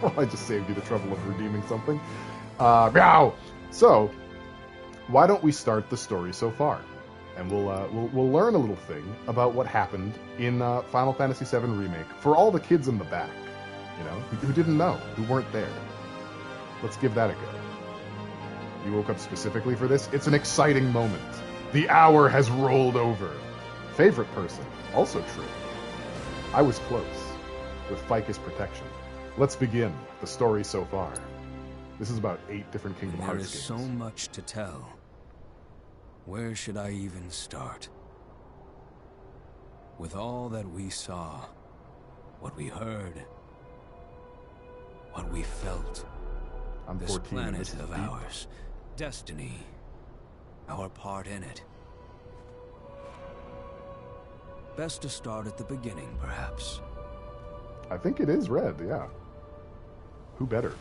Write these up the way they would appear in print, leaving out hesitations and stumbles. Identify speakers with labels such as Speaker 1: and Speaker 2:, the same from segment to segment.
Speaker 1: Well, I just saved you the trouble of redeeming something. Meow! So, why don't we start the story so far? And we'll learn a little thing about what happened in Final Fantasy VII Remake for all the kids in the back, you know, who didn't know, who weren't there. Let's give that a go. You woke up specifically for this? It's an exciting moment. The hour has rolled over. Favorite person, also true. I was close, with Ficus protection. Let's begin the story so far. This is about 8 different Kingdom Hearts games.
Speaker 2: There is so much to tell. Where should I even start? With all that we saw, what we heard, what we felt,
Speaker 1: I'm
Speaker 2: this
Speaker 1: 14,
Speaker 2: planet
Speaker 1: this is
Speaker 2: of
Speaker 1: deep.
Speaker 2: ours, destiny, our part in it. Best to start at the beginning, perhaps.
Speaker 1: I think it is red, yeah. Who better?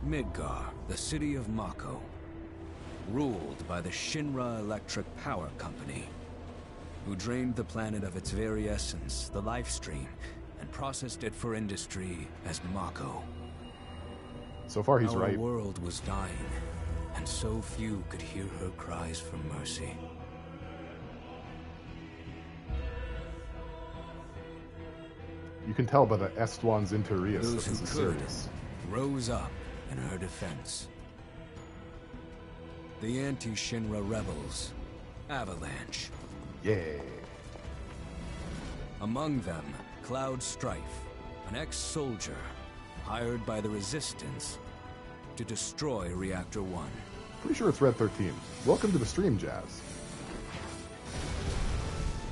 Speaker 2: Midgar, the city of Mako, ruled by the Shinra Electric Power Company, who drained the planet of its very essence, the life stream, and processed it for industry as Mako.
Speaker 1: So far he's
Speaker 2: Our
Speaker 1: right.
Speaker 2: world was dying, and so few could hear her cries for mercy.
Speaker 1: You can tell by the Estuans Interius that
Speaker 2: Those
Speaker 1: this
Speaker 2: who
Speaker 1: is
Speaker 2: could
Speaker 1: serious.
Speaker 2: rose up in her defense. The anti-Shinra rebels, Avalanche.
Speaker 1: Yeah.
Speaker 2: Among them, Cloud Strife, an ex-soldier hired by the Resistance to destroy Reactor 1.
Speaker 1: Pretty sure it's Red 13. Welcome to the stream, Jazz.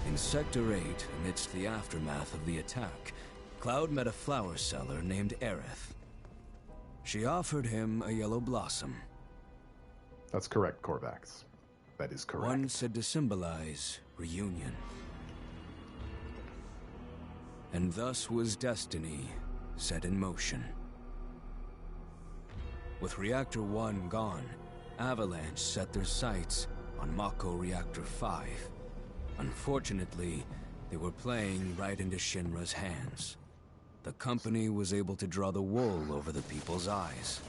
Speaker 2: In Sector 8, amidst the aftermath of the attack, Cloud met a flower seller named Aerith. She offered him a yellow blossom.
Speaker 1: That's correct, Korvax. That is correct.
Speaker 2: One said to symbolize reunion. And thus was destiny set in motion. With Reactor 1 gone, Avalanche set their sights on Mako Reactor 5. Unfortunately, they were playing right into Shinra's hands. The company was able to draw the wool over the people's eyes.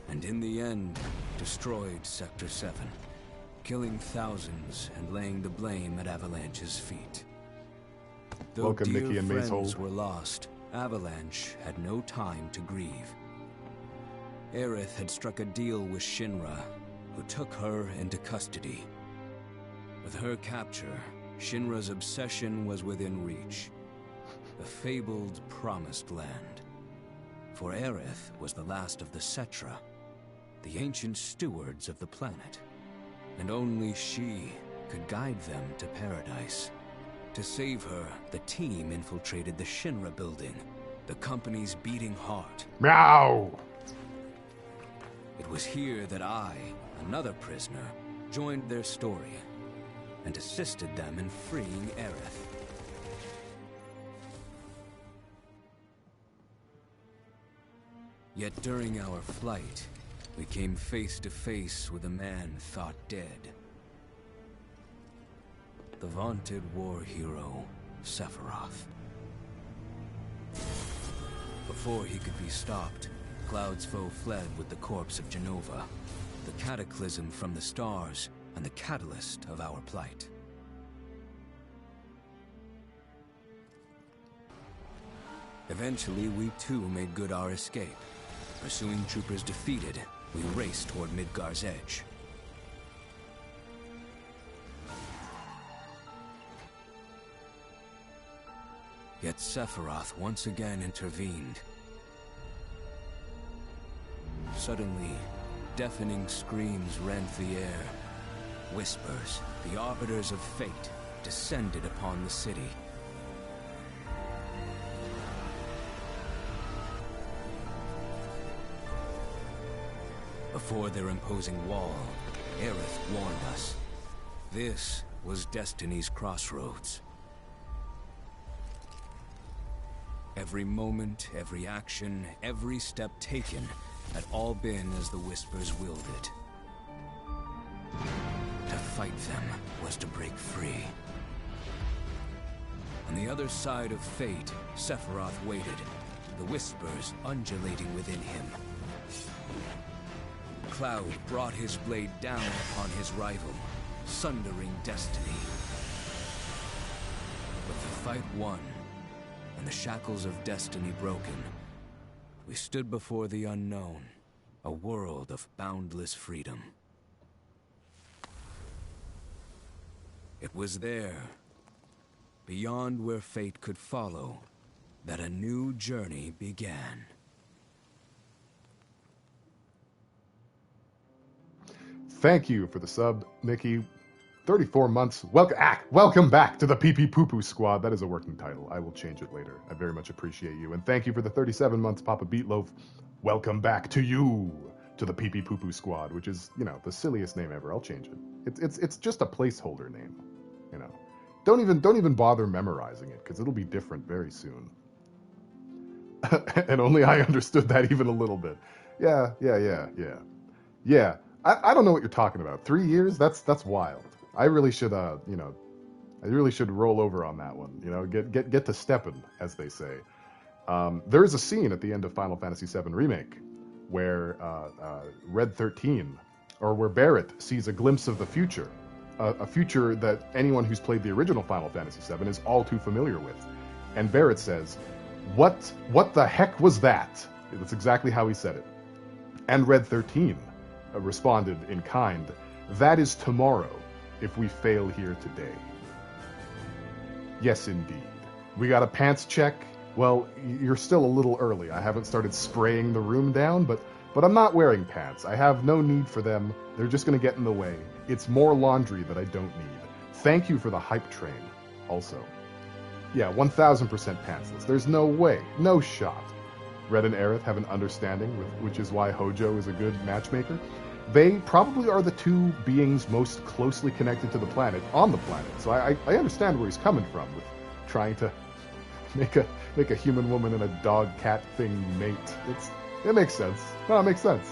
Speaker 2: And in the end, destroyed Sector 7, killing thousands and laying the blame at Avalanche's feet. Though
Speaker 1: Welcome,
Speaker 2: dear
Speaker 1: Nikki and
Speaker 2: friends
Speaker 1: Mazehold.
Speaker 2: were lost, Avalanche had no time to grieve. Aerith had struck a deal with Shinra, who took her into custody. With her capture, Shinra's obsession was within reach. The fabled Promised Land. For Aerith was the last of the Cetra, the ancient stewards of the planet. And only she could guide them to paradise. To save her, the team infiltrated the Shinra building, the company's beating heart.
Speaker 1: Meow!
Speaker 2: It was here that I, another prisoner, joined their story and assisted them in freeing Aerith. Yet during our flight, we came face to face with a man thought dead. The vaunted war hero, Sephiroth. Before he could be stopped, Cloud's foe fled with the corpse of Genova, the cataclysm from the stars and the catalyst of our plight. Eventually, we too made good our escape. Pursuing troopers defeated, we raced toward Midgar's edge. Yet Sephiroth once again intervened. Suddenly, deafening screams rent the air. Whispers, the arbiters of fate, descended upon the city. Before their imposing wall, Aerith warned us. This was Destiny's crossroads. Every moment, every action, every step taken had all been as the Whispers willed it. To fight them was to break free. On the other side of fate, Sephiroth waited, the whispers undulating within him. Cloud brought his blade down upon his rival, sundering destiny. With the fight won, and the shackles of destiny broken, we stood before the unknown, a world of boundless freedom. It was there, beyond where fate could follow, that a new journey began.
Speaker 1: Thank you for the sub, Nikki. 34 months. Welcome back to the PP Poo Poo Squad. That is a working title. I will change it later. I very much appreciate you. And thank you for the 37 months, Papa Beatloaf. Welcome back to you, to the PP Poo Poo Squad, which is, you know, the silliest name ever. I'll change it. It's just a placeholder name, you know. Don't even bother memorizing it, because it'll be different very soon. And only I understood that even a little bit. Yeah. I don't know what you're talking about. 3 years? That's wild. I really should, you know, I really should roll over on that one. You know, get to stepping, as they say. There is a scene at the end of Final Fantasy VII Remake where Red 13, or where Barrett sees a glimpse of the future, a future that anyone who's played the original Final Fantasy VII is all too familiar with. And Barrett says, "What the heck was that?" That's exactly how he said it. And Red 13 responded in kind, "That is tomorrow, if we fail here today." Yes, indeed. We got a pants check. Well, you're still a little early. I haven't started spraying the room down, but I'm not wearing pants. I have no need for them. They're just going to get in the way. It's more laundry that I don't need. Thank you for the hype train, also. Yeah, 1000% pantsless. There's no way. No shot. Red and Aerith have an understanding, which is why Hojo is a good matchmaker. They probably are the two beings most closely connected to the planet, on the planet. So I understand where he's coming from with trying to make a human woman and a dog cat thing mate. It makes sense. No, it makes sense.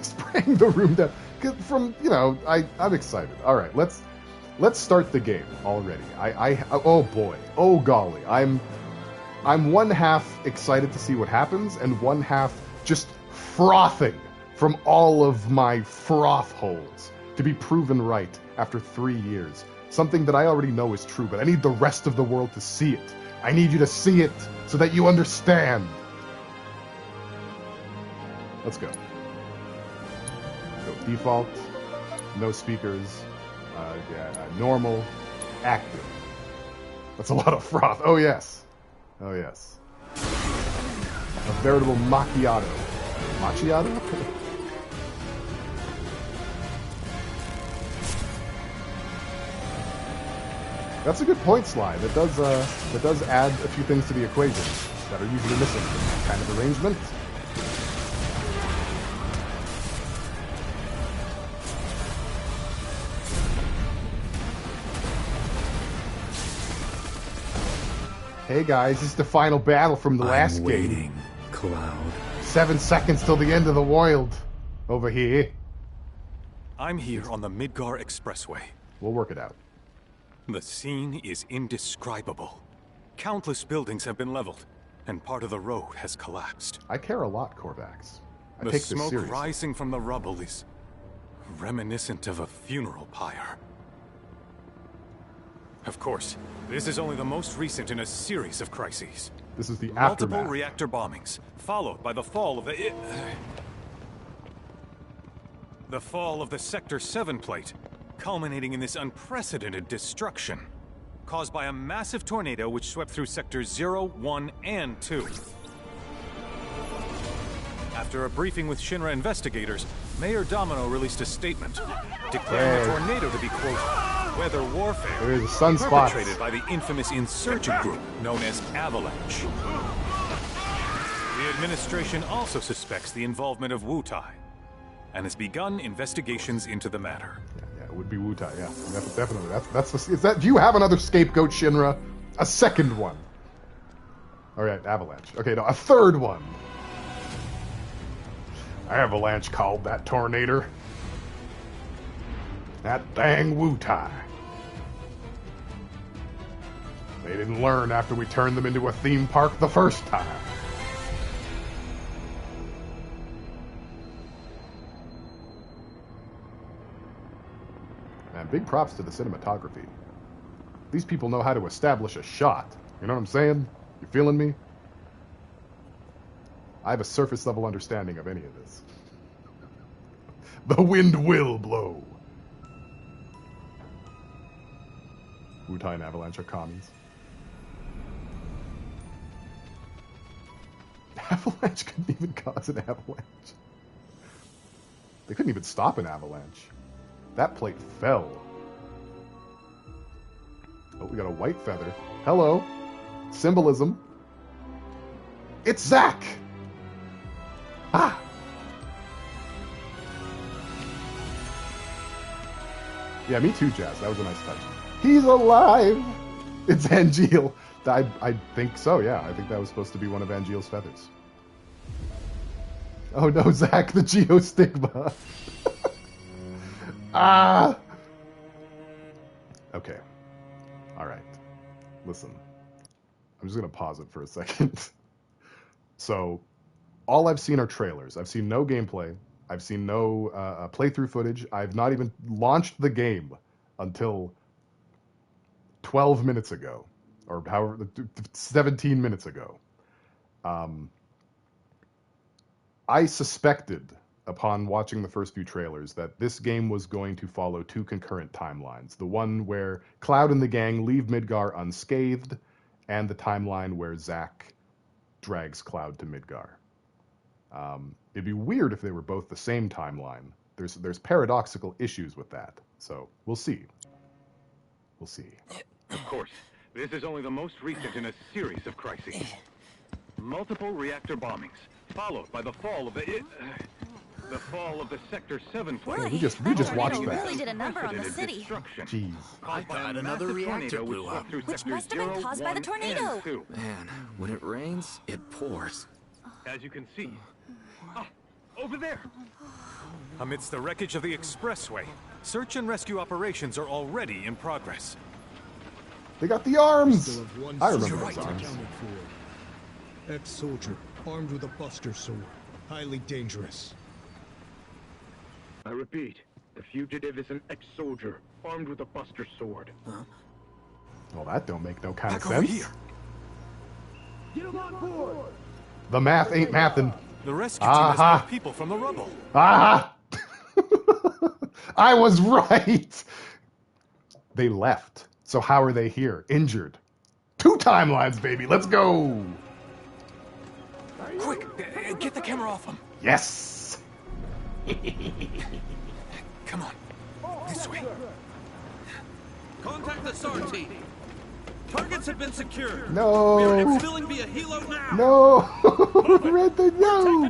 Speaker 1: Spraying the room down. From, you know, I'm excited. All right, let's start the game already. Oh boy, oh golly, I'm one half excited to see what happens, and one half just frothing from all of my froth holes to be proven right after 3 years. Something that I already know is true, but I need the rest of the world to see it. I need you to see it so that you understand. Let's go. Go default, no speakers, normal, active. That's a lot of froth. Oh yes. Oh yes. A veritable macchiato. Macchiato? That's a good point, Sly. That does add a few things to the equation that are usually missing from that kind of arrangement. Hey guys, this is the final battle from the last game.
Speaker 2: Cloud.
Speaker 1: 7 seconds till the end of the world. Over here.
Speaker 3: I'm here on the Midgar Expressway.
Speaker 1: We'll work it out.
Speaker 3: The scene is indescribable. Countless buildings have been leveled, and part of the road has collapsed.
Speaker 1: I care a lot, Korvax. I
Speaker 3: the
Speaker 1: take this
Speaker 3: smoke
Speaker 1: seriously.
Speaker 3: rising from the rubble is reminiscent of a funeral pyre. Of course, this is only the most recent in a series of crises.
Speaker 1: This is the
Speaker 3: Multiple
Speaker 1: aftermath.
Speaker 3: reactor bombings, followed by the fall of the Sector 7 plate, culminating in this unprecedented destruction, caused by a massive tornado which swept through Sectors 0, 1, and 2. After a briefing with Shinra investigators, Mayor Domino released a statement, declaring the tornado to be, quote, weather warfare
Speaker 1: There is a sunspot
Speaker 3: perpetrated by the infamous insurgent group known as Avalanche. The administration also suspects the involvement of Wutai, and has begun investigations into the matter.
Speaker 1: Yeah, it would be Wutai. Yeah, definitely. That's the. Is that? Do you have another scapegoat, Shinra? A second one. All right, Avalanche. Okay, no, a third one. Avalanche called that tornado. That dang Wutai. They didn't learn after we turned them into a theme park the first time. Man, big props to the cinematography. These people know how to establish a shot. You know what I'm saying? You feeling me? I have a surface level understanding of any of this. The wind will blow. Wutai and Avalanche are commies. Avalanche couldn't even cause an avalanche. They couldn't even stop an avalanche. That plate fell. Oh, we got a white feather. Hello. Symbolism. It's Zack! Ah! Yeah, me too, Jazz. That was a nice touch. He's alive! It's Angeal. I think so, yeah. I think that was supposed to be one of Angeal's feathers. Oh no, Zack, the geostigma. Ah! Okay. Alright. Listen. I'm just going to pause it for a second. So, all I've seen are trailers. I've seen no gameplay. I've seen no playthrough footage. I've not even launched the game until 12 minutes ago. Or however, 17 minutes ago. I suspected, upon watching the first few trailers, that this game was going to follow two concurrent timelines. The one where Cloud and the gang leave Midgar unscathed, and the timeline where Zack drags Cloud to Midgar. It'd be weird if they were both the same timeline. There's paradoxical issues with that. So, we'll see. We'll see.
Speaker 3: Of course, this is only the most recent in a series of crises. Multiple reactor bombings, followed by the fall of the Sector 7 plane.
Speaker 1: Yeah, we just watched that.
Speaker 4: Really did a number on the city.
Speaker 1: Jeez.
Speaker 5: I thought another reactor blew up.
Speaker 4: Which must have been caused by the tornado.
Speaker 5: Man, when it rains, it pours.
Speaker 3: As you can see. Over there. Amidst the wreckage of the expressway, search and rescue operations are already in progress.
Speaker 1: They got the arms! I remember those arms.
Speaker 6: Ex-soldier, armed with a buster sword. Highly dangerous.
Speaker 7: I repeat, the fugitive is an ex-soldier, armed with a buster sword.
Speaker 1: Well, that don't make no kind of
Speaker 3: Back over
Speaker 1: sense.
Speaker 3: here.
Speaker 7: Get him on board!
Speaker 1: The math ain't mathin'.
Speaker 3: The rescue team has moved people from the rubble.
Speaker 1: Ah! I was right! They left. So how are they here? Injured. 2 timelines, baby. Let's go!
Speaker 3: Quick, get the camera off them.
Speaker 1: Yes!
Speaker 3: Come on, this way.
Speaker 8: Contact the SAR team. Targets have been secured.
Speaker 1: No!
Speaker 8: We are exfilling via helo now.
Speaker 1: No! Red thing, no!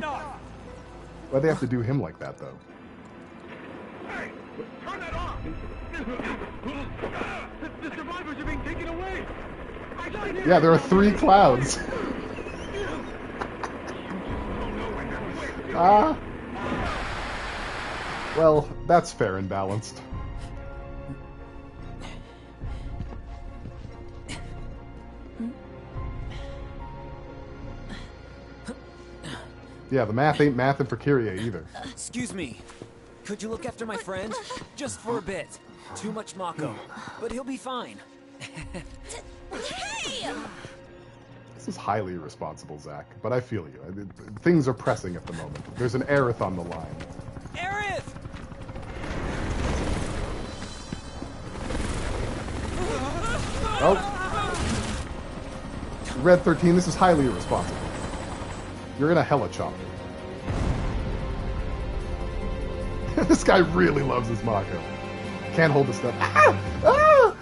Speaker 1: Why'd they have to do him like that, though?
Speaker 7: Hey! Turn that off! The survivors are being taken away!
Speaker 1: Yeah, there are 3 clouds. Ah. Well, that's fair and balanced. Yeah, the math ain't mathin' for Kyrie either.
Speaker 9: Excuse me. Could you look after my friend? Just for a bit. Too much Mako. But he'll be fine.
Speaker 4: Hey!
Speaker 1: This is highly irresponsible, Zack, but I feel you. Things are pressing at the moment. There's an Aerith on the line.
Speaker 9: Aerith!
Speaker 1: Oh. Red 13, this is highly irresponsible. You're in a helicopter. This guy really loves his Mako. Can't hold the stuff. Ah! Ah!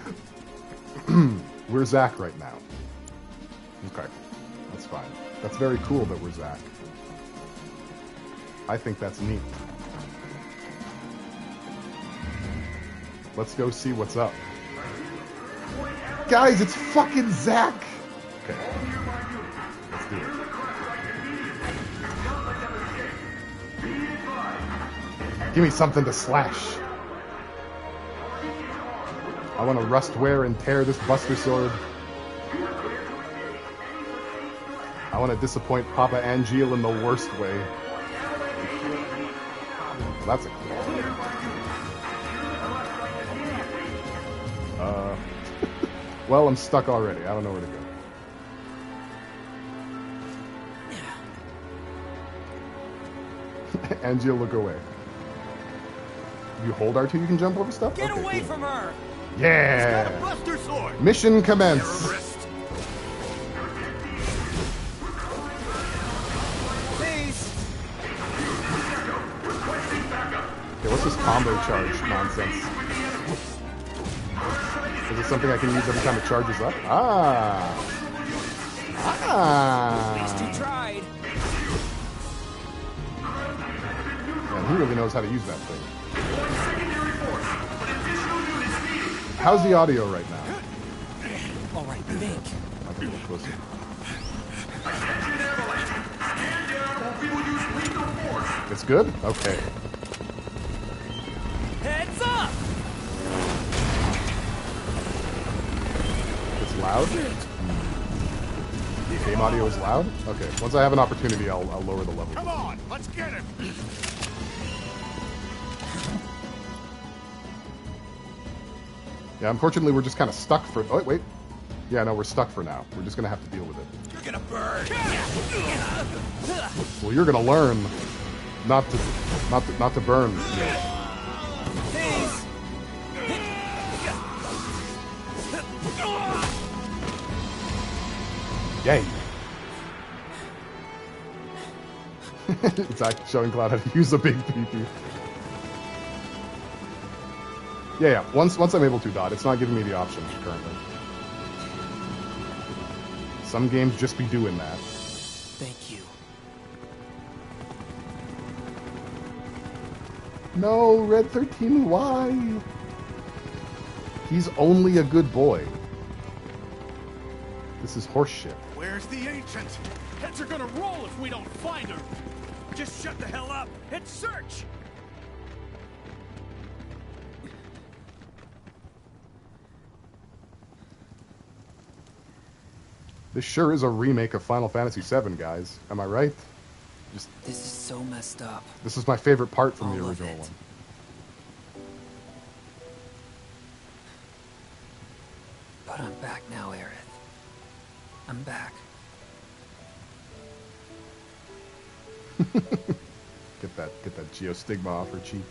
Speaker 1: We're Zack right now. Okay, that's fine. That's very cool that we're Zack. I think that's neat. Let's go see what's up. Guys, it's fucking Zack! Okay. Let's do it. Give me something to slash. I want to rust wear and tear this Buster Sword. I want to disappoint Papa Angeal in the worst way. That's a clue. Well, I'm stuck already. I don't know where to go. Angeal, look away. You hold R2, you can jump over stuff?
Speaker 8: Get
Speaker 1: okay,
Speaker 8: away
Speaker 1: cool.
Speaker 8: from her!
Speaker 1: Yeah!
Speaker 8: He's got a buster sword!
Speaker 1: Mission commence!
Speaker 8: Please!
Speaker 1: Okay, what's this combo charge nonsense? Is it something I can use every time it charges up? Ah!
Speaker 9: At least you tried.
Speaker 1: Man, he really knows how to use that thing. How's the audio right now?
Speaker 9: All right, think.
Speaker 1: Might be a little closer. It's good? Okay.
Speaker 9: Heads up!
Speaker 1: It's loud? The game audio is loud? Okay. Once I have an opportunity, I'll lower the level.
Speaker 8: Come on, let's get him!
Speaker 1: Yeah, unfortunately, we're just kind of stuck for... Oh, wait. Yeah, no, we're stuck for now. We're just going to have to deal with it.
Speaker 8: You're gonna burn!
Speaker 1: Well, you're going to learn not to burn.
Speaker 9: Please!
Speaker 1: Yay. Zack showing Cloud how to use a big PP. Yeah. Once I'm able to, Dot. It's not giving me the option currently. Some games just be doing that.
Speaker 9: Thank you.
Speaker 1: No, Red 13, why? He's only a good boy. This is horseshit.
Speaker 8: Where's the ancient? Heads are gonna roll if we don't find her! Just shut the hell up and search!
Speaker 1: This sure is a remake of Final Fantasy VII, guys. Am I right?
Speaker 9: This is so messed up.
Speaker 1: This is my favorite part from the
Speaker 9: All of
Speaker 1: original
Speaker 9: it.
Speaker 1: one.
Speaker 9: But I'm back now, Aerith. I'm back.
Speaker 1: Get that geostigma off her cheek.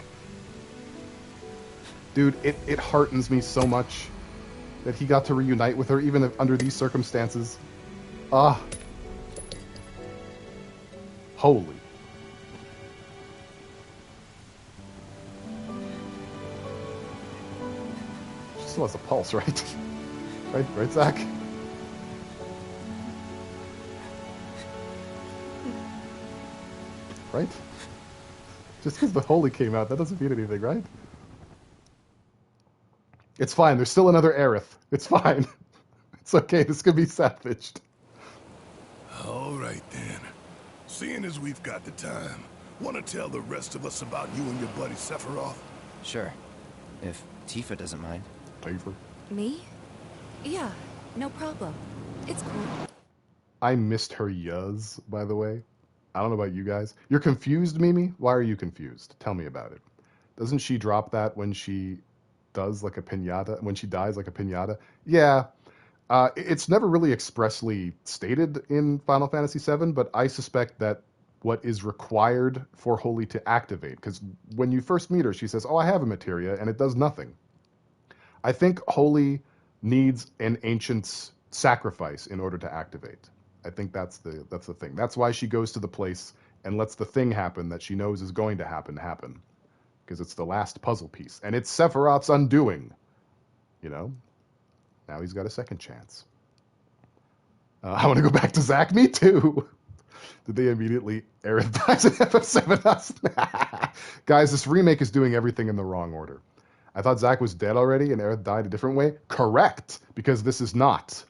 Speaker 1: Dude, it heartens me so much that he got to reunite with her even if, under these circumstances. Ah. Holy. She still has a pulse, right? Right, Zack? Right? Just because the holy came out, that doesn't mean anything, right? It's fine. There's still another Aerith. It's fine. It's okay. This could be salvaged.
Speaker 10: All right, then. Seeing as we've got the time, want to tell the rest of us about you and your buddy Sephiroth?
Speaker 11: Sure. If Tifa doesn't mind.
Speaker 1: Tifa?
Speaker 4: Me? Yeah, no problem. It's cool.
Speaker 1: I missed her yuz, by the way. I don't know about you guys. You're confused, Mimi? Why are you confused? Tell me about it. Doesn't she drop that when she does like a pinata, when she dies like a pinata? Yeah. It's never really expressly stated in Final Fantasy VII, but I suspect that what is required for Holy to activate, because when you first meet her, she says, oh, I have a materia, and it does nothing. I think Holy needs an ancient's sacrifice in order to activate. I think that's the thing. That's why she goes to the place and lets the thing happen that she knows is going to happen. Because it's the last puzzle piece. And it's Sephiroth's undoing. You know? Now he's got a second chance. I want to go back to Zack. Me too. Did they immediately Aerith dies in FF7? Guys, this remake is doing everything in the wrong order. I thought Zack was dead already and Aerith died a different way. Correct. Because this is not.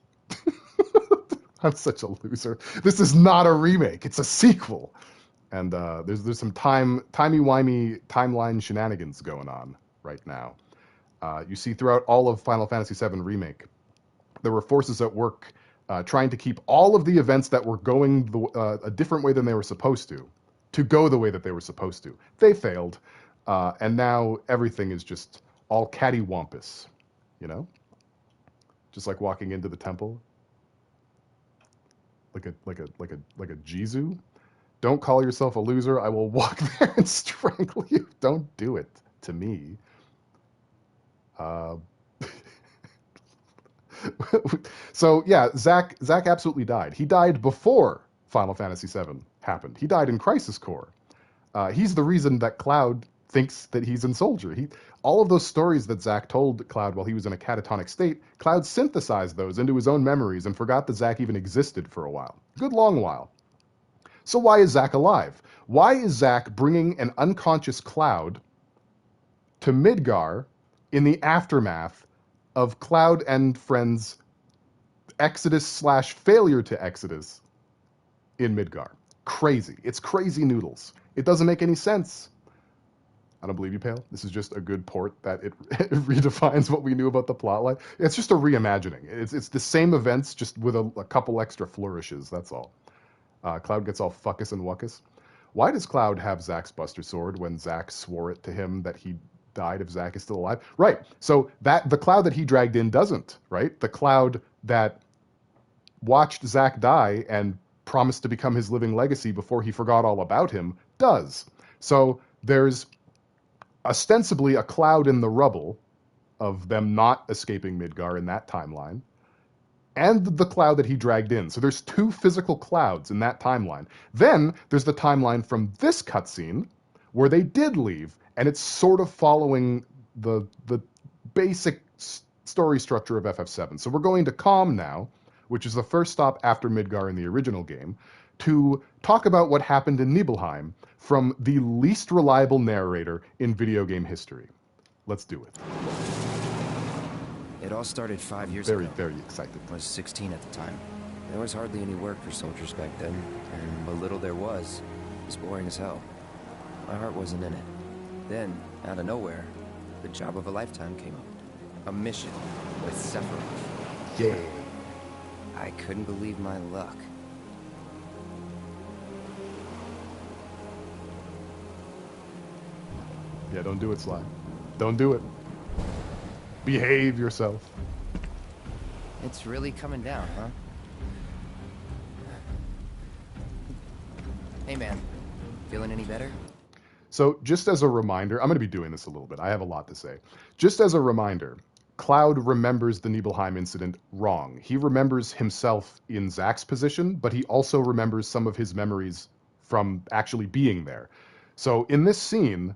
Speaker 1: I'm such a loser. This is not a remake. It's a sequel. And there's some timey-wimey timeline shenanigans going on right now. You see throughout all of Final Fantasy VII Remake, there were forces at work trying to keep all of the events that were going a different way than they were supposed to go the way that they were supposed to. They failed, and now everything is just all cattywampus, you know? Just like walking into the temple, like a Jizu. Don't call yourself a loser. I will walk there and strangle you. Don't do it to me. So yeah, Zack absolutely died. He died before Final Fantasy VII happened. He died in Crisis Core. He's the reason that Cloud thinks that he's in Soldier. All of those stories that Zack told Cloud while he was in a catatonic state, Cloud synthesized those into his own memories and forgot that Zack even existed for a while. Good long while. So why is Zack alive? Why is Zack bringing an unconscious Cloud to Midgar in the aftermath of Cloud and friends' exodus/failure to exodus in Midgar? Crazy. It's crazy noodles. It doesn't make any sense. I don't believe you, Pale. This is just a good port that it redefines what we knew about the plotline. It's just a reimagining. It's the same events, just with a couple extra flourishes. That's all. Cloud gets all fuckus and wuckus. Why does Cloud have Zack's Buster Sword when Zack swore it to him that he died if Zack is still alive? Right. So the Cloud that he dragged in doesn't, right? The Cloud that watched Zack die and promised to become his living legacy before he forgot all about him does. So there's ostensibly a Cloud in the rubble of them not escaping Midgar in that timeline, and the Cloud that he dragged in. So there's two physical Clouds in that timeline. Then there's the timeline from this cutscene where they did leave, and it's sort of following the basic story structure of FF7. So we're going to Calm now, which is the first stop after Midgar in the original game, to talk about what happened in Nibelheim from the least reliable narrator in video game history. Let's do it.
Speaker 11: It all started 5 years ago.
Speaker 1: Very excited.
Speaker 11: I was 16 at the time. There was hardly any work for soldiers back then, and what little there was boring as hell. My heart wasn't in it. Then, out of nowhere, the job of a lifetime came up. A mission with Sephiroth.
Speaker 1: Yeah.
Speaker 11: I couldn't believe my luck.
Speaker 1: Yeah, don't do it, Sly. Don't do it. Behave yourself.
Speaker 11: It's really coming down, huh? Hey, man. Feeling any better?
Speaker 1: So, just as a reminder, I'm going to be doing this a little bit. I have a lot to say. Just as a reminder, Cloud remembers the Nibelheim incident wrong. He remembers himself in Zack's position, but he also remembers some of his memories from actually being there. So, in this scene,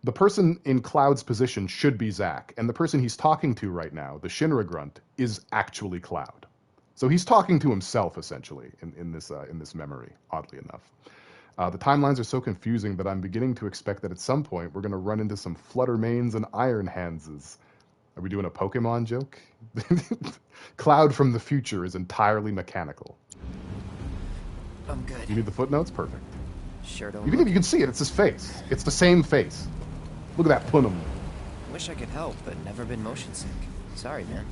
Speaker 1: the person in Cloud's position should be Zack, and the person he's talking to right now, the Shinra Grunt, is actually Cloud. So he's talking to himself, essentially, in this memory, oddly enough. The timelines are so confusing that I'm beginning to expect that at some point we're going to run into some Fluttermanes and Iron Handses. Are we doing a Pokemon joke? Cloud from the future is entirely mechanical.
Speaker 11: I'm good.
Speaker 1: You need the footnotes? Perfect.
Speaker 11: Sure don't.
Speaker 1: You can see it. It's his face. It's the same face. Look at that punum.
Speaker 11: Wish I could help, but never been motion sick. Sorry, man.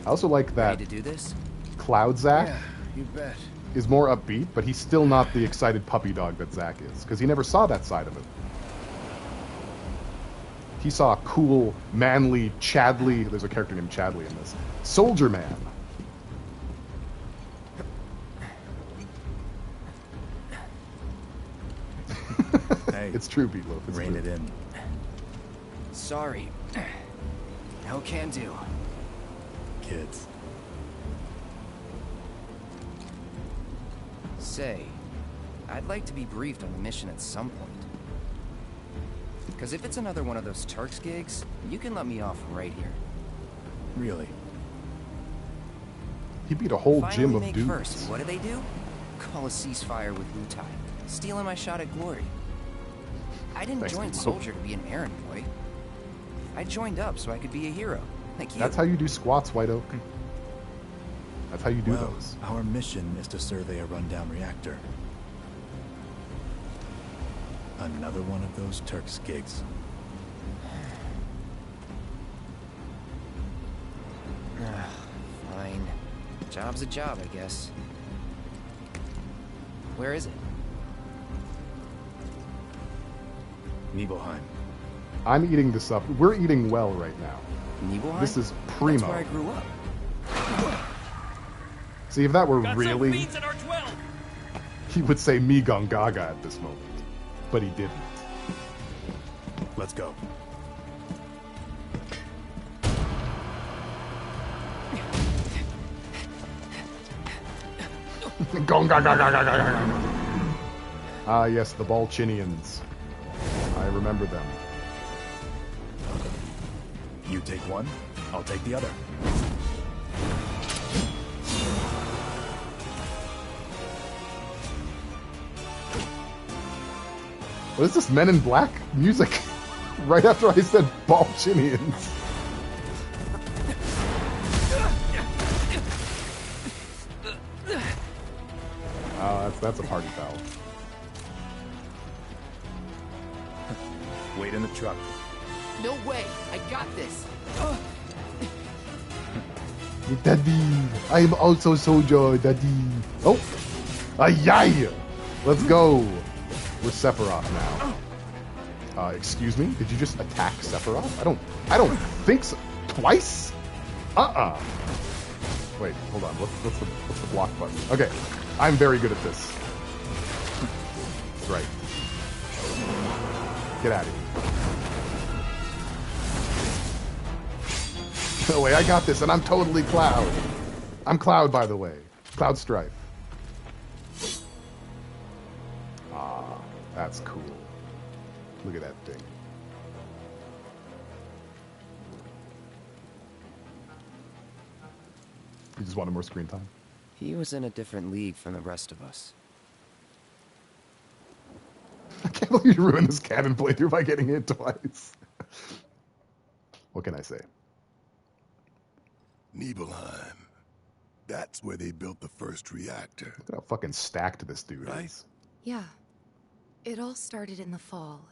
Speaker 1: I also like that.
Speaker 11: Ready to do this?
Speaker 1: Cloud Zack.
Speaker 6: Yeah, you bet.
Speaker 1: Is more upbeat, but he's still not the excited puppy dog that Zack is, because he never saw that side of it. He saw a cool, manly, Chadley, there's a character named Chadley in this, soldier man.
Speaker 12: Hey,
Speaker 1: it's true, Beatloaf. It's
Speaker 12: rein
Speaker 1: true.
Speaker 12: it in.
Speaker 11: Sorry. No can do.
Speaker 12: Kids.
Speaker 11: Say, I'd like to be briefed on the mission at some point. Because if it's another one of those Turks gigs, you can let me off right here.
Speaker 12: Really?
Speaker 1: He beat a whole gym of
Speaker 11: Make
Speaker 1: dudes.
Speaker 11: First, what do? Call a ceasefire with Wutai. Stealing my shot at glory. I didn't
Speaker 1: Thanks,
Speaker 11: join
Speaker 1: Beatloaf.
Speaker 11: Soldier to be an errand boy. I joined up so I could be a hero, like you.
Speaker 1: That's how you do squats, White Oak. That's how you do
Speaker 12: Well,
Speaker 1: those.
Speaker 12: our mission is to survey a rundown reactor. Another one of those Turks gigs.
Speaker 11: Job's a job, I guess. Where is it?
Speaker 12: Nibelheim.
Speaker 1: I'm eating this up. We're eating well right now.
Speaker 11: Nibelheim?
Speaker 1: This is primo.
Speaker 11: That's where I grew up.
Speaker 1: See, if that were
Speaker 8: Got
Speaker 1: really...
Speaker 8: some beans in our 12.
Speaker 1: He would say me Gongaga at this moment. But he didn't.
Speaker 12: Let's go.
Speaker 1: Gongaga. Ah, yes, the Balchinians. I remember them.
Speaker 12: You take one, I'll take the other.
Speaker 1: What is this Men in Black music? Right after I said Balchinians. Oh, that's a party foul.
Speaker 12: Wait in the truck.
Speaker 13: No way! I got this!
Speaker 1: Daddy, I am also soldier, Daddy. Oh, ayay! Let's go. We're Sephiroth now. Excuse me? Did you just attack Sephiroth? I don't think so. Twice? Wait, hold on. What's the block button? Okay, I'm very good at this. That's right. Get out of here. No way, I got this, and I'm totally Cloud. I'm Cloud, by the way. Cloud Strife. Ah, that's cool. Look at that thing. You just wanted more screen time?
Speaker 11: He was in a different league from the rest of us.
Speaker 1: I can't believe you ruined this canon playthrough by getting hit twice. What can I say?
Speaker 10: Nibelheim. That's where they built the first reactor.
Speaker 1: Look at how fucking stacked this dude is.
Speaker 4: Yeah. It all started in the fall.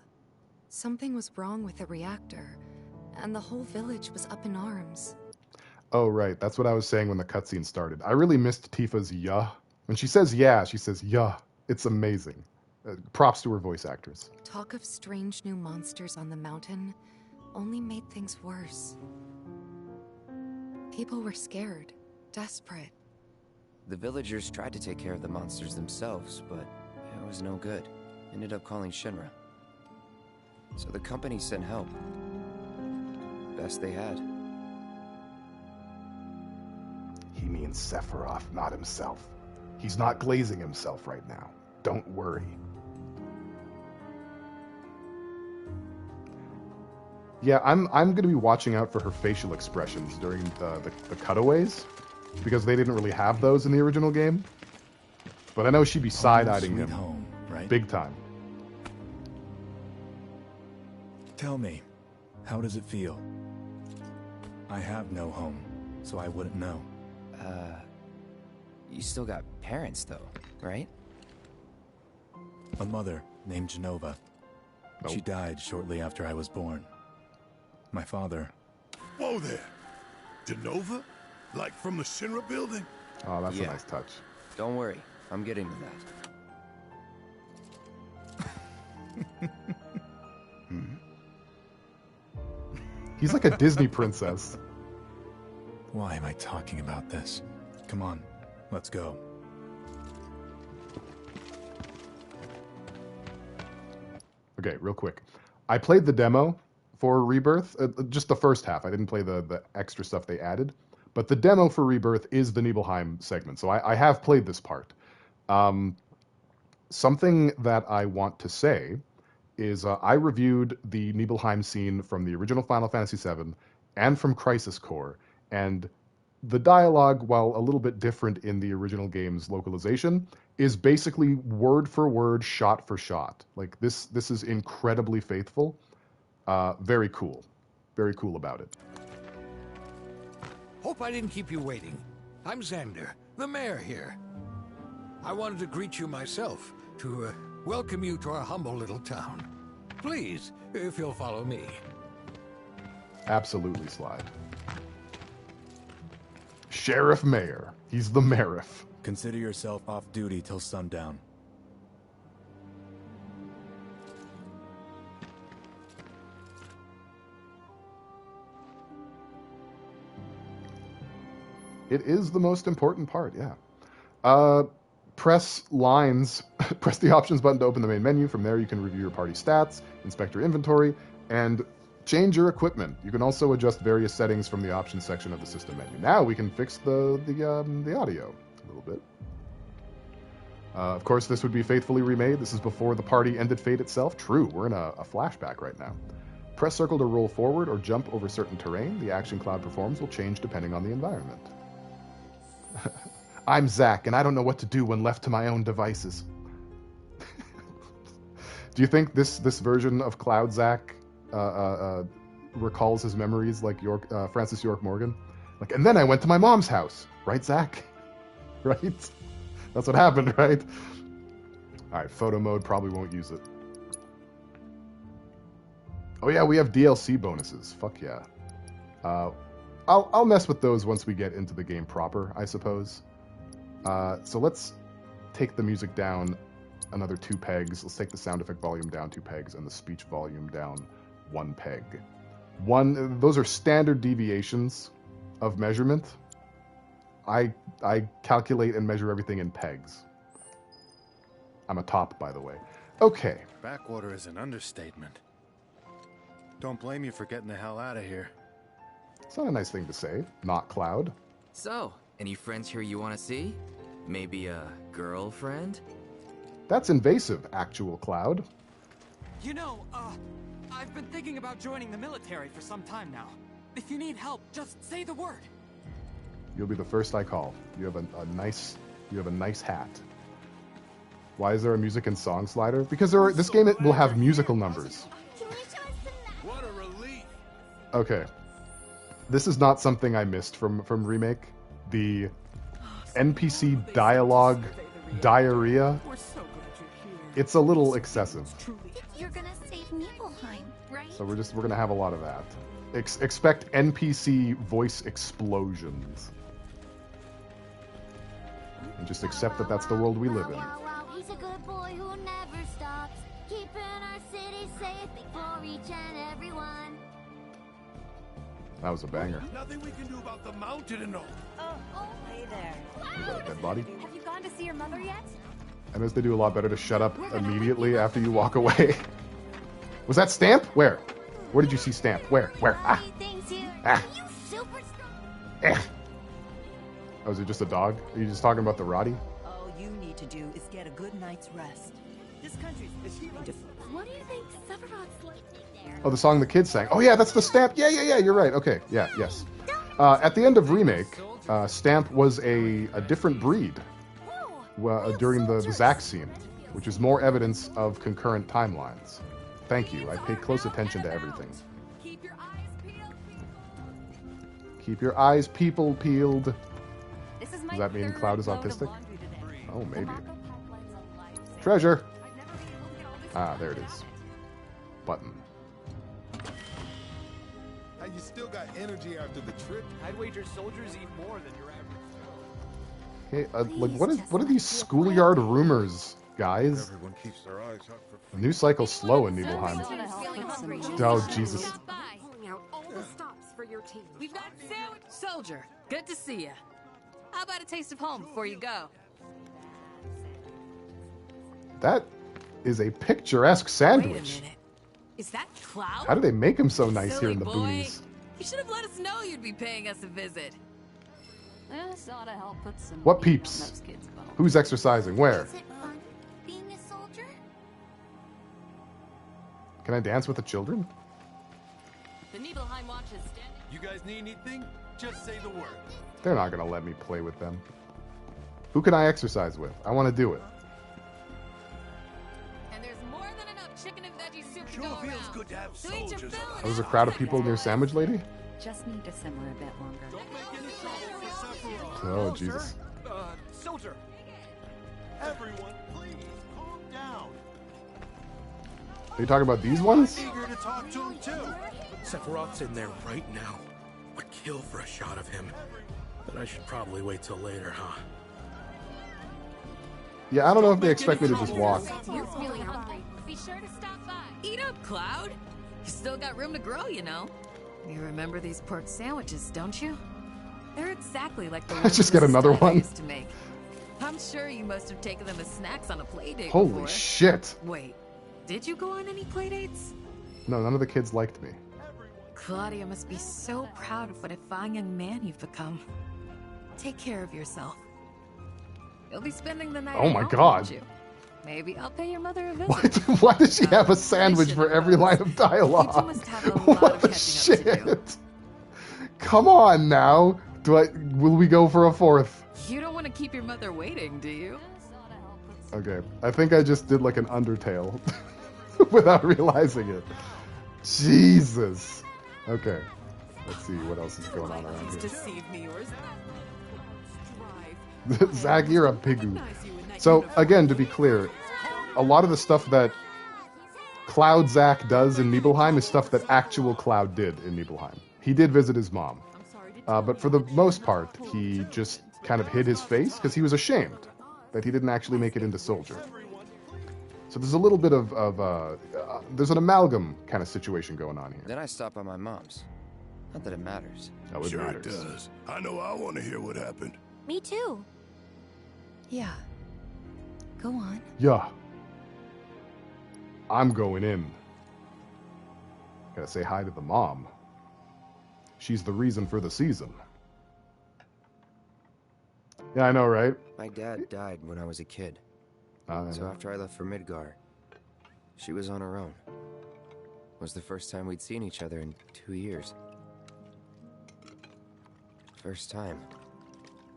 Speaker 4: Something was wrong with the reactor, and the whole village was up in arms.
Speaker 1: Oh, right. That's what I was saying when the cutscene started. I really missed Tifa's "yeah." When she says "yeah," she says "yeah." It's amazing. Props to her voice actress.
Speaker 4: Talk of strange new monsters on the mountain only made things worse. People were scared, desperate.
Speaker 11: The villagers tried to take care of the monsters themselves, but it was no good. Ended up calling Shinra. So the company sent help. Best they had.
Speaker 1: He means Sephiroth, not himself. He's not glazing himself right now. Don't worry. Yeah, I'm going to be watching out for her facial expressions during the cutaways, because they didn't really have those in the original game. But I know she'd be side-eyeing him
Speaker 12: home, right?
Speaker 1: big time.
Speaker 12: Tell me, how does it feel? I have no home, so I wouldn't know.
Speaker 11: You still got parents, though, right?
Speaker 12: A mother named Genova.
Speaker 1: Nope.
Speaker 12: She died shortly after I was born. My father...
Speaker 10: Whoa there! Genova? Like from the Shinra building?
Speaker 1: Oh, that's a nice touch.
Speaker 11: Don't worry, I'm getting to that.
Speaker 1: He's like a Disney princess.
Speaker 12: Why am I talking about this? Come on, let's go.
Speaker 1: Okay, real quick. I played the demo for Rebirth, just the first half. I didn't play the extra stuff they added. But the demo for Rebirth is the Nibelheim segment, so I have played this part. Something that I want to say is I reviewed the Nibelheim scene from the original Final Fantasy VII and from Crisis Core, and the dialogue, while a little bit different in the original game's localization, is basically word for word, shot for shot. Like, this is incredibly faithful. Very cool. Very cool about it.
Speaker 14: Hope I didn't keep you waiting. I'm Xander, the mayor here. I wanted to greet you myself, to welcome you to our humble little town. Please, if you'll follow me.
Speaker 1: Absolutely, Slide. Sheriff Mayor. He's the Mariff.
Speaker 12: Consider yourself off duty till sundown.
Speaker 1: It is the most important part, yeah. Press lines, press the options button to open the main menu. From there you can review your party stats, inspect your inventory, and change your equipment. You can also adjust various settings from the options section of the system menu. Now we can fix the audio a little bit. Of course, this would be faithfully remade. This is before the party ended fate itself. True, we're in a flashback right now. Press circle to roll forward or jump over certain terrain. The action Cloud performs will change depending on the environment. I'm Zack, and I don't know what to do when left to my own devices. Do you think this version of Cloud Zack recalls his memories like Francis York Morgan? Like, and then I went to my mom's house. Right, Zack? Right? That's what happened, right? Alright, photo mode, probably won't use it. Oh yeah, we have DLC bonuses. Fuck yeah. I'll mess with those once we get into the game proper, I suppose. So let's take the music down another 2 pegs. Let's take the sound effect volume down 2 pegs and the speech volume down 1 peg. Those are standard deviations of measurement. I calculate and measure everything in pegs. I'm a top, by the way. Okay.
Speaker 15: Backwater is an understatement. Don't blame you for getting the hell out of here.
Speaker 1: It's not a nice thing to say. Not Cloud.
Speaker 5: So, any friends here you want to see? Maybe a girlfriend?
Speaker 1: That's invasive, actual Cloud.
Speaker 16: You know, I've been thinking about joining the military for some time now. If you need help, just say the word.
Speaker 1: You'll be the first I call. You have a nice hat. Why is there a music and song slider? Because this game will have musical numbers.
Speaker 8: What a relief.
Speaker 1: Okay. This is not something I missed from Remake. The NPC dialogue diarrhea. It's a little excessive.
Speaker 17: You're gonna save Nibelheim, right?
Speaker 1: So we're gonna have a lot of that. Expect NPC voice explosions. And just accept that that's the world we live in.
Speaker 17: He's a good boy who never stops, keeping our city safe for each and everyone.
Speaker 1: That was a banger.
Speaker 8: Nothing we can do about the mountain and all.
Speaker 17: Oh, hey there.
Speaker 1: Is that a dead body?
Speaker 17: Have you gone to see your mother yet?
Speaker 1: I noticed they do a lot better to shut up immediately after you walk away. Was that Stamp? Where? Where did you see Stamp? Where? Ah. Ah. Eh. Oh, is it just a dog? Are you just talking about the Roddy?
Speaker 18: All you need to do is get a good night's rest. This country's
Speaker 17: What do you think Sephiroth's like there?
Speaker 1: Oh, the song the kids sang. Oh yeah, that's the Stamp. Yeah, you're right. Okay, yes. At the end of Remake, Stamp was a different breed during the Zack scene, which is more evidence of concurrent timelines. Thank you. I pay close attention to everything. Keep your eyes peeled. Does that mean Cloud is autistic? Oh, maybe. Treasure! Ah, there it is. Button.
Speaker 10: You still got energy after the trip?
Speaker 8: I'd wager soldiers eat more than your average.
Speaker 1: Hey, like, what are these schoolyard rumors, guys?
Speaker 10: Everyone keeps their eyes out for...
Speaker 1: The news cycle's slow in Nibelheim. Oh, Jesus.
Speaker 19: We've got sandwich. Soldier, good to see you. How about a taste of home before you go?
Speaker 1: That is a picturesque sandwich.
Speaker 19: Wait a minute. Is that Cloud?
Speaker 1: How do they make him so nice
Speaker 19: Silly
Speaker 1: here in the
Speaker 19: boy.
Speaker 1: boonies?
Speaker 19: You should have let us know you'd be paying us a visit.
Speaker 17: This ought to help put some
Speaker 1: What peeps? Who's exercising? Where?
Speaker 17: Is it fun being a soldier?
Speaker 1: Can I dance with the children?
Speaker 19: The Nibelheim watch is standing.
Speaker 8: You guys need anything? Just say the word.
Speaker 1: They're not going to let me play with them. Who can I exercise with? I want to do it.
Speaker 19: And there's more than enough chicken and veggie soup to
Speaker 8: Sure
Speaker 19: go
Speaker 8: feels
Speaker 19: around.
Speaker 8: good to have
Speaker 19: So eat your
Speaker 8: soldiers.
Speaker 19: fill and
Speaker 1: There's a crowd of people near Sandwich Lady?
Speaker 18: Just need to simmer a bit longer.
Speaker 8: Don't make any trouble for Sephiroth.
Speaker 1: Oh, Jesus.
Speaker 8: Soldier. Everyone, please calm down.
Speaker 1: Are you talking about these ones?
Speaker 8: Eager to talk to him too.
Speaker 20: Sephiroth's in there right now. Would kill for a shot of him.
Speaker 8: But I should probably wait till later, huh?
Speaker 1: Yeah, I don't know if they expect me to just walk.
Speaker 19: You're feeling hungry. Be sure to stop by. Eat up, Cloud. You still got room to grow, you know. You remember these pork sandwiches, don't you? They're exactly like the
Speaker 1: Let's just get another one.
Speaker 19: used to make. I'm sure you must have taken them as snacks on a play date
Speaker 1: Holy
Speaker 19: before.
Speaker 1: shit.
Speaker 19: Wait, did you go on any play dates?
Speaker 1: No, none of the kids liked me.
Speaker 19: Claudia must be so proud of what a fine young man you've become. Take care of yourself. You'll be spending the night
Speaker 1: Oh
Speaker 19: at
Speaker 1: my
Speaker 19: home,
Speaker 1: God.
Speaker 19: won't you? Maybe I'll pay your mother a visit.
Speaker 1: What? Why does she have a sandwich for every line of dialogue?
Speaker 19: You two must have a lot
Speaker 1: What
Speaker 19: of
Speaker 1: the
Speaker 19: catching up to do.
Speaker 1: shit? Come on now. Will we go for a fourth?
Speaker 19: You don't want to keep your mother waiting, do you?
Speaker 1: Okay, I think I just did like an Undertale without realizing it. Jesus. Okay, let's see what else is going on around here.
Speaker 18: Deceive me, yours.
Speaker 1: Zack, you're a pigoo. So again, to be clear, a lot of the stuff that Cloud Zack does in Nibelheim is stuff that actual Cloud did in Nibelheim. He did visit his mom, but for the most part, he just kind of hid his face because he was ashamed that he didn't actually make it into Soldier. So there's a little bit of there's an amalgam kind of situation going on here.
Speaker 11: Then I stop by my mom's. Not that it matters.
Speaker 1: Oh, it
Speaker 10: Sure
Speaker 1: matters.
Speaker 10: it does. I know I want to hear what happened.
Speaker 4: Me too. Yeah. Go on.
Speaker 1: Yeah. I'm going in. Gotta say hi to the mom. She's the reason for the season. Yeah, I know, right?
Speaker 11: My dad died when I was a kid. So after I left for Midgar, she was on her own. It was the first time we'd seen each other in 2 years. First time.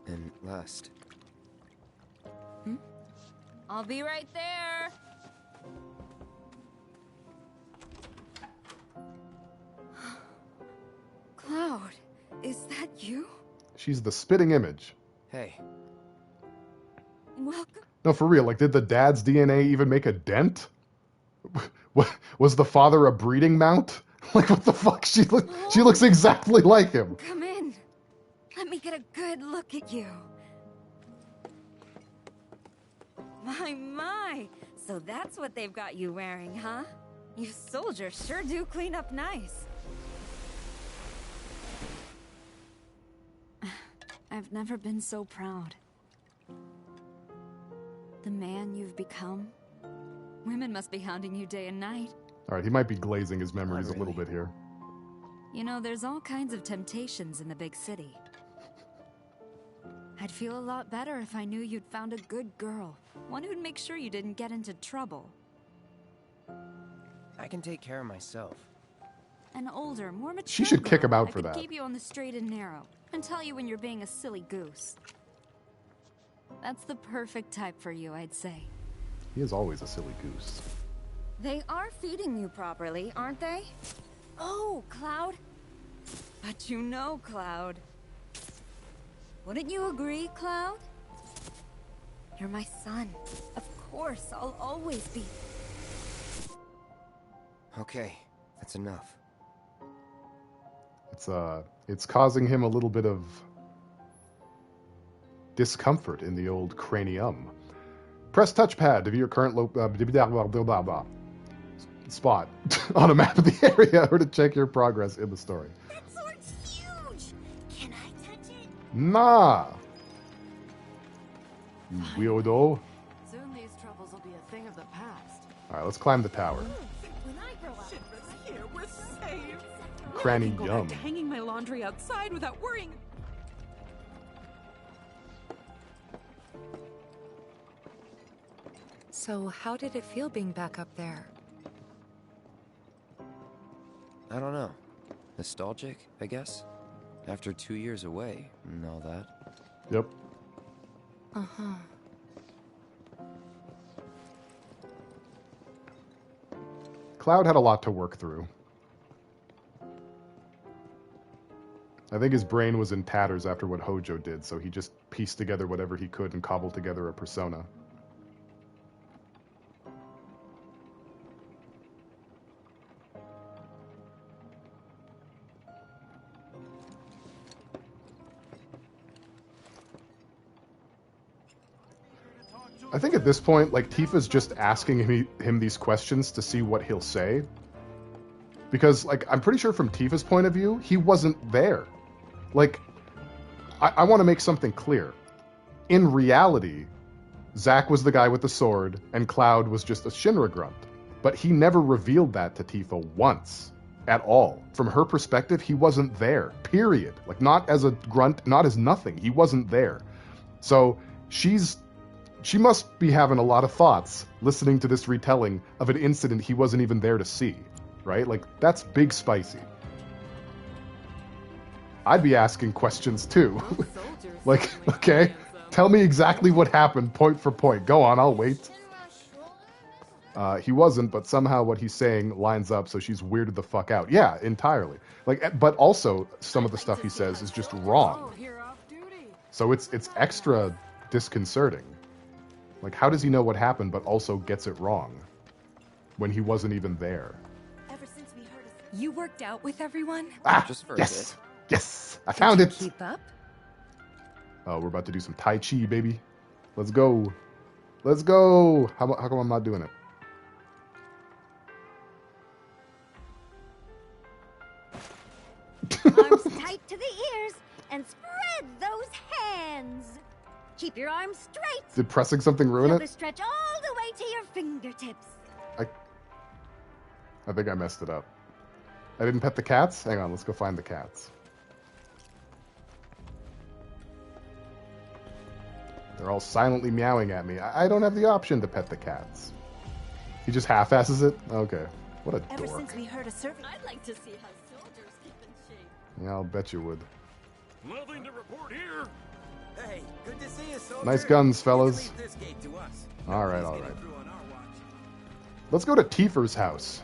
Speaker 11: And last.
Speaker 19: I'll be right there.
Speaker 4: Cloud, is that you?
Speaker 1: She's the spitting image.
Speaker 11: Hey.
Speaker 4: Welcome.
Speaker 1: No, for real. Like, did the dad's DNA even make a dent? Was the father a breeding mount? Like, what the fuck? She looks exactly like him.
Speaker 4: Come in. Let me get a good look at you. My. So that's what they've got you wearing, huh? You soldiers sure do clean up nice. I've never been so proud. The man you've become. Women must be hounding you day and night.
Speaker 1: All right, he might be glazing his memories a little bit here.
Speaker 4: You know, there's all kinds of temptations in the big city. I'd feel a lot better if I knew you'd found a good girl. One who'd make sure you didn't get into trouble.
Speaker 11: I can take care of myself.
Speaker 4: An older, more mature
Speaker 1: She should kick him
Speaker 4: girl
Speaker 1: out for
Speaker 4: that
Speaker 1: that.
Speaker 4: could keep you on the straight and narrow and tell you when you're being a silly goose. That's the perfect type for you, I'd say.
Speaker 1: He is always a silly goose.
Speaker 4: They are feeding you properly, aren't they? Oh, Cloud. But you know, Cloud. Wouldn't you agree, Cloud? You're my son. Of course, I'll always be.
Speaker 11: Okay, that's enough.
Speaker 1: It's causing him a little bit of discomfort in the old cranium. Press touchpad to view your current spot on a map of the area or to check your progress in the story.
Speaker 17: That sword's huge! Can I touch it?
Speaker 1: Nah! You weirdo.
Speaker 18: Soon these troubles will be a thing of the past.
Speaker 1: Alright, let's climb the tower.
Speaker 18: When I grow up, Shinra's here, we're saved.
Speaker 1: Cranny
Speaker 18: I can go
Speaker 1: yum.
Speaker 18: back to hanging my laundry outside without worrying.
Speaker 4: So how did it feel being back up there?
Speaker 11: I don't know. Nostalgic, I guess? After 2 years away and all that.
Speaker 1: Yep.
Speaker 4: Uh-huh.
Speaker 1: Cloud had a lot to work through. I think his brain was in tatters after what Hojo did, so he just pieced together whatever he could and cobbled together a persona. I think at this point, like, Tifa's just asking him these questions to see what he'll say. Because, like, I'm pretty sure from Tifa's point of view, he wasn't there. Like, I want to make something clear. In reality, Zack was the guy with the sword, and Cloud was just a Shinra grunt. But he never revealed that to Tifa once. At all. From her perspective, he wasn't there. Period. Like, not as a grunt, not as nothing. He wasn't there. So, she must be having a lot of thoughts listening to this retelling of an incident he wasn't even there to see. Right? Like, that's big spicy. I'd be asking questions too. Like, okay, tell me exactly what happened, point for point. Go on, I'll wait. He wasn't, but somehow what he's saying lines up, so she's weirded the fuck out. Yeah, entirely. Like, but also some of the stuff he says is just wrong. So it's extra disconcerting. Like, how does he know what happened, but also gets it wrong when he wasn't even there?
Speaker 4: Ever since we heard you worked out with everyone?
Speaker 1: Ah,
Speaker 11: just for
Speaker 1: yes,
Speaker 11: a bit.
Speaker 1: yes, I found it.
Speaker 4: Keep up.
Speaker 1: Oh, we're about to do some Tai Chi, baby. Let's go. Let's go. How come I'm not doing it?
Speaker 17: Arms tight to the ears and spread those hands. Keep your arms straight.
Speaker 1: Did pressing something ruin
Speaker 17: Feel the
Speaker 1: it?
Speaker 17: stretch all the way to your fingertips.
Speaker 1: I think I messed it up. I didn't pet the cats? Hang on, let's go find the cats. They're all silently meowing at me. I don't have the option to pet the cats. He just half-asses it? Okay. What a
Speaker 18: Ever
Speaker 1: dork.
Speaker 18: since we heard a survey,
Speaker 20: I'd like to see how soldiers keep in shape.
Speaker 1: Yeah, I'll bet you would.
Speaker 8: Nothing to report here.
Speaker 9: Hey, good to see you, soldier.
Speaker 1: Nice guns, fellas.
Speaker 9: Leave this gate to us.
Speaker 1: Alright, alright. Let's go to Tifer's house.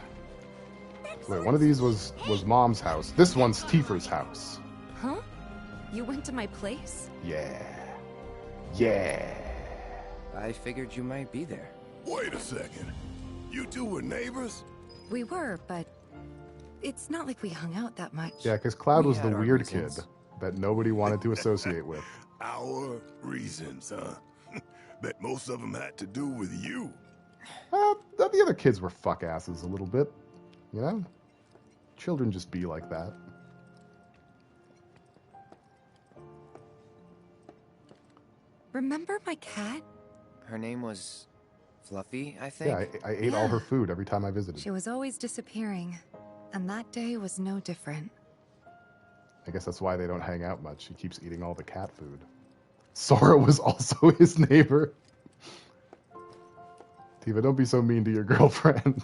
Speaker 1: Wait, one of these was Mom's house. This one's Tifer's house.
Speaker 4: Huh? You went to my place?
Speaker 1: Yeah. Yeah.
Speaker 11: I figured you might be there.
Speaker 10: Wait a second. You two were neighbors?
Speaker 4: We were, but it's not like we hung out that much.
Speaker 1: Yeah, because Cloud
Speaker 11: We
Speaker 1: was the
Speaker 11: had our
Speaker 1: weird
Speaker 11: reasons.
Speaker 1: kid that nobody wanted to associate with.
Speaker 10: Our reasons, huh? Bet most of them had to do with you.
Speaker 1: The other kids were fuck asses a little bit. You know? Children just be like that.
Speaker 4: Remember my cat?
Speaker 11: Her name was Fluffy, I think.
Speaker 1: Yeah, I ate all her food every time I visited.
Speaker 4: She was always disappearing, and that day was no different.
Speaker 1: I guess that's why they don't hang out much. He keeps eating all the cat food. Sora was also his neighbor. Tifa, don't be so mean to your girlfriend.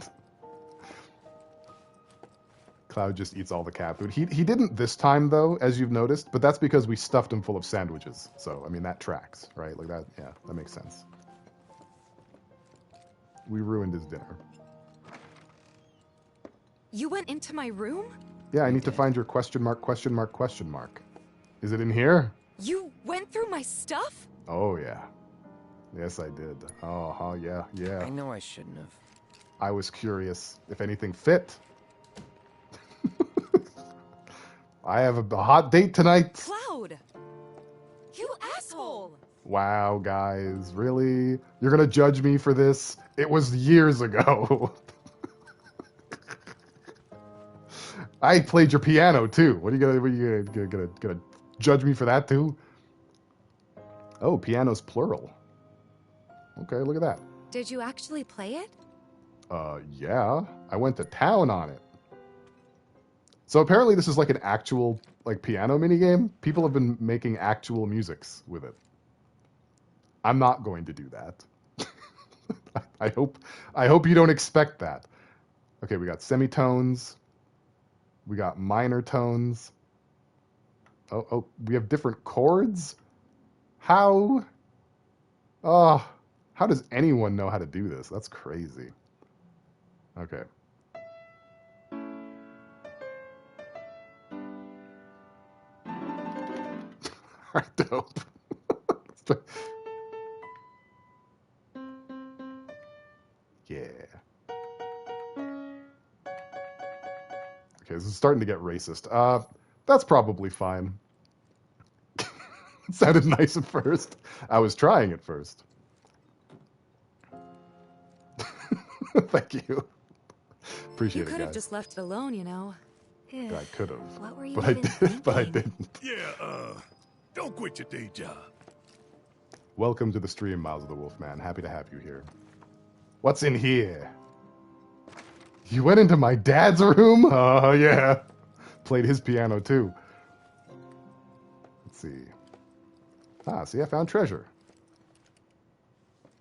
Speaker 1: Cloud just eats all the cat food. He didn't this time, though, as you've noticed, but that's because we stuffed him full of sandwiches. So, I mean, that tracks, right? Like that, yeah, that makes sense. We ruined his dinner.
Speaker 4: You went into my room?
Speaker 1: Yeah, I need to find your question mark, question mark, question mark. Is it in here?
Speaker 4: You went through my stuff?
Speaker 1: Oh, yeah. Yes, I did. Oh, yeah, yeah.
Speaker 11: I know I shouldn't have.
Speaker 1: I was curious if anything fit. I have a hot date tonight.
Speaker 4: Cloud! You asshole!
Speaker 1: Wow, guys, really? You're gonna judge me for this? It was years ago. I played your piano too. What are you gonna judge me for that too? Oh, piano's plural. Okay, look at that.
Speaker 4: Did you actually play it?
Speaker 1: Yeah. I went to town on it. So apparently this is like an actual like piano minigame. People have been making actual musics with it. I'm not going to do that. I hope you don't expect that. Okay, we got semitones. We got minor tones. Oh, we have different chords? How? Oh, how does anyone know how to do this? That's crazy. Okay. Dope. Yeah. Okay, this is starting to get racist. That's probably fine. It sounded nice at first. I was trying at first. Thank you.
Speaker 21: You
Speaker 1: Appreciate it,
Speaker 21: could have
Speaker 1: guys.
Speaker 21: just left it alone, you know.
Speaker 1: I could have.
Speaker 21: What were you
Speaker 1: But I
Speaker 21: even
Speaker 1: did. But I didn't.
Speaker 10: Yeah, don't quit your day job.
Speaker 1: Welcome to the stream, Miles of the Wolfman. Happy to have you here. What's in here? You went into my dad's room? Oh, yeah. Played his piano, too. Let's see. Ah, see, I found treasure.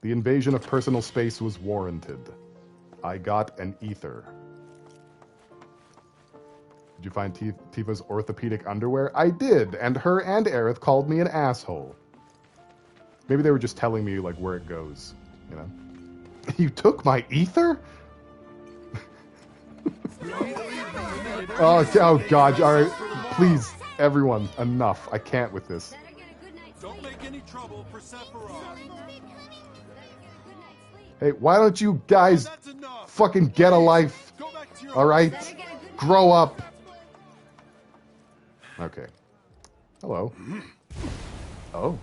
Speaker 1: The invasion of personal space was warranted. I got an ether. Did you find Tifa's orthopedic underwear? I did, and her and Aerith called me an asshole. Maybe they were just telling me, like, where it goes, you know? You took my ether? Oh, God, all right. Please, everyone, enough. I can't with this.
Speaker 8: Don't make any trouble for Sephiroth.
Speaker 1: Hey, why don't you guys fucking get a life? All right? Grow up. Okay. Hello. Oh.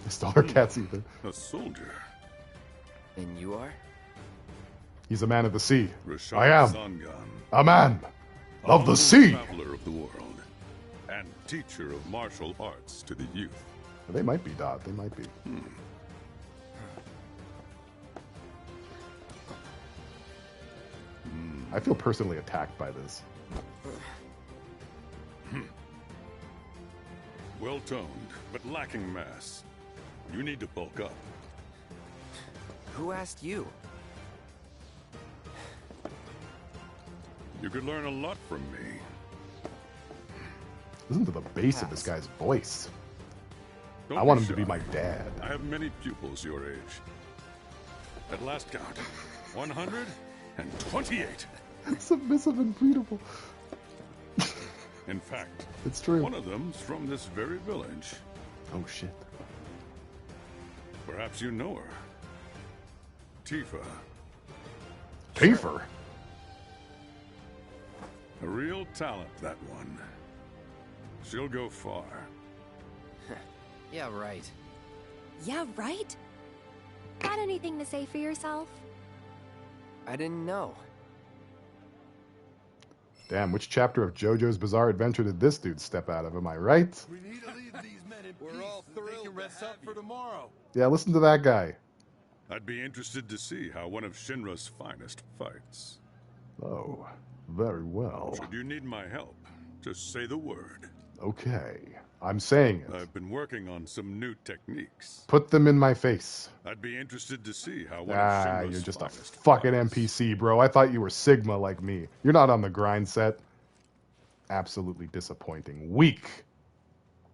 Speaker 1: I stole her cat's ether.
Speaker 10: A soldier.
Speaker 11: And you are?
Speaker 1: He's a man of the sea.
Speaker 10: Rashad
Speaker 1: I am
Speaker 10: Zangan,
Speaker 1: a man of the sea.
Speaker 10: traveler of the world, and teacher of martial arts to the youth.
Speaker 1: They might be, Dot. They might be. I feel personally attacked by this.
Speaker 10: Well toned, but lacking mass. You need to bulk up.
Speaker 11: Who asked you?
Speaker 10: You could learn a lot from me.
Speaker 1: Listen to the bass of this guy's voice.
Speaker 10: Don't
Speaker 1: I want
Speaker 10: be
Speaker 1: him to be
Speaker 10: shy.
Speaker 1: my dad.
Speaker 10: I have many pupils your age. At last count, 128.
Speaker 1: Submissive and beautiful.
Speaker 10: In fact,
Speaker 1: it's true.
Speaker 10: One of them's from this very village.
Speaker 1: Oh shit.
Speaker 10: Perhaps you know her. Tifa.
Speaker 1: Tifa?
Speaker 10: A real talent, that one. She'll go far.
Speaker 11: Yeah, right.
Speaker 21: Yeah, right?
Speaker 17: Got anything to say for yourself?
Speaker 11: I didn't know.
Speaker 1: Damn, which chapter of JoJo's Bizarre Adventure did this dude step out of? Am I right?
Speaker 8: We need to leave these men in peace. We're all thrilled. They can rest up for tomorrow.
Speaker 1: Yeah, listen to that guy.
Speaker 10: I'd be interested to see how one of Shinra's finest fights.
Speaker 1: Oh, very well.
Speaker 10: Should you need my help, just say the word.
Speaker 1: Okay, I'm saying it.
Speaker 10: I've been working on some new techniques.
Speaker 1: Put them in my face.
Speaker 10: I'd be interested to see how one of Shinra's
Speaker 1: you're just a
Speaker 10: finest
Speaker 1: fucking NPC, bro. I thought you were Sigma like me. You're not on the grind set. Absolutely disappointing. Weak.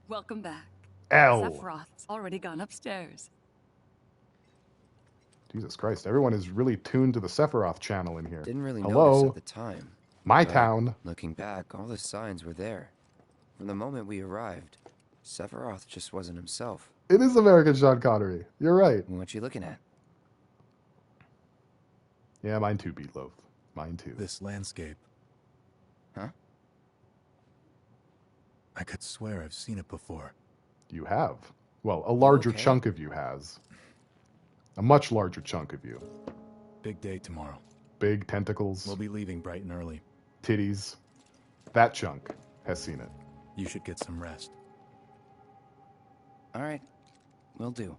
Speaker 21: Welcome back.
Speaker 1: L.
Speaker 21: Sephiroth's already gone upstairs.
Speaker 1: Jesus Christ, everyone is really tuned to the Sephiroth channel in here.
Speaker 11: Didn't really
Speaker 1: Hello?
Speaker 11: notice at the time.
Speaker 1: My
Speaker 11: But
Speaker 1: town.
Speaker 11: Looking back, all the signs were there. From the moment we arrived, Sephiroth just wasn't himself.
Speaker 1: It is American Sean Connery. You're right.
Speaker 11: What you looking at?
Speaker 1: Yeah, mine too, Beatloaf. Mine too.
Speaker 12: This landscape.
Speaker 11: Huh?
Speaker 12: I could swear I've seen it before.
Speaker 1: You have. Well, a larger
Speaker 12: Okay.
Speaker 1: chunk of you has. A much larger chunk of you.
Speaker 12: Big day tomorrow.
Speaker 1: Big tentacles.
Speaker 12: We'll be leaving bright and early.
Speaker 1: Titties. That chunk has seen it.
Speaker 12: You should get some rest.
Speaker 11: All right, will do.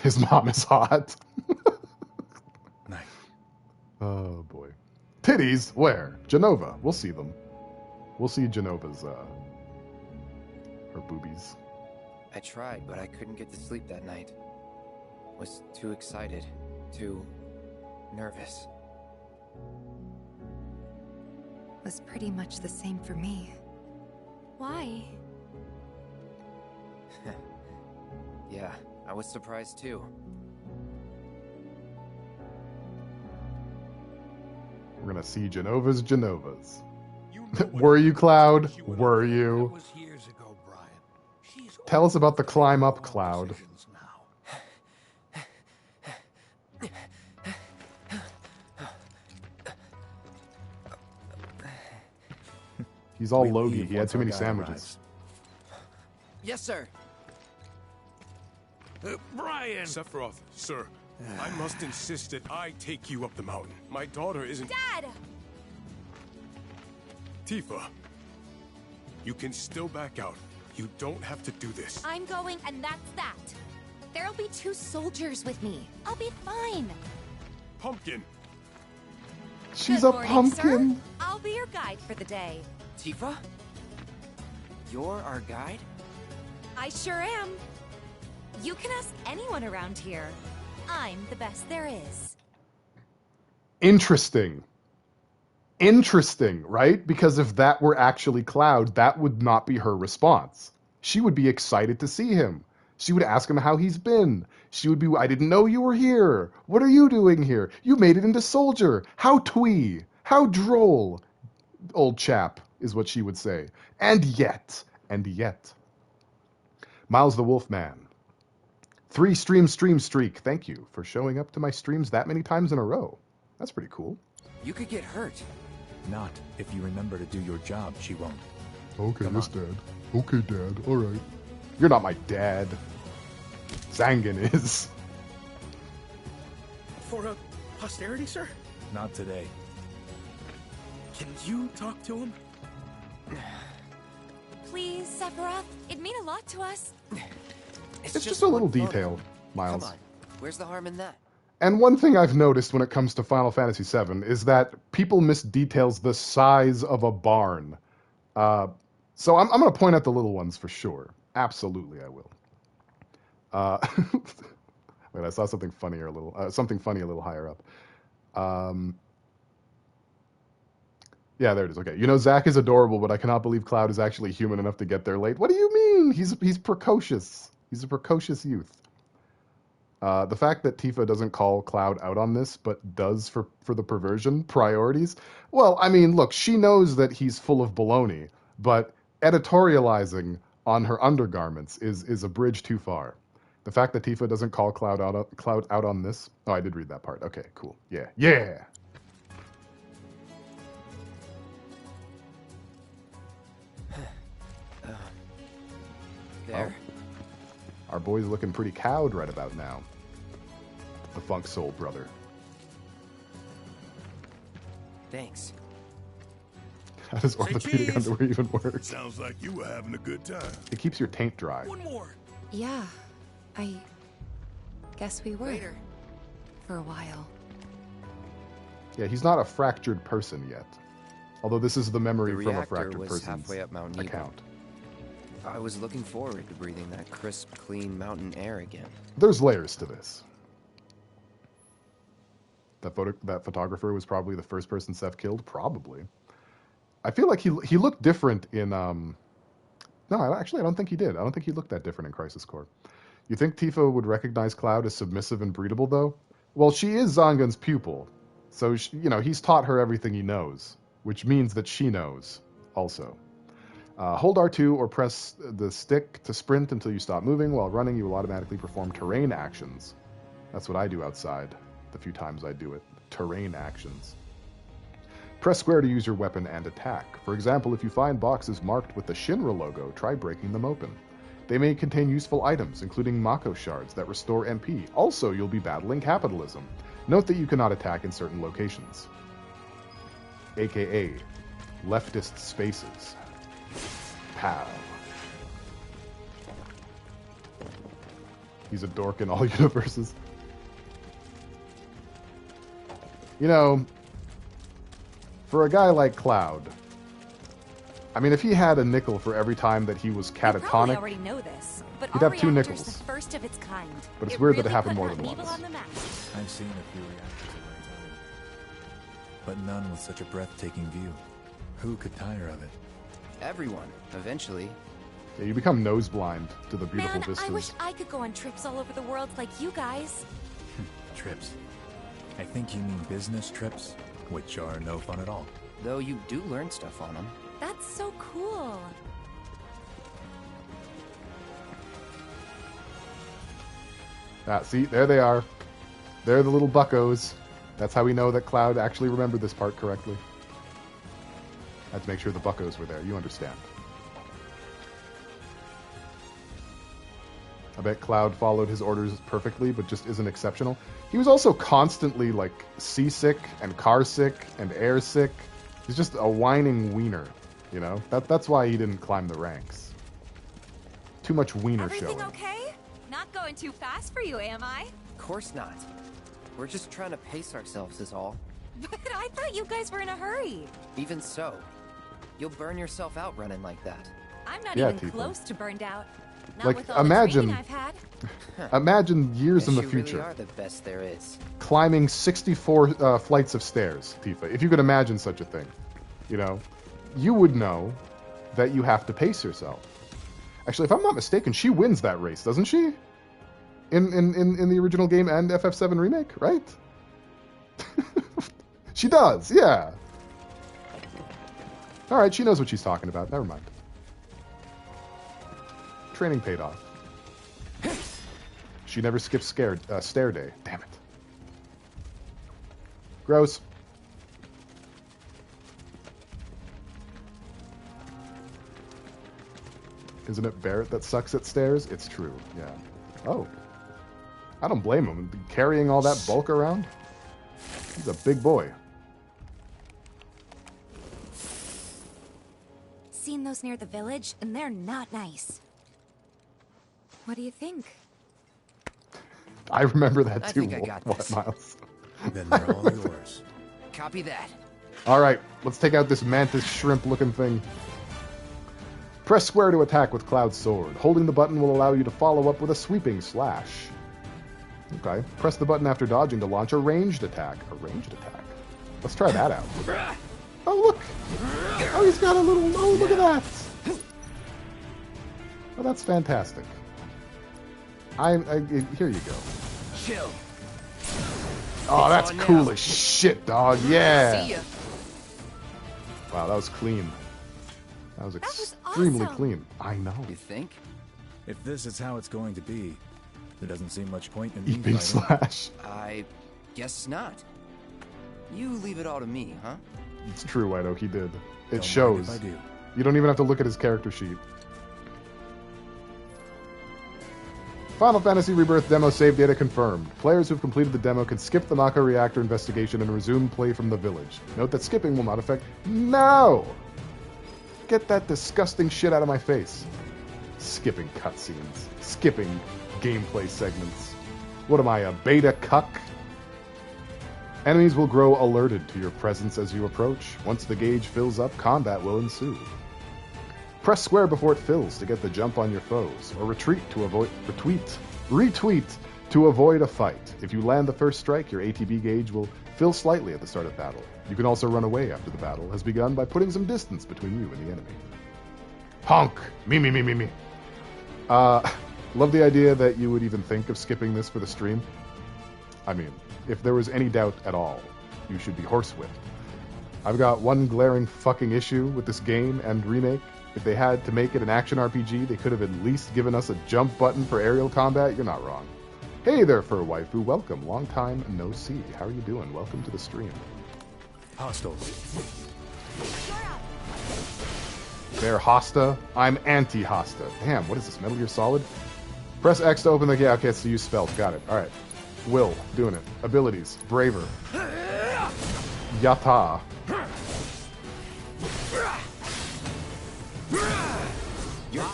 Speaker 1: His mom is hot.
Speaker 12: Nice.
Speaker 1: Oh boy. Titties? Where? Genova. We'll see them. We'll see Genova's her boobies.
Speaker 11: I tried, but I couldn't get to sleep that night. Was too excited, too nervous.
Speaker 21: Was pretty much the same for me.
Speaker 17: Why?
Speaker 11: Yeah, I was surprised too.
Speaker 1: We're gonna see Genova's. Were you, Cloud? Were you?
Speaker 14: was years ago, Brian. She's
Speaker 1: Tell us about the climb up, Cloud. He's all
Speaker 12: We
Speaker 1: logy.
Speaker 12: leave
Speaker 1: He had
Speaker 12: once
Speaker 1: too
Speaker 12: our
Speaker 1: many
Speaker 12: guy
Speaker 1: sandwiches.
Speaker 12: arrives.
Speaker 11: Yes, sir.
Speaker 14: Brian!
Speaker 2: Sephiroth, sir, I must insist that I take you up the mountain. My daughter isn't...
Speaker 4: Dad!
Speaker 2: Tifa, you can still back out. You don't have to do this.
Speaker 4: I'm going, and that's that. There'll be 2 soldiers with me. I'll be fine.
Speaker 2: Pumpkin!
Speaker 1: She's
Speaker 4: Good
Speaker 1: a
Speaker 4: morning,
Speaker 1: pumpkin.
Speaker 4: Sir. I'll be your guide for the day.
Speaker 11: Tifa? You're our guide?
Speaker 4: I sure am. You can ask anyone around here. I'm the best there is.
Speaker 1: Interesting. Interesting, right? Because if that were actually Cloud, that would not be her response. She would be excited to see him. She would ask him how he's been. She would be, I didn't know you were here. What are you doing here? You made it into Soldier. How twee. How droll. Old chap, is what she would say. And yet. Miles the Wolfman. 3 stream streak. Thank you for showing up to my streams that many times in a row. That's pretty cool.
Speaker 11: You could get hurt.
Speaker 12: Not if you remember to do your job, she won't.
Speaker 1: Okay, yes, Dad. Okay, Dad. All right. You're not my dad. Zangan is.
Speaker 8: For a posterity, sir?
Speaker 12: Not today.
Speaker 8: Can you talk to him?
Speaker 4: Please, Sephiroth. It'd mean a lot to us.
Speaker 1: It's just a little detail, Miles.
Speaker 11: Come on. Where's the harm in that?
Speaker 1: And one thing I've noticed when it comes to Final Fantasy VII is that people miss details the size of a barn. So I'm going to point out the little ones for sure. Absolutely, I will. Wait, I saw something funny a little higher up. Yeah, there it is. Okay, you know Zack is adorable, but I cannot believe Cloud is actually human enough to get there late. What do you mean? He's precocious. He's a precocious youth. The fact that Tifa doesn't call Cloud out on this, but does for the perversion priorities. Well, I mean, look, she knows that he's full of baloney, but editorializing on her undergarments is a bridge too far. The fact that Tifa doesn't call Cloud out on this. Oh, I did read that part. Okay, cool. Yeah.
Speaker 11: There.
Speaker 1: Oh. Our boy's looking pretty cowed right about now. The Funk Soul brother.
Speaker 11: Thanks.
Speaker 1: How does orthopedic underwear even work?
Speaker 10: Sounds like you were having a good time.
Speaker 1: It keeps your taint dry.
Speaker 8: One more.
Speaker 21: Yeah, I guess we were.
Speaker 11: Later.
Speaker 21: For a while.
Speaker 1: Yeah, he's not a fractured person yet. Although this is the memory from a fractured
Speaker 11: was
Speaker 1: person's
Speaker 11: halfway up Mount Nebo.
Speaker 1: account.
Speaker 11: I was looking forward to breathing that crisp, clean mountain air again.
Speaker 1: There's layers to this. That photographer was probably the first person Seph killed? Probably. I feel like he looked different in... No, actually, I don't think he did. I don't think he looked that different in Crisis Core. You think Tifa would recognize Cloud as submissive and breedable, though? Well, she is Zangan's pupil. So, he's taught her everything he knows. Which means that she knows, also. Hold R2 or press the stick to sprint until you stop moving. While running, you will automatically perform terrain actions. That's what I do outside, the few times I do it. Terrain actions. Press square to use your weapon and attack. For example, if you find boxes marked with the Shinra logo, try breaking them open. They may contain useful items, including Mako shards that restore MP. Also, you'll be battling capitalism. Note that you cannot attack in certain locations. AKA, leftist spaces. Pow. He's a dork in all universes. For a guy like Cloud, I mean, if he had a nickel for every time that he was catatonic,
Speaker 4: You probably already know this, but
Speaker 1: he'd
Speaker 4: our
Speaker 1: have 2
Speaker 4: reactor's
Speaker 1: nickels.
Speaker 4: the first of its kind.
Speaker 1: But it's weird that it happened
Speaker 4: really
Speaker 1: more
Speaker 4: put
Speaker 1: than
Speaker 4: Mount
Speaker 1: once.
Speaker 4: Nebo on the map.
Speaker 12: I've seen a few reactors in my time, but none with such a breathtaking view. Who could tire of it?
Speaker 11: Everyone, eventually.
Speaker 1: Yeah, you become nose blind to the beautiful
Speaker 4: Man,
Speaker 1: vistas.
Speaker 4: I wish I could go on trips all over the world like you guys.
Speaker 12: Trips. I think you mean business trips, which are no fun at all.
Speaker 11: Though you do learn stuff on them.
Speaker 4: That's so cool.
Speaker 1: See, there they are. They're the little buckos. That's how we know that Cloud actually remembered this part correctly. I had to make sure the buckos were there. You understand. I bet Cloud followed his orders perfectly, but just isn't exceptional. He was also constantly, like, seasick and car sick and air sick. He's just a whining wiener, you know? That's why he didn't climb the ranks. Too much wiener
Speaker 4: Everything
Speaker 1: showing.
Speaker 4: okay? Not going too fast for you, am I?
Speaker 11: Of course not. We're just trying to pace ourselves is all.
Speaker 4: But I thought you guys were in a hurry.
Speaker 11: Even so, you'll burn yourself out running like that.
Speaker 4: I'm not
Speaker 1: Yeah,
Speaker 4: even
Speaker 1: Tifa.
Speaker 4: close to burned out. Not
Speaker 1: Like,
Speaker 4: with all
Speaker 1: imagine-
Speaker 4: the training I've had.
Speaker 1: Imagine years in the
Speaker 11: You
Speaker 1: future.
Speaker 11: really are the best there is.
Speaker 1: Climbing 64 flights of stairs, Tifa. If you could imagine such a thing, you know, you would know that you have to pace yourself. Actually, if I'm not mistaken, she wins that race, doesn't she? In the original game and FF7 Remake, right? She does, yeah. All right, she knows what she's talking about. Never mind. Training paid off. She never skips stare day. Damn it. Gross. Isn't it Barrett that sucks at stairs? It's true, yeah. Oh. I don't blame him. Carrying all that bulk around? He's a big boy.
Speaker 4: Seen those near the village, and they're not nice. What do you think?
Speaker 1: I remember that
Speaker 11: I
Speaker 1: too.
Speaker 11: think I got this.
Speaker 1: Miles.
Speaker 15: Then they're all yours.
Speaker 11: Copy that.
Speaker 1: All right, let's take out this mantis shrimp-looking thing. Press square to attack with Cloud's sword. Holding the button will allow you to follow up with a sweeping slash. Okay. Press the button after dodging to launch a ranged attack. A ranged attack. Let's try that out. Oh, look! Oh, he's got a little... Oh, look at that! Oh, that's fantastic. Here you go.
Speaker 11: Chill.
Speaker 1: Oh, that's
Speaker 11: on
Speaker 1: cool
Speaker 11: now.
Speaker 1: as shit, dog. Yeah.
Speaker 11: See ya.
Speaker 1: Wow, that was clean. That was extremely clean. I know.
Speaker 11: You think?
Speaker 12: If this is how it's going to be, there doesn't seem much point in me
Speaker 1: Eeping
Speaker 12: fighting.
Speaker 1: slash.
Speaker 11: I guess not. You leave it all to me, huh?
Speaker 1: It's true, Whito. He did. It
Speaker 12: Don't mind
Speaker 1: shows.
Speaker 12: if I do.
Speaker 1: You don't even have to look at his character sheet. Final Fantasy Rebirth demo save data confirmed. Players who've completed the demo can skip the Mako reactor investigation and resume play from the village. Note that skipping will not affect... No! Get that disgusting shit out of my face. Skipping cutscenes. Skipping gameplay segments. What am I, a beta cuck? Enemies will grow alerted to your presence as you approach. Once the gauge fills up, combat will ensue. Press square before it fills to get the jump on your foes, or retreat to avoid retweet to avoid a fight. If you land the first strike, your ATB gauge will fill slightly at the start of battle. You can also run away after the battle has begun by putting some distance between you and the enemy. Honk! Me. Love the idea that you would even think of skipping this for the stream. I mean, if there was any doubt at all, you should be horsewhipped. I've got one glaring fucking issue with this game and remake. If they had to make it an action RPG, they could have at least given us a jump button for aerial combat. You're not wrong. Hey there, fur waifu. Welcome. Long time no see. How are you doing? Welcome to the stream.
Speaker 12: Hostiles.
Speaker 1: They're Hosta. I'm anti-Hosta. Damn, what is this, Metal Gear Solid? Press X to open the... Yeah, okay, it's to use spells. Got it. All right. Will. Doing it. Abilities. Braver. Yata.
Speaker 11: You're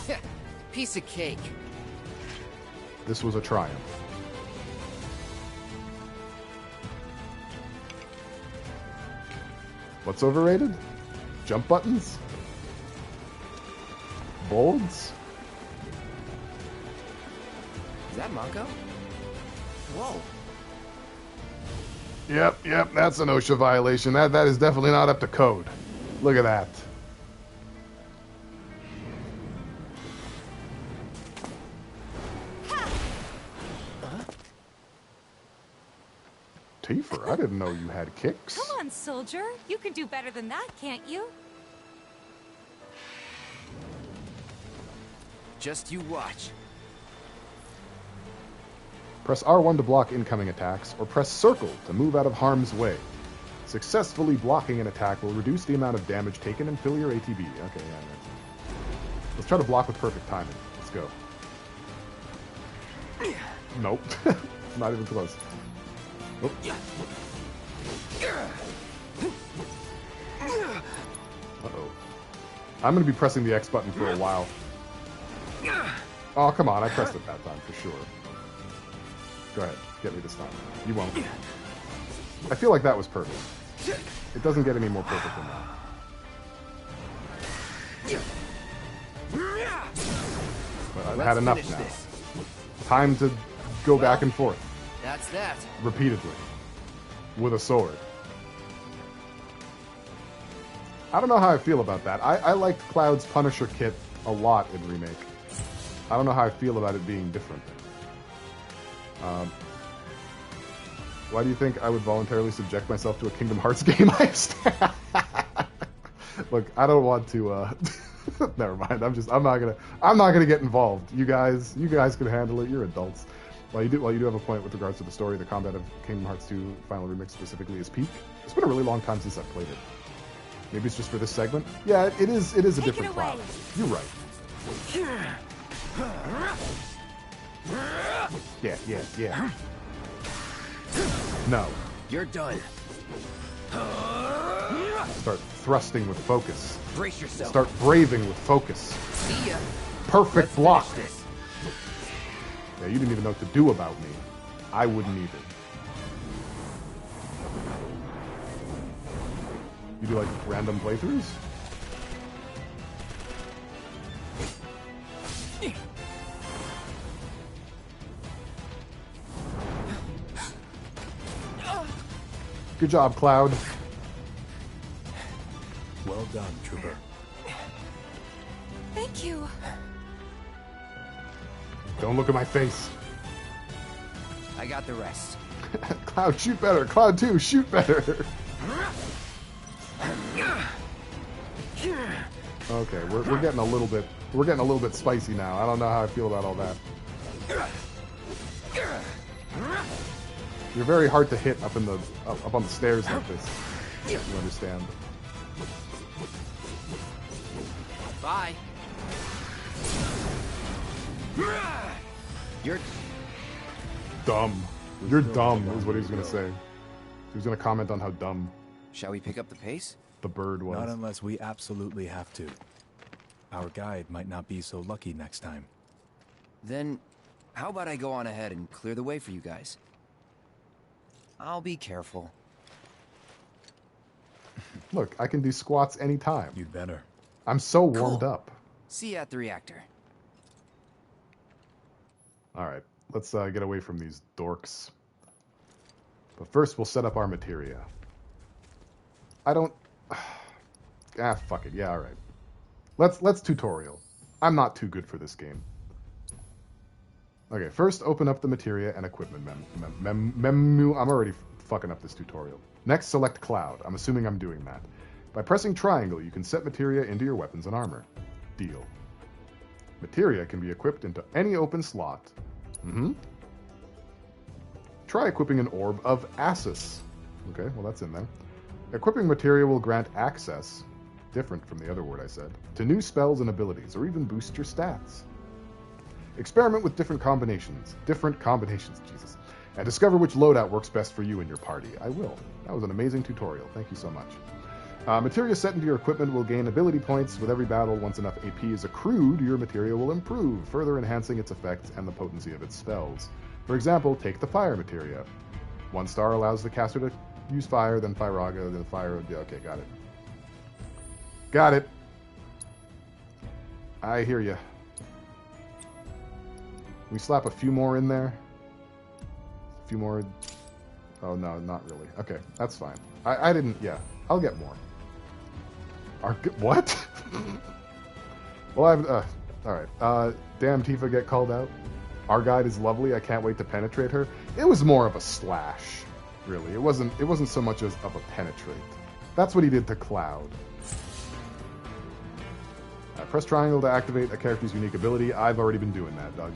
Speaker 11: piece of cake.
Speaker 1: This was a triumph. What's overrated? Jump buttons? Bolds?
Speaker 11: Is that Mako? Whoa.
Speaker 1: Yep, that's an OSHA violation. That is definitely not up to code. Look at that. Tifa, I didn't know you had kicks.
Speaker 4: Come on, soldier. You can do better than that, can't you?
Speaker 11: Just you watch.
Speaker 1: Press R1 to block incoming attacks, or press circle to move out of harm's way. Successfully blocking an attack will reduce the amount of damage taken and fill your ATB. Okay, yeah. Let's try to block with perfect timing. Let's go. Nope. Not even close. Nope. Uh-oh. I'm going to be pressing the X button for a while. Oh, come on. I pressed it that time for sure. Go ahead. Get me this time. You won't. I feel like that was perfect. It doesn't get any more perfect than that. But I've had enough now. Time to go back and forth.
Speaker 13: That's that.
Speaker 1: Repeatedly. With a sword. I don't know how I feel about that. I liked Cloud's Punisher kit a lot in Remake. I don't know how I feel about it being different. Why do you think I would voluntarily subject myself to a Kingdom Hearts game? Look, I don't want to. Never mind. I'm not gonna get involved. You guys can handle it. You're adults. While you do have a point with regards to the story, the combat of Kingdom Hearts 2 Final Remix specifically is peak. It's been a really long time since I've played it. Maybe it's just for this segment. Yeah, it is a different Cloud. You're right. Yeah. No.
Speaker 13: You're done.
Speaker 1: Start thrusting with focus.
Speaker 13: Brace yourself.
Speaker 1: Start braving with focus.
Speaker 13: See ya.
Speaker 1: Perfect block. Yeah, you didn't even know what to do about me. I wouldn't either. You do like random playthroughs? Good job, Cloud.
Speaker 12: Well done, Trooper.
Speaker 21: Thank you.
Speaker 1: Don't look at my face.
Speaker 13: I got the rest.
Speaker 1: Cloud, shoot better. Cloud 2, shoot better. Okay, we're getting a little bit spicy now. I don't know how I feel about all that. You're very hard to hit up on the stairs like this. You understand?
Speaker 13: Bye. You're
Speaker 1: dumb. You're dumb, is what he was going to say. He was going to comment on how dumb.
Speaker 13: Shall we pick up the pace?
Speaker 1: The bird was.
Speaker 12: Not unless we absolutely have to. Our guide might not be so lucky next time.
Speaker 13: Then, how about I go on ahead and clear the way for you guys? I'll be careful.
Speaker 1: Look, I can do squats anytime.
Speaker 12: You'd better.
Speaker 1: I'm so warmed up.
Speaker 13: See you at the reactor.
Speaker 1: Alright, let's get away from these dorks. But first, we'll set up our materia. I don't... fuck it. Yeah, alright. Let's tutorial. I'm not too good for this game. Okay, first open up the materia and equipment menu. I'm already fucking up this tutorial. Next, select Cloud. I'm assuming I'm doing that. By pressing triangle, you can set materia into your weapons and armor. Deal. Materia can be equipped into any open slot. Try equipping an Orb of Asus. Okay, well that's in there. Equipping materia will grant access, different from the other word I said, to new spells and abilities, or even boost your stats. Experiment with different combinations, Jesus, and discover which loadout works best for you and your party. I will. That was an amazing tutorial. Thank you so much. Materia set into your equipment will gain ability points with every battle. Once enough AP is accrued, your materia will improve, further enhancing its effects and the potency of its spells. For example, take the fire materia. 1 star allows the caster to use fire, then Firaga, then fire... Yeah, okay, got it. Got it. I hear ya. We slap a few more in there. A few more... Oh, no, not really. Okay, that's fine. I didn't... Yeah, I'll get more. What? Well, I've... Alright. Damn Tifa get called out. Our guide is lovely. I can't wait to penetrate her. It was more of a slash, really. It wasn't so much as of a penetrate. That's what he did to Cloud. Press triangle to activate a character's unique ability. I've already been doing that, doggy.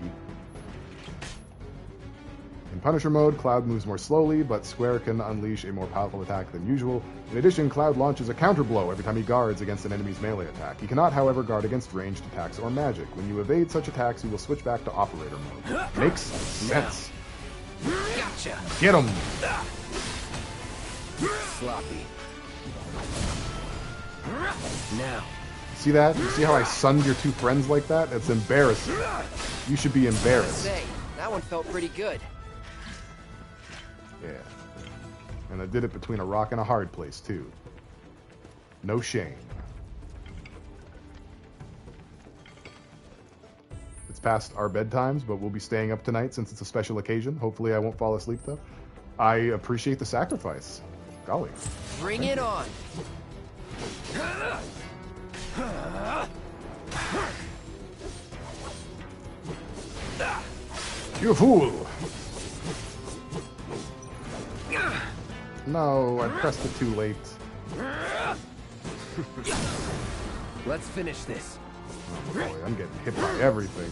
Speaker 1: Punisher mode, Cloud moves more slowly, but Square can unleash a more powerful attack than usual. In addition, Cloud launches a counter blow every time he guards against an enemy's melee attack. He cannot, however, guard against ranged attacks or magic. When you evade such attacks, he will switch back to operator mode. Makes sense.
Speaker 13: Gotcha.
Speaker 1: Get him!
Speaker 13: Sloppy. Now.
Speaker 1: See that? You see how I sunned your two friends like that? It's embarrassing. You should be embarrassed.
Speaker 13: Say, that one felt pretty good.
Speaker 1: Yeah. And I did it between a rock and a hard place, too. No shame. It's past our bedtimes, but we'll be staying up tonight since it's a special occasion. Hopefully I won't fall asleep, though. I appreciate the sacrifice. Golly.
Speaker 13: Bring it on.
Speaker 1: You fool! No, I pressed it too late.
Speaker 13: Let's finish this.
Speaker 1: Oh boy, I'm getting hit by everything.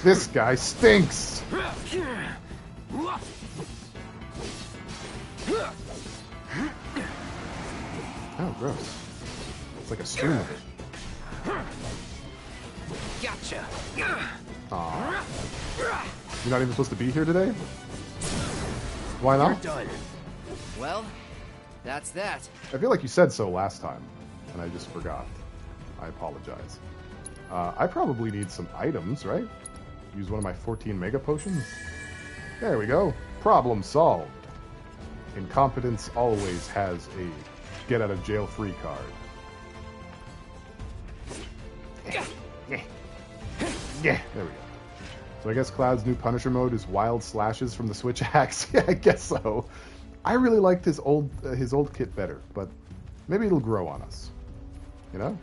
Speaker 1: This guy stinks! Oh, gross. It's like a streamer.
Speaker 13: Gotcha.
Speaker 1: Aww. You're not even supposed to be here today? Why not?
Speaker 13: You're done. Well, that's that.
Speaker 1: I feel like you said so last time, and I just forgot. I apologize. I probably need some items, right? Use one of my 14 mega potions. There we go. Problem solved. Incompetence always has a get out of jail free card. Yeah, there we go. So I guess Cloud's new Punisher mode is wild slashes from the Switch axe. Yeah, I guess so. I really liked his old kit better, but maybe it'll grow on us. You know?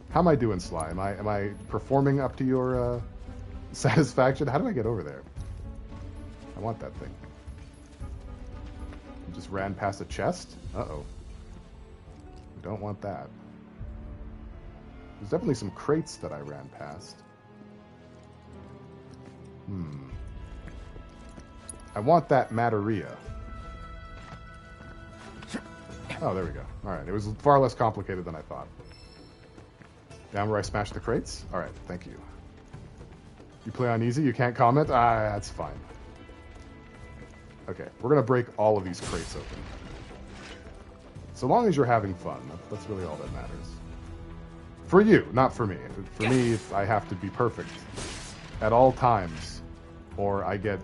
Speaker 1: How am I doing, Sly? Am I performing up to your satisfaction? How do I get over there? I want that thing. I just ran past a chest? Uh-oh. We don't want that. There's definitely some crates that I ran past. I want that Materia. Oh, there we go. Alright, it was far less complicated than I thought. Down where I smashed the crates? Alright, thank you. You play on easy? You can't comment? Ah, that's fine. Okay, we're gonna break all of these crates open. So long as you're having fun, that's really all that matters. For you, not for me. For me, I have to be perfect at all times, or I get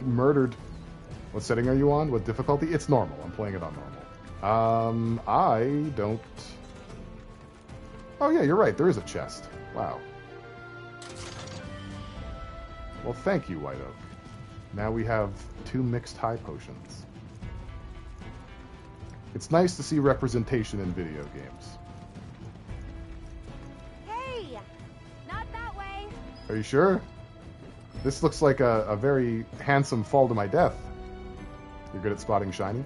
Speaker 1: murdered. What setting are you on? What difficulty? It's normal. I'm playing it on normal. I don't... Oh yeah, you're right. There is a chest. Wow. Well, thank you, White Oak. Now we have 2 mixed high potions. It's nice to see representation in video games.
Speaker 17: Hey! Not that way!
Speaker 1: Are you sure? This looks like a very handsome fall to my death. You're good at spotting shiny?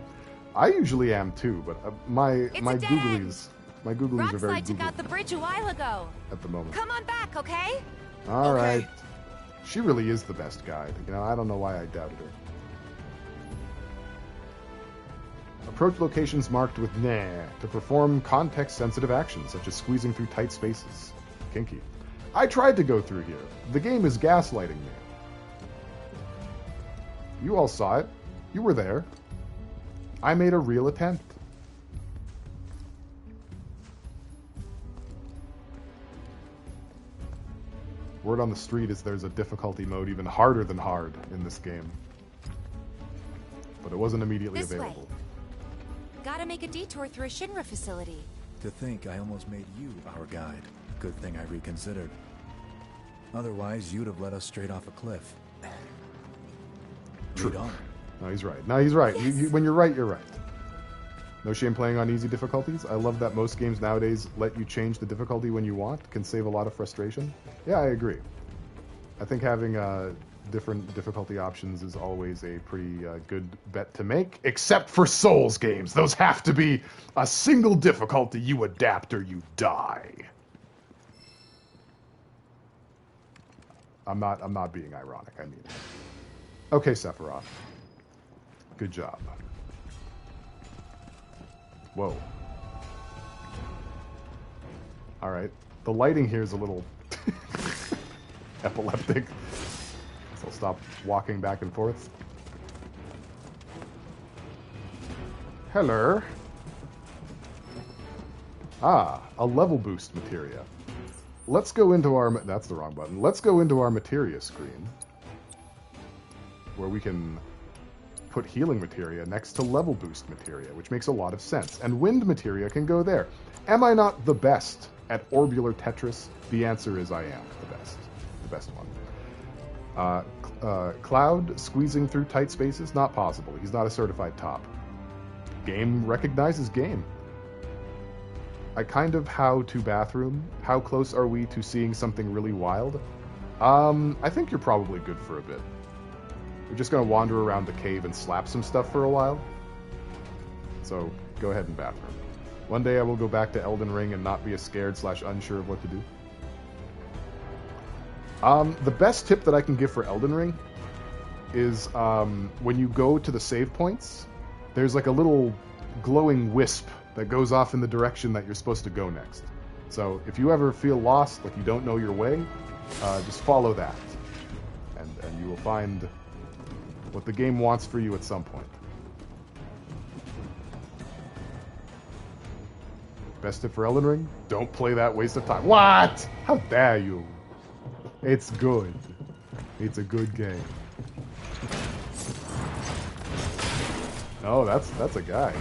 Speaker 1: I usually am too, but my googlies are very
Speaker 17: Rockslide took out the bridge a while ago.
Speaker 1: at the moment.
Speaker 17: Come on back, okay?
Speaker 1: All right. She really is the best guide. You know, I don't know why I doubted her. Approach locations marked with nah to perform context-sensitive actions, such as squeezing through tight spaces. Kinky. I tried to go through here. The game is gaslighting me. You all saw it. You were there. I made a real attempt. Word on the street is there's a difficulty mode even harder than hard in this game. But it wasn't immediately
Speaker 17: This
Speaker 1: available.
Speaker 17: way. Gotta make a detour through a Shinra facility.
Speaker 12: To think I almost made you our guide. Good thing I reconsidered. Otherwise, you'd have led us straight off a cliff.
Speaker 1: True.
Speaker 12: Lead on.
Speaker 1: No, he's right. No, he's right.
Speaker 17: Yes.
Speaker 1: When you're right, you're right. No shame playing on easy difficulties. I love that most games nowadays let you change the difficulty when you want. Can save a lot of frustration. Yeah, I agree. I think having different difficulty options is always a pretty good bet to make, except for Souls games. Those have to be a single difficulty. You adapt or you die. I'm not being ironic. I mean it. Okay, Sephiroth. Good job. Whoa. Alright. The lighting here is a little epileptic. So I'll stop walking back and forth. Hello. Ah, a level boost materia. Let's go into our... That's the wrong button. Let's go into our materia screen, where we can put healing materia next to level boost materia, which makes a lot of sense. And wind materia can go there. Am I not the best at orbular Tetris? The answer is I am the best. The best one. Cloud squeezing through tight spaces? Not possible. He's not a certified top. Game recognizes game. I kind of how to bathroom. How close are we to seeing something really wild? I think you're probably good for a bit. We're just going to wander around the cave and slap some stuff for a while. So, go ahead and bathroom. One day I will go back to Elden Ring and not be as scared / unsure of what to do. The best tip that I can give for Elden Ring is when you go to the save points, there's like a little glowing wisp that goes off in the direction that you're supposed to go next. So if you ever feel lost, like you don't know your way, just follow that. And you will find what the game wants for you at some point. Best tip for Elden Ring? Don't play that waste of time. What? How dare you? It's good. It's a good game. Oh, that's a guy.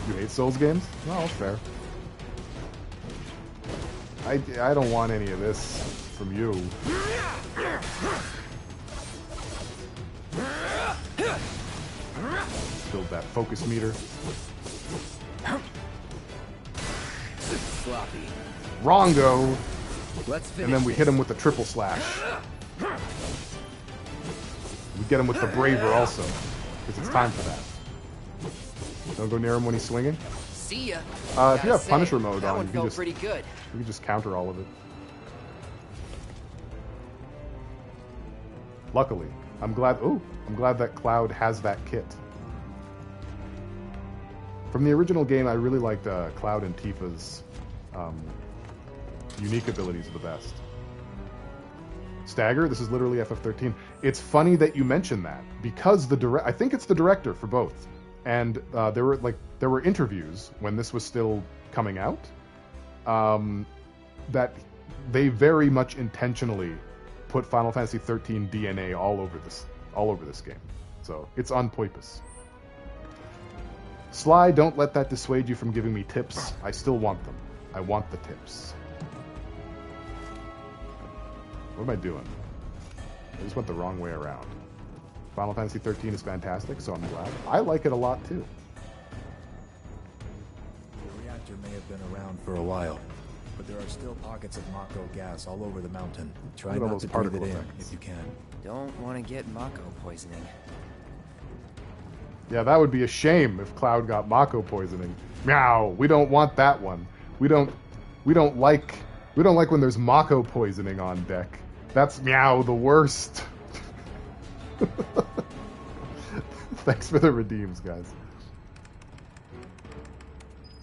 Speaker 1: You hate Souls games? No, that's fair. I don't want any of this from you. Build that focus meter.
Speaker 13: Sloppy.
Speaker 1: Wrongo!
Speaker 13: Let's finish
Speaker 1: and then we hit him with the triple slash. We get him with the braver also, because it's time for that. Don't go near him when he's swinging.
Speaker 13: See ya.
Speaker 1: If you have Punisher mode
Speaker 13: that
Speaker 1: on,
Speaker 13: one
Speaker 1: you can
Speaker 13: felt
Speaker 1: just
Speaker 13: pretty good.
Speaker 1: You can just counter all of it. Luckily, I'm glad that Cloud has that kit. From the original game, I really liked Cloud and Tifa's unique abilities the best. Stagger, this is literally FF13. It's funny that you mentioned that, because I think it's the director for both. And there were interviews when this was still coming out that they very much intentionally put Final Fantasy XIII DNA all over this game. So it's on purpose. Sly, don't let that dissuade you from giving me tips. I still want them. I want the tips. What am I doing? I just went the wrong way around. Final Fantasy XIII is fantastic, so I'm glad. I like it a lot, too.
Speaker 12: The reactor may have been around for a while, but there are still pockets of Mako gas all over the mountain. Try not to breathe it in if you can.
Speaker 13: Don't want to get Mako poisoning.
Speaker 1: Yeah, that would be a shame if Cloud got Mako poisoning. Meow. We don't want that one. We don't like when there's Mako poisoning on deck. That's meow the worst. Thanks for the redeems, guys.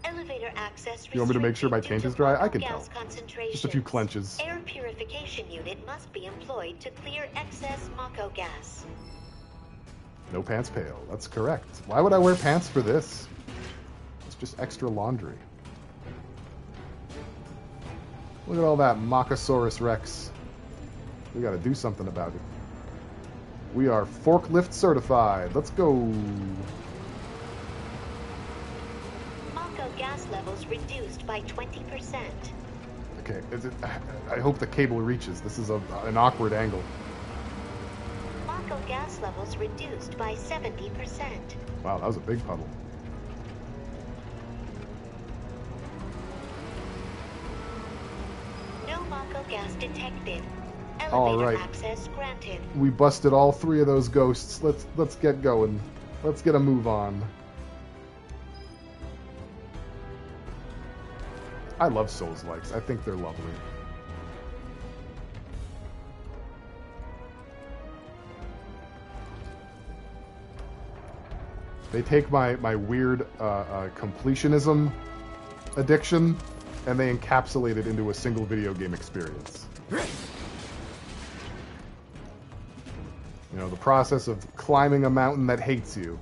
Speaker 3: Elevator access.
Speaker 1: You want me to make sure my taint is dry? I can tell.
Speaker 3: Concentrations.
Speaker 1: Just a few clenches.
Speaker 3: Air purification unit must be employed to clear excess Mako gas.
Speaker 1: No pants pale. That's correct. Why would I wear pants for this? It's just extra laundry. Look at all that Machosaurus Rex. We gotta do something about it. We are forklift certified. Let's go.
Speaker 3: Mako gas levels reduced by 20%.
Speaker 1: Okay, I hope the cable reaches. This is an awkward angle.
Speaker 3: Mako gas levels reduced by 70%.
Speaker 1: Wow, that was a big puddle.
Speaker 3: No Mako gas detected.
Speaker 1: All right.
Speaker 3: Access granted.
Speaker 1: We busted all 3 of those ghosts. Let's get going. Let's get a move on. I love Souls-likes. I think they're lovely. They take my weird completionism addiction and they encapsulate it into a single video game experience. You know, the process of climbing a mountain that hates you,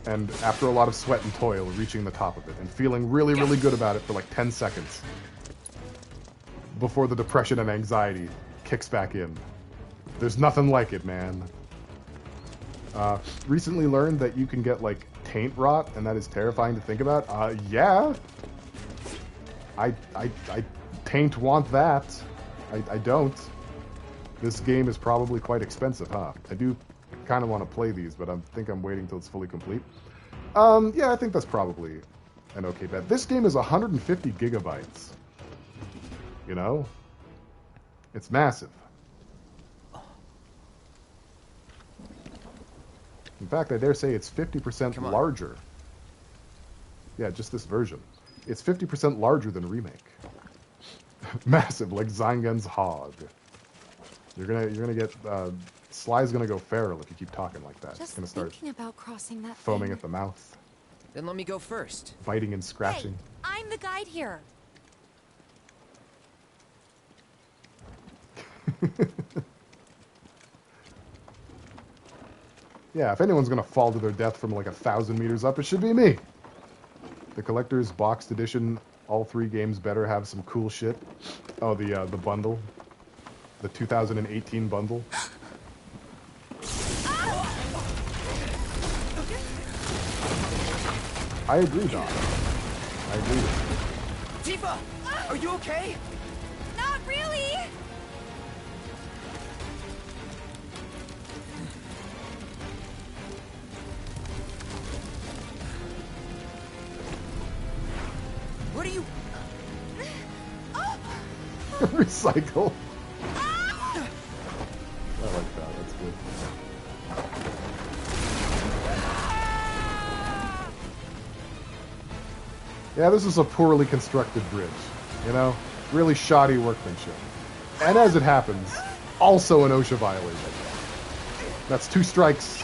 Speaker 1: and after a lot of sweat and toil, reaching the top of it, and feeling really, really good about it for like 10 seconds before the depression and anxiety kicks back in. There's nothing like it, man. Recently learned that you can get, like, taint rot, and that is terrifying to think about. Yeah. I taint want that. I don't. This game is probably quite expensive, huh? I do kind of want to play these, but I think I'm waiting till it's fully complete. Yeah, I think that's probably an okay bet. This game is 150 gigabytes. You know? It's massive. In fact, I dare say it's 50% larger. Yeah, just this version. It's 50% larger than Remake. Massive, like Zangen's hog. You're gonna get Sly's gonna go feral if you keep talking like that.
Speaker 21: Just
Speaker 1: It's gonna start
Speaker 21: thinking about crossing that
Speaker 1: foaming
Speaker 21: thing.
Speaker 1: at the mouth,
Speaker 13: Then let me go first.
Speaker 1: biting and scratching.
Speaker 21: Hey, I'm the guide here.
Speaker 1: Yeah, if anyone's gonna fall to their death from like 1,000 meters up, it should be me. The collector's boxed edition, all 3 games better have some cool shit. Oh, the bundle, the 2018 bundle. I agree, Doc. I agree with you.
Speaker 13: Tifa, are you okay?
Speaker 21: Not really.
Speaker 13: What are you?
Speaker 1: Recycle. I like that. That's good. Yeah, this is a poorly constructed bridge. You know, really shoddy workmanship. And as it happens, also an OSHA violation. That's 2 strikes.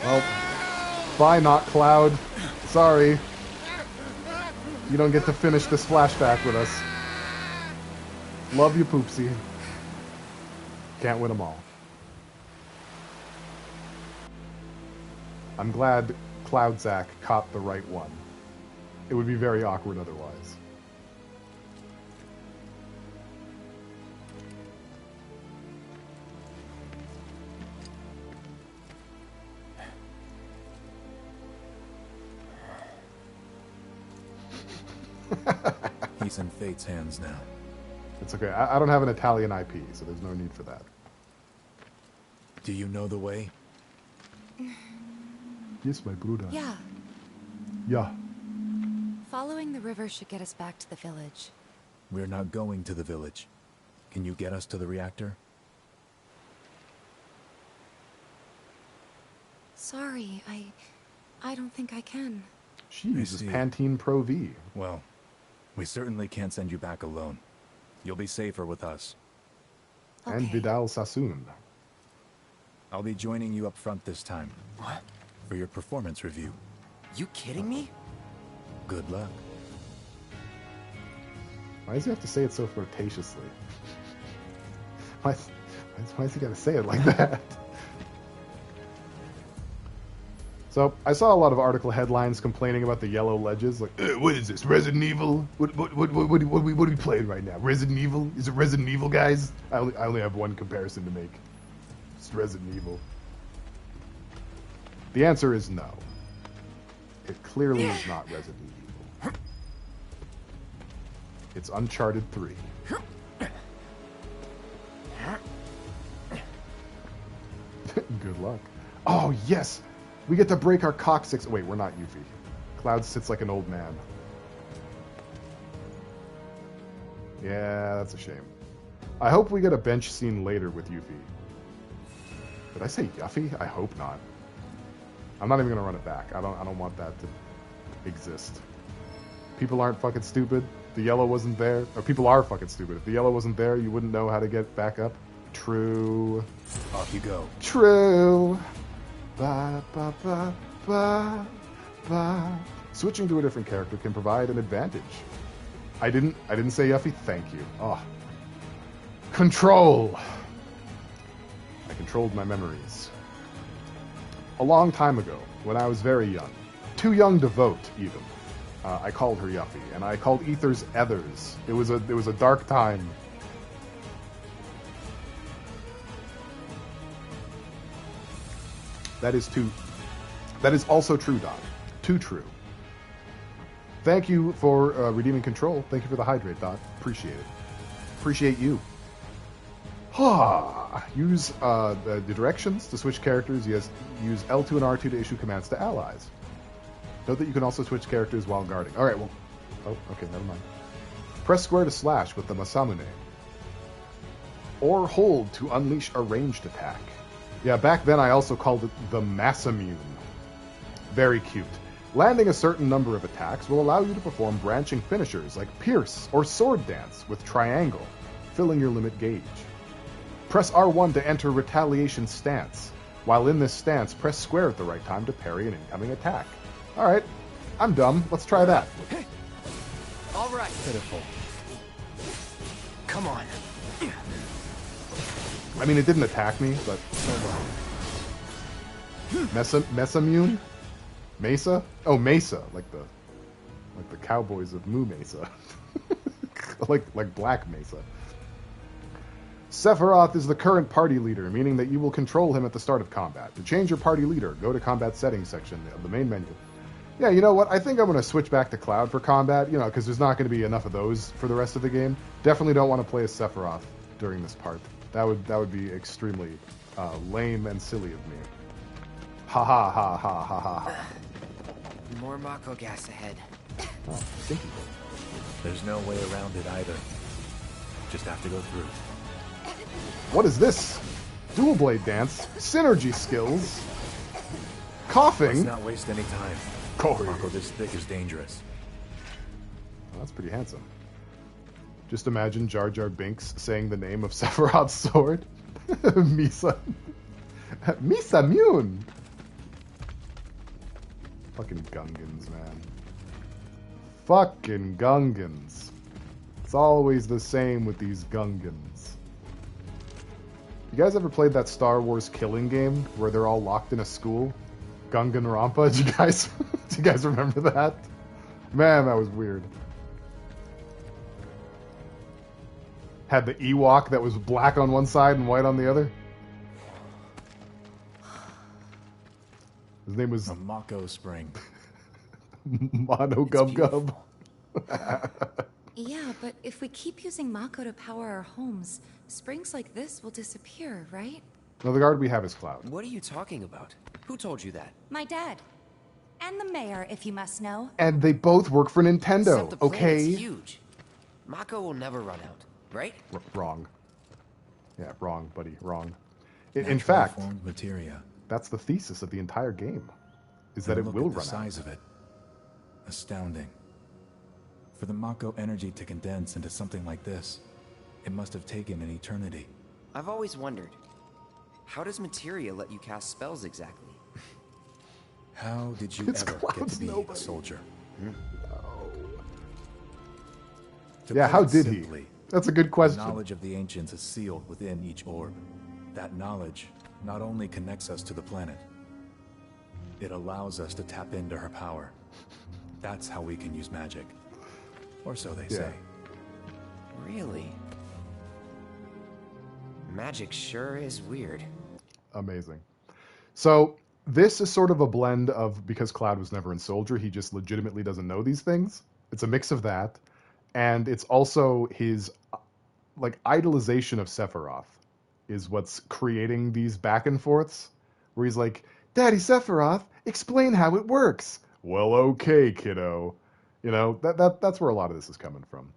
Speaker 1: Well, bye, not Cloud. Sorry. You don't get to finish this flashback with us. Love you, Poopsie. Can't win them all. I'm glad Cloud Zack caught the right one. It would be very awkward otherwise.
Speaker 12: He's in Fate's hands now.
Speaker 1: It's okay. I don't have an Italian IP, so there's no need for that.
Speaker 12: Do you know the way?
Speaker 1: Yes, my Bruder.
Speaker 21: Yeah.
Speaker 1: Yeah.
Speaker 21: Following the river should get us back to the village.
Speaker 12: We're not going to the village. Can you get us to the reactor?
Speaker 21: Sorry, I don't think I can.
Speaker 1: She uses Pantene Pro V.
Speaker 12: Well, we certainly can't send you back alone. You'll be safer with us.
Speaker 1: And Vidal Sassoon.
Speaker 12: I'll be joining you up front this time.
Speaker 13: What?
Speaker 12: For your performance review.
Speaker 13: You kidding me?
Speaker 12: Good luck.
Speaker 1: Why does he have to say it so flirtatiously? Why does he gotta say it like that? So, I saw a lot of article headlines complaining about the yellow ledges. Like, what is this, Resident Evil? What are we playing right now? Resident Evil? Is it Resident Evil, guys? I only have one comparison to make. It's Resident Evil. The answer is no. It clearly is not Resident Evil. It's Uncharted 3. Good luck. Oh, yes! We get to break our coccyx. Wait, we're not Yuffie. Cloud sits like an old man. Yeah, that's a shame. I hope we get a bench scene later with Yuffie. Did I say Yuffie? I hope not. I'm not even gonna run it back. I don't want that to exist. People aren't fucking stupid. The yellow wasn't there. Or people are fucking stupid. If the yellow wasn't there, you wouldn't know how to get back up. True.
Speaker 12: Off you go.
Speaker 1: True. Ba, ba, ba, ba, ba. Switching to a different character can provide an advantage. I didn't say Yuffie. Thank you. Oh. Control. I controlled my memories. A long time ago, when I was very young, too young to vote even, I called her Yuffie, and I called Ethers Ethers. It was a dark time. That is also true, Don. Too true. Thank you for redeeming control. Thank you for the hydrate, Don. Appreciate it. Appreciate you. Use the directions to switch characters. Yes, use L2 and R2 to issue commands to allies. Note that you can also switch characters while guarding. Alright, well... Oh, okay, never mind. Press square to slash with the Masamune. Or hold to unleash a ranged attack. Yeah, back then I also called it the Massamune. Very cute. Landing a certain number of attacks will allow you to perform branching finishers like Pierce or Sword Dance with Triangle, filling your limit gauge. Press R1 to enter Retaliation Stance. While in this stance, press square at the right time to parry an incoming attack. Alright, I'm dumb. Let's try that.
Speaker 13: Alright.
Speaker 12: Pitiful.
Speaker 13: Come on.
Speaker 1: I mean, it didn't attack me, but... Messamune? Mesa? Oh, Mesa, like the cowboys of Moo Mesa. like Black Mesa. Sephiroth is the current party leader, meaning that you will control him at the start of combat. To change your party leader, go to Combat Settings section of the main menu. Yeah, you know what? I think I'm going to switch back to Cloud for combat, because there's not going to be enough of those for the rest of the game. Definitely don't want to play as Sephiroth during this part. That would be extremely lame and silly of me. Ha ha ha ha ha ha.
Speaker 13: More Mako gas ahead.
Speaker 1: Oh, stinky.
Speaker 12: There's no way around it either. Just have to go through.
Speaker 1: What is this? Dual blade dance, synergy skills, coughing.
Speaker 12: Let's not waste any time. Mako this thick is dangerous.
Speaker 1: Well, that's pretty handsome. Just imagine Jar Jar Binks saying the name of Sephiroth's sword. Misa. Masamune. Fucking Gungans, man. Fucking Gungans. It's always the same with these Gungans. You guys ever played that Star Wars killing game where they're all locked in a school? Gungan Rampa? Do you guys remember that? Man, that was weird. Had the Ewok that was black on one side and white on the other. His name was...
Speaker 12: A Mako Spring.
Speaker 1: Mono Gub Gub.
Speaker 21: Yeah, but if we keep using Mako to power our homes, springs like this will disappear, right?
Speaker 1: No, the guard we have is Cloud.
Speaker 13: What are you talking about? Who told you that?
Speaker 21: My dad. And the mayor, if you must know.
Speaker 1: And they both work for Nintendo,
Speaker 13: Except the
Speaker 1: okay?
Speaker 13: planet's huge. Mako will never run out, right?
Speaker 1: Wrong. Yeah, wrong, buddy, wrong. In fact,
Speaker 12: formed materia.
Speaker 1: That's the thesis of the entire game, is that it will run out.
Speaker 12: The size of it. Astounding. For the Mako energy to condense into something like this, it must have taken an eternity.
Speaker 13: I've always wondered, how does materia let you cast spells exactly?
Speaker 12: How did you ever get to be a soldier?
Speaker 1: Yeah, how did he? That's a good question.
Speaker 12: The knowledge of the ancients is sealed within each orb. That knowledge not only connects us to the planet, it allows us to tap into her power. That's how we can use magic. Or so they say.
Speaker 13: Really? Magic sure is weird.
Speaker 1: Amazing. So, this is sort of a blend of, because Cloud was never in Soldier, he just legitimately doesn't know these things. It's a mix of that, and it's also his, idolization of Sephiroth is what's creating these back and forths, where he's like, Daddy Sephiroth, explain how it works. Well, okay, kiddo. That's where a lot of this is coming from.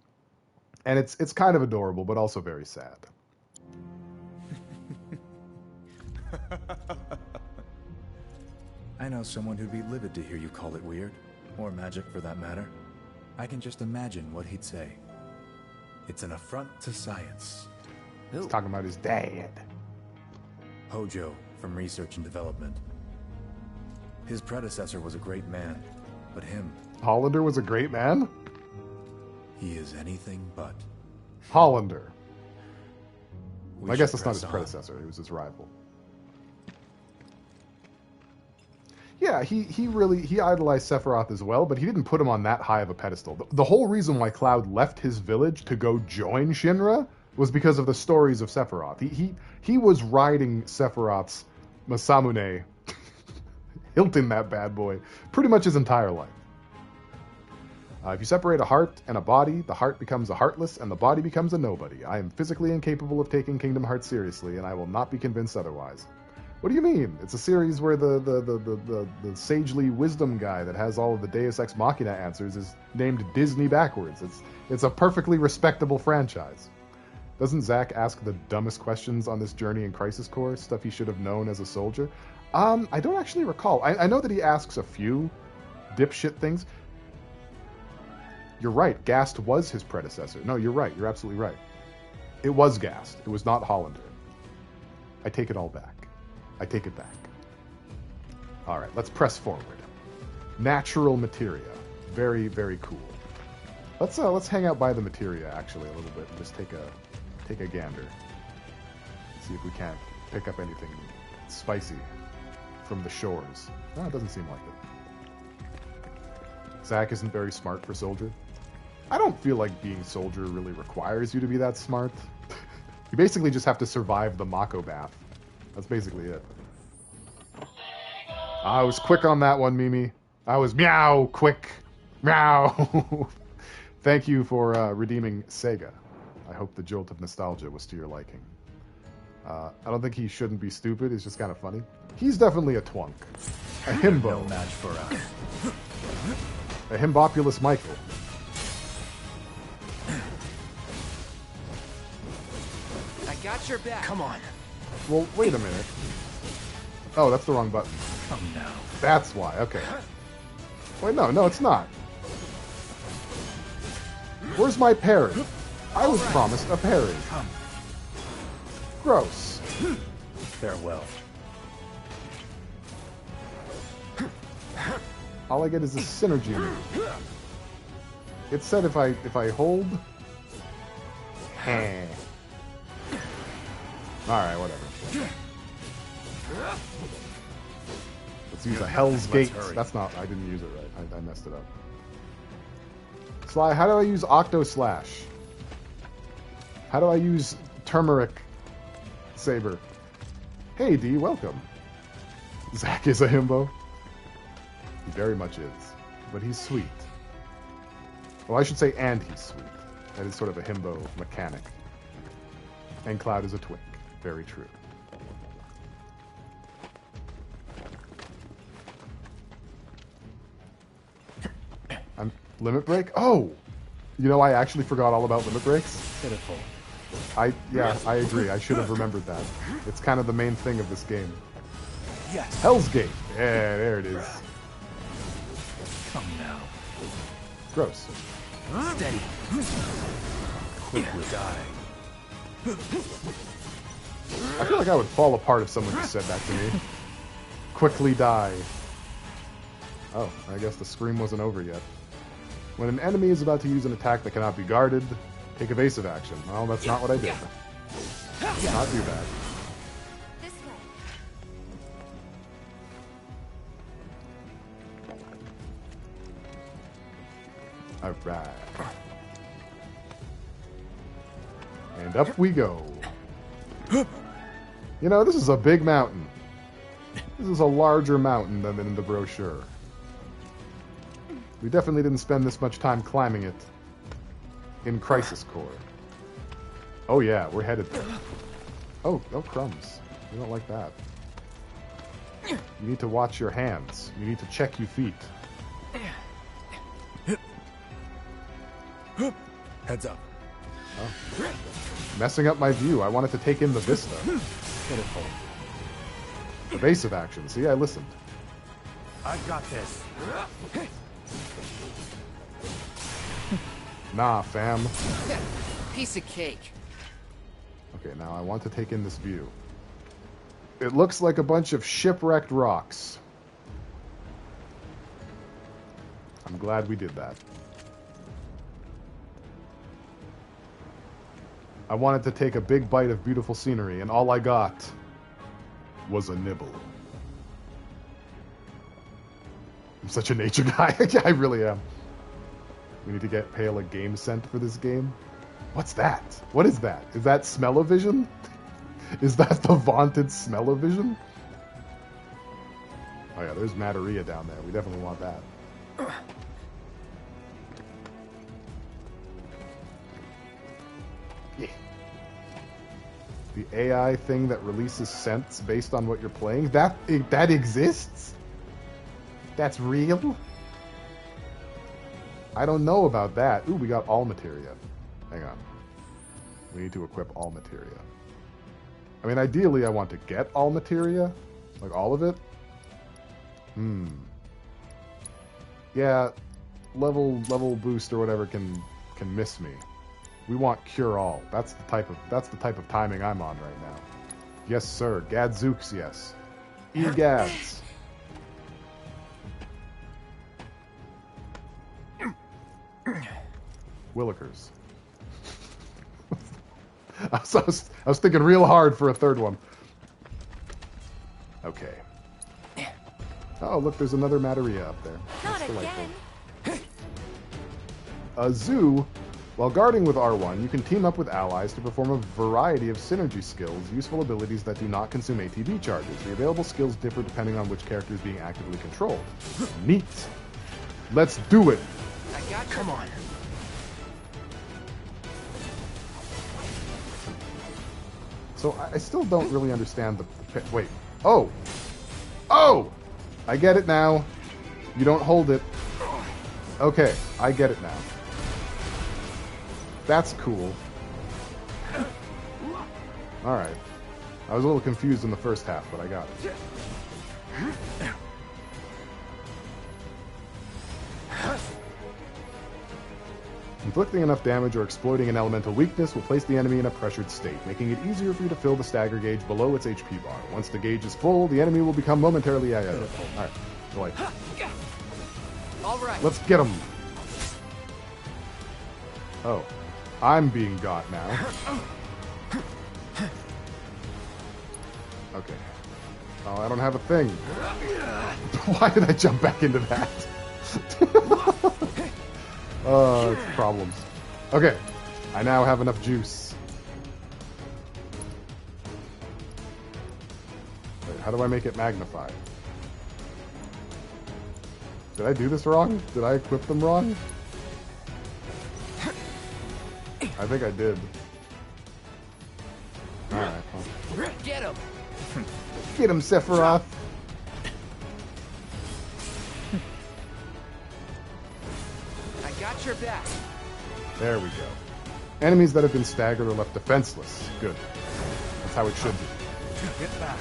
Speaker 1: And it's kind of adorable, but also very sad.
Speaker 12: I know someone who'd be livid to hear you call it weird, or magic for that matter. I can just imagine what he'd say. It's an affront to science.
Speaker 1: He's talking about his dad.
Speaker 12: Hojo, from Research and Development. His predecessor was a great man, but him...
Speaker 1: Hollander was a great man?
Speaker 12: He is anything but.
Speaker 1: Hollander.
Speaker 12: We
Speaker 1: I guess
Speaker 12: should
Speaker 1: that's not his
Speaker 12: press on.
Speaker 1: predecessor. He was his rival. Yeah, he idolized Sephiroth as well, but he didn't put him on that high of a pedestal. The whole reason why Cloud left his village to go join Shinra was because of the stories of Sephiroth. He was riding Sephiroth's Masamune, hilting that bad boy, pretty much his entire life. If you separate a heart and a body, the heart becomes a heartless and the body becomes a nobody. I am physically incapable of taking Kingdom Hearts seriously, and I will not be convinced otherwise. What do you mean? It's a series where the sagely wisdom guy that has all of the Deus Ex Machina answers is named Disney backwards. It's a perfectly respectable franchise. Doesn't Zack ask the dumbest questions on this journey in Crisis Core? Stuff he should have known as a soldier? I don't actually recall. I know that he asks a few dipshit things. You're right. Gast was his predecessor. No, you're right. You're absolutely right. It was Gast. It was not Hollander. I take it all back. I take it back. All right, let's forward. Natural materia. Very, very cool. Let's hang out by the materia actually a little bit and just take a gander. See if we can't pick up anything spicy from the shores. No, it doesn't seem like it. Zack isn't very smart for soldier. I don't feel like being soldier really requires you to be that smart. You basically just have to survive the Mako bath. That's basically it. I was quick on that one, Mimi. I was meow quick. Meow. Thank you for redeeming Sega. I hope the jolt of nostalgia was to your liking. I don't think he shouldn't be stupid. It's just kind of funny. He's definitely a twunk. A himbo.
Speaker 12: No match for us.
Speaker 1: A himbopulous Michael.
Speaker 9: I got your back. Come on.
Speaker 1: Well, wait a minute. Oh, that's the wrong button.
Speaker 12: Come now.
Speaker 1: That's why. Okay. Wait, no, it's not. Where's my parry? I was promised a parry.
Speaker 12: Come.
Speaker 1: Gross.
Speaker 12: Farewell.
Speaker 1: All I get is a synergy move. It said if I hold. Alright, whatever. Let's use a Hell's Gate. That's not. I didn't use it right. I messed it up. Sly, how do I use Octo Slash? How do I use Turmeric Saber? Hey, D, welcome. Zack is a himbo. He very much is. But he's sweet. Well, I should say, and he's sweet. That is sort of a himbo mechanic. And Cloud is a twink. Very true. Limit Break? Oh! You know, I actually forgot all about limit breaks.
Speaker 12: Pitiful.
Speaker 1: I agree. I should have remembered that. It's kind of the main thing of this game.
Speaker 12: Yes.
Speaker 1: Hell's Gate. Yeah, there it is.
Speaker 12: Come now.
Speaker 1: Gross.
Speaker 9: Steady.
Speaker 12: Quickly die.
Speaker 1: I feel like I would fall apart if someone just said that to me. Quickly die. Oh, I guess the scream wasn't over yet. When an enemy is about to use an attack that cannot be guarded, take evasive action. Well, that's not what I did. Not too bad.
Speaker 21: This way.
Speaker 1: Alright. And up we go. You know, this is a big mountain. This is a larger mountain than in the brochure. We definitely didn't spend this much time climbing it in Crisis Core. Oh yeah, we're headed there. Oh, crumbs. We don't like that. You need to watch your hands. You need to check your feet.
Speaker 12: Heads up.
Speaker 1: Oh. Messing up my view. I wanted to take in the vista. Pitiful. Evasive action. See, I listened.
Speaker 8: I've got this.
Speaker 1: Nah, fam.
Speaker 13: Piece of cake.
Speaker 1: Okay, now I want to take in this view. It looks like a bunch of shipwrecked rocks. I'm glad we did that. I wanted to take a big bite of beautiful scenery, and all I got was a nibble. I'm such a nature guy. I really am. We need to get Pale a game scent for this game. What's that? What is that? Is that smell-o-vision? Is that the vaunted smell-o-vision? Oh yeah, there's Materia down there. We definitely want that. Yeah. The AI thing that releases scents based on what you're playing? That exists? That's real? I don't know about that. Ooh, we got all materia. Hang on. We need to equip all materia. I mean, ideally, I want to get all materia. Like, all of it. Yeah, level boost or whatever can miss me. We want cure all. That's the type of timing I'm on right now. Yes, sir. Gadzooks, yes. Egads. Willikers. I was thinking real hard for a third one. Okay. Oh, look, there's another Materia up there.
Speaker 4: Not
Speaker 1: That's delightful.
Speaker 4: again.
Speaker 1: A zoo. While guarding with R1, you can team up with allies to perform a variety of synergy skills, useful abilities that do not consume ATB charges. The available skills differ depending on which character is being actively controlled. Neat. Let's do it.
Speaker 13: I got. Come on.
Speaker 1: So I still don't really understand the wait. Oh! Oh! I get it now. You don't hold it. Okay, I get it now. That's cool. Alright. I was a little confused in the first half, but I got it. Inflicting enough damage or exploiting an elemental weakness will place the enemy in a pressured state, making it easier for you to fill the stagger gauge below its HP bar. Once the gauge is full, the enemy will become momentarily Alright.
Speaker 13: Alright.
Speaker 1: Let's get him. Oh. I'm being got now. Okay. Oh, I don't have a thing. Why did I jump back into that? Oh, it's problems. Okay. I now have enough juice. Wait, how do I make it magnify? Did I do this wrong? Did I equip them wrong? I think I did. Alright. Well.
Speaker 13: Get him!
Speaker 1: Get him, Sephiroth!
Speaker 13: I got your back.
Speaker 1: There we go. Enemies that have been staggered are left defenseless. Good. That's how it should be.
Speaker 8: Get back.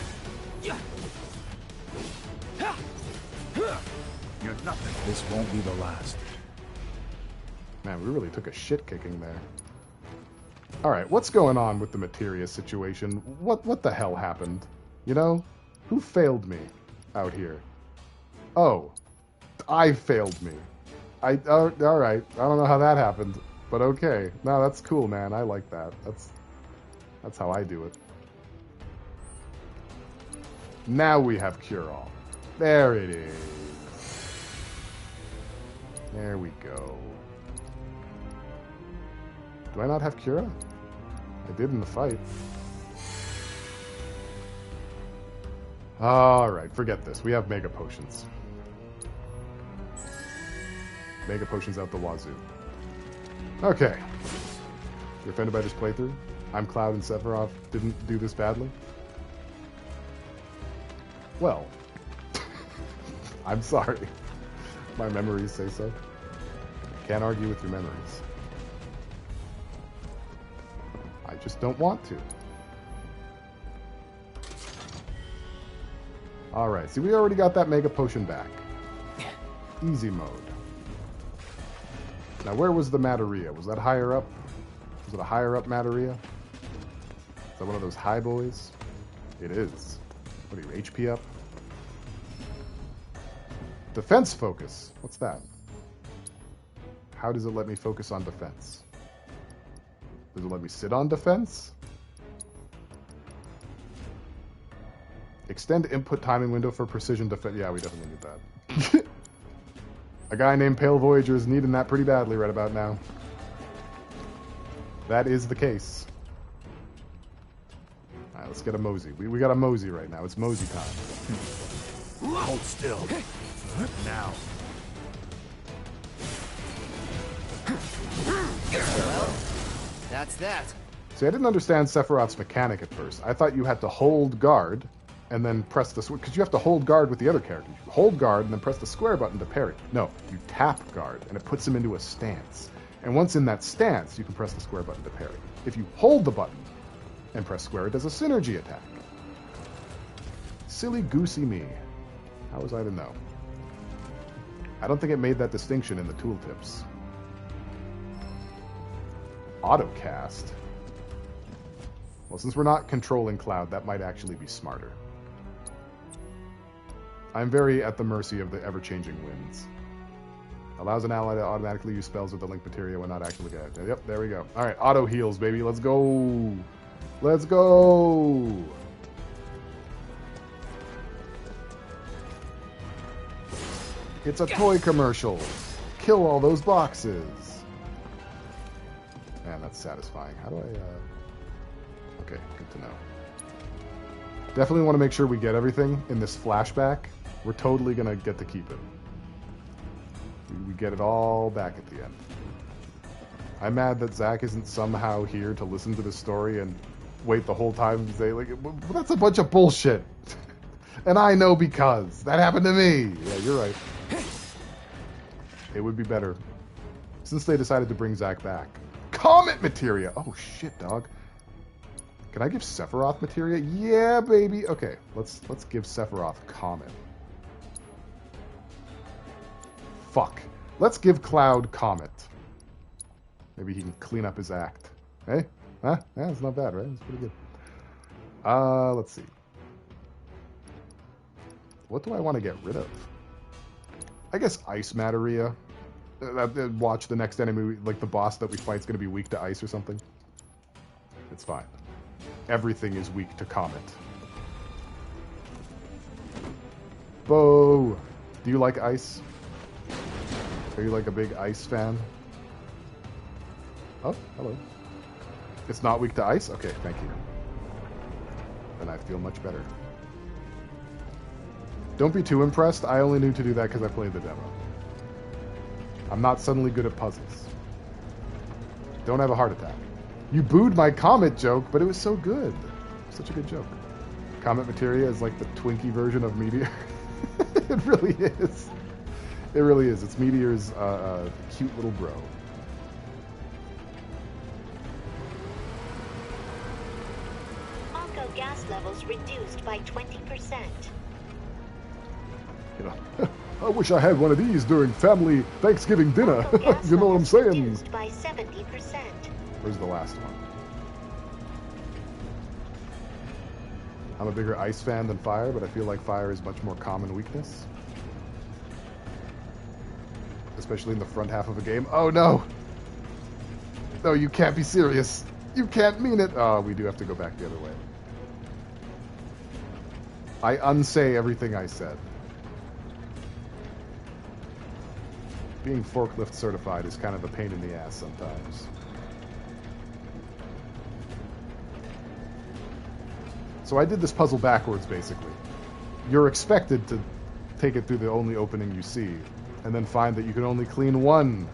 Speaker 8: You're nothing.
Speaker 12: This won't be the last.
Speaker 1: Man, we really took a shit kicking there. Alright, what's going on with the materia situation? What the hell happened? You know? Who failed me out here? Oh. I failed me. Alright. I don't know how that happened, but okay. No, that's cool, man. I like that. That's how I do it. Now we have cure-all. There it is. There we go. Do I not have Cura? I did in the fight. Alright, forget this. We have Mega Potions. Mega Potions out the wazoo. Okay. You're offended by this playthrough? I'm Cloud and Sephiroth didn't do this badly? Well, I'm sorry. My memories say so. Can't argue with your memories. I just don't want to. Alright, see, we already got that Mega Potion back. Easy mode. Now, where was the Materia? Was that higher up? Was it a higher up Materia? Is that one of those high boys? It is. What are you, HP up? Defense focus. What's that? How does it let me focus on defense? Does it let me sit on defense? Extend input timing window for precision defense. Yeah, we definitely need that. A guy named Pale Voyager is needing that pretty badly right about now. That is the case. Alright, let's get a mosey. We got a mosey right now. It's mosey time.
Speaker 8: Hold still. Now.
Speaker 13: Well, that's that.
Speaker 1: See, I didn't understand Sephiroth's mechanic at first. I thought you had to hold guard and then press the switch, because you have to hold guard with the other characters. You hold guard and then press the square button to parry. No, you tap guard and it puts him into a stance. And once in that stance, you can press the square button to parry. If you hold the button and press square, it does a synergy attack. Silly goosey me. How was I to know? I don't think it made that distinction in the tooltips. Autocast. Well, since we're not controlling Cloud, that might actually be smarter. I'm very at the mercy of the ever-changing winds. Allows an ally to automatically use spells with the link materia when not actively guided. Yep, there we go. Alright, auto heals, baby. Let's go. Let's go. It's a toy commercial. Kill all those boxes. Man, that's satisfying. How do I, Okay, good to know. Definitely want to make sure we get everything in this flashback. We're totally going to get to keep it. We get it all back at the end. I'm mad that Zack isn't somehow here to listen to the story and wait the whole time and say, like, that's a bunch of bullshit. And I know because. That happened to me. Yeah, you're right. It would be better. Since they decided to bring Zack back. Comet materia! Oh, shit, dog. Can I give Sephiroth materia? Yeah, baby. Okay, let's give Sephiroth Comet. Fuck. Let's give Cloud Comet. Maybe he can clean up his act. Hey? Huh? Yeah, it's not bad, right? It's pretty good. Let's see. What do I want to get rid of? I guess Ice Materia. Watch the next enemy, like the boss that we fight is going to be weak to ice or something. It's fine. Everything is weak to Comet. Bo! Do you like ice? Are you like a big ice fan? Oh, hello. It's not weak to ice? Okay, thank you. Then I feel much better. Don't be too impressed. I only knew to do that because I played the demo. I'm not suddenly good at puzzles. Don't have a heart attack. You booed my Comet joke, but it was so good. Such a good joke. Comet materia is like the Twinkie version of Meteor. It really is. It really is. It's Meteor's cute little bro.
Speaker 3: Mako gas levels reduced by 20%.
Speaker 1: You know, I wish I had one of these during family Thanksgiving dinner. You know what I'm saying?
Speaker 3: Reduced by 70%.
Speaker 1: Where's the last one? I'm a bigger ice fan than fire, but I feel like fire is much more common weakness. Especially in the front half of a game. Oh no! No, you can't be serious. You can't mean it. Oh, we do have to go back the other way. I unsay everything I said. Being forklift certified is kind of a pain in the ass sometimes. So I did this puzzle backwards, basically. You're expected to take it through the only opening you see, and then find that you can only clean one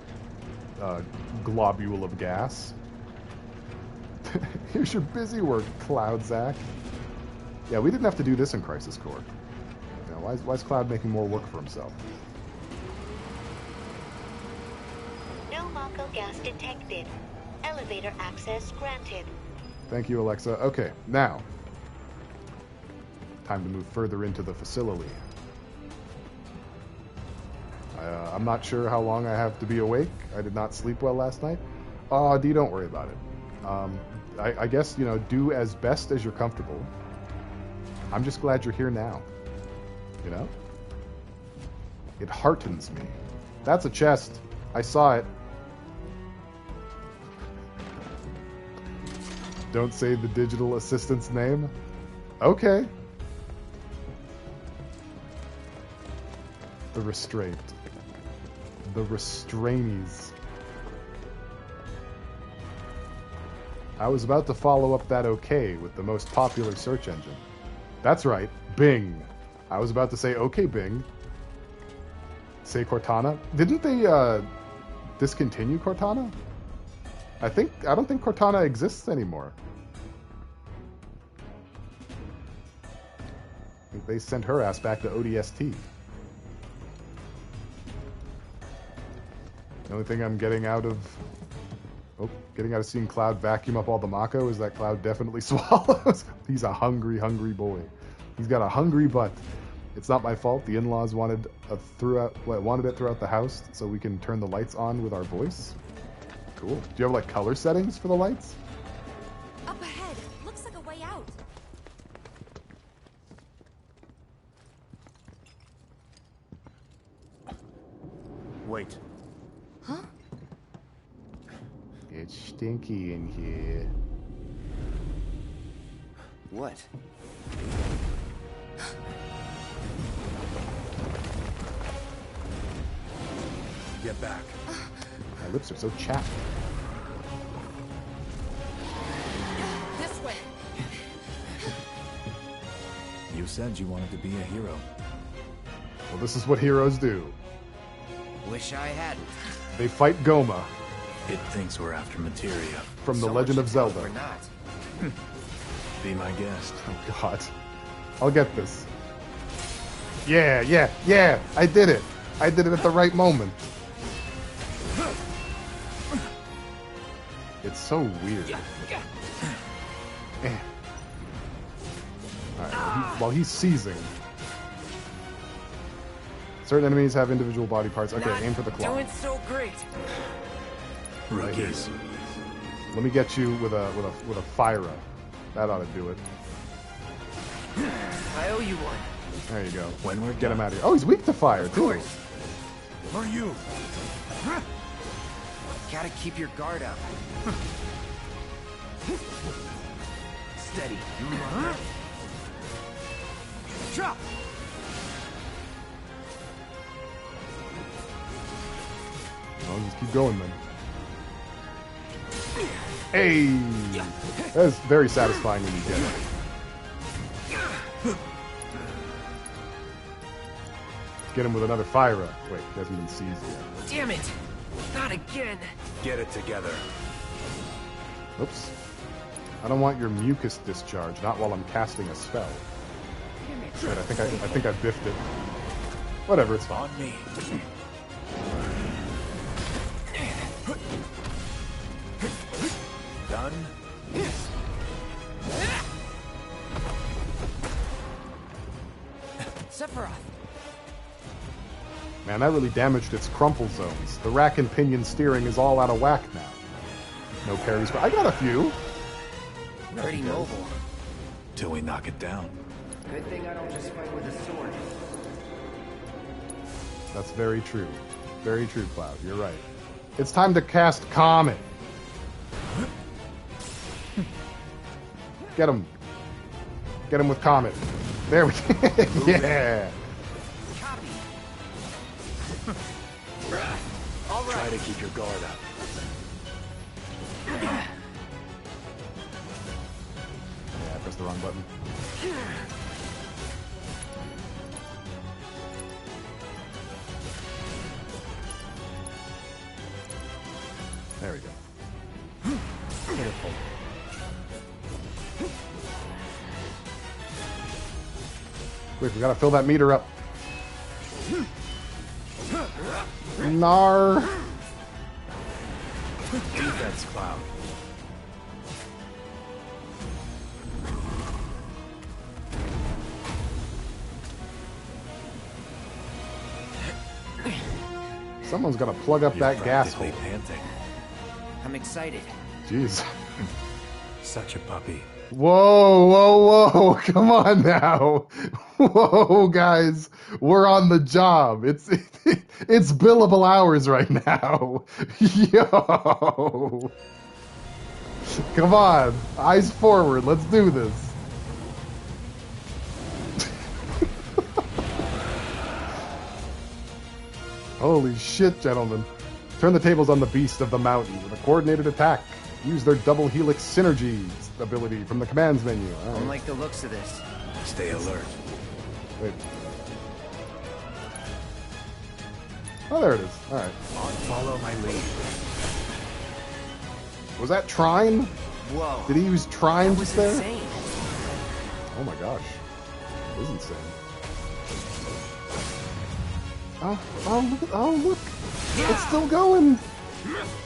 Speaker 1: globule of gas. Here's your busy work, Cloud Zack. Yeah, we didn't have to do this in Crisis Core. You know, why is Cloud making more work for himself?
Speaker 3: No Mako gas detected. Elevator access granted.
Speaker 1: Thank you, Alexa. Okay, now. Time to move further into the facility. I'm not sure how long I have to be awake. I did not sleep well last night. Oh, D, don't worry about it. I guess, you know, do as best as you're comfortable. I'm just glad you're here now. You know? It heartens me. That's a chest. I saw it. Don't say the digital assistant's name. Okay. The restraint. The restrainies. I was about to follow up that okay with the most popular search engine. That's right, Bing. I was about to say, okay, Bing. Say Cortana. Didn't they discontinue Cortana? I don't think Cortana exists anymore. I think they sent her ass back to ODST. The only thing I'm getting out of seeing Cloud vacuum up all the Mako is that Cloud definitely swallows. He's a hungry, hungry boy. He's got a hungry butt. It's not my fault. The in-laws wanted it throughout the house so we can turn the lights on with our voice. Cool. Do you have like color settings for the lights?
Speaker 21: Up ahead. Looks like a way out.
Speaker 15: Wait.
Speaker 21: Huh?
Speaker 1: It's stinky in here.
Speaker 11: What?
Speaker 15: Get back.
Speaker 1: My lips are so chapped.
Speaker 21: This way.
Speaker 12: You said you wanted to be a hero.
Speaker 1: Well, this is what heroes do.
Speaker 13: Wish I hadn't.
Speaker 1: They fight Goma.
Speaker 12: It thinks we're after materia.
Speaker 1: From The Legend of Zelda.
Speaker 13: We're not.
Speaker 12: Be my guest.
Speaker 1: Oh, God. I'll get this. Yeah! I did it! I did it at the right moment. It's so weird. Alright, while he's seizing. Certain enemies have individual body parts. Okay, aim for the claw.
Speaker 9: Doing so great.
Speaker 1: Right here. Let me get you with a Fyra. That ought to do it.
Speaker 9: I owe you one.
Speaker 1: There you go.
Speaker 12: When we're
Speaker 1: Get him out of here. Oh, he's weak to fire, too.
Speaker 14: Are you?
Speaker 13: Gotta keep your guard up. Steady.
Speaker 9: Drop.
Speaker 1: I'll just keep going then. Hey! That is very satisfying when you get it. Get him with another Fyra. Wait, he hasn't been seized yet.
Speaker 9: Damn it! Not again.
Speaker 12: Get it together.
Speaker 1: Oops. I don't want your mucus discharge, not while I'm casting a spell. Wait, I think I biffed it. Whatever, it's fine.
Speaker 12: On me. Done.
Speaker 9: Sephiroth.
Speaker 1: Man, that really damaged its crumple zones. The rack and pinion steering is all out of whack now. No parries, but I got a few.
Speaker 13: Pretty mobile.
Speaker 12: Till we knock it down.
Speaker 13: Good thing I don't just fight with a sword.
Speaker 1: That's very true. Very true, Cloud. You're right. It's time to cast Comet. Get him. Get him with Comet. There we go. Yeah.
Speaker 9: All right.
Speaker 12: Try to keep your guard up.
Speaker 1: Yeah, I pressed the wrong button. There we go. Beautiful. Quick, we gotta fill that meter up. Nar.
Speaker 12: Defense Cloud.
Speaker 1: Someone's gonna plug up that gas hole.
Speaker 12: Panting.
Speaker 13: I'm excited.
Speaker 1: Jeez.
Speaker 12: Such a puppy.
Speaker 1: Whoa, whoa, whoa. Come on now. Whoa, guys. We're on the job. It's billable hours right now. Yo. Come on. Eyes forward. Let's do this. Holy shit, gentlemen. Turn the tables on the beast of the mountain with a coordinated attack. Use their double helix synergy ability from the commands menu.
Speaker 13: I don't like the looks of this.
Speaker 12: Stay alert.
Speaker 1: Wait. Oh, there it is. Alright.
Speaker 14: Follow my lead.
Speaker 1: Was that Trine?
Speaker 13: Whoa.
Speaker 1: Did he use Trine just there?
Speaker 13: Insane.
Speaker 1: Oh my gosh. That is insane. Oh, look. It's still going.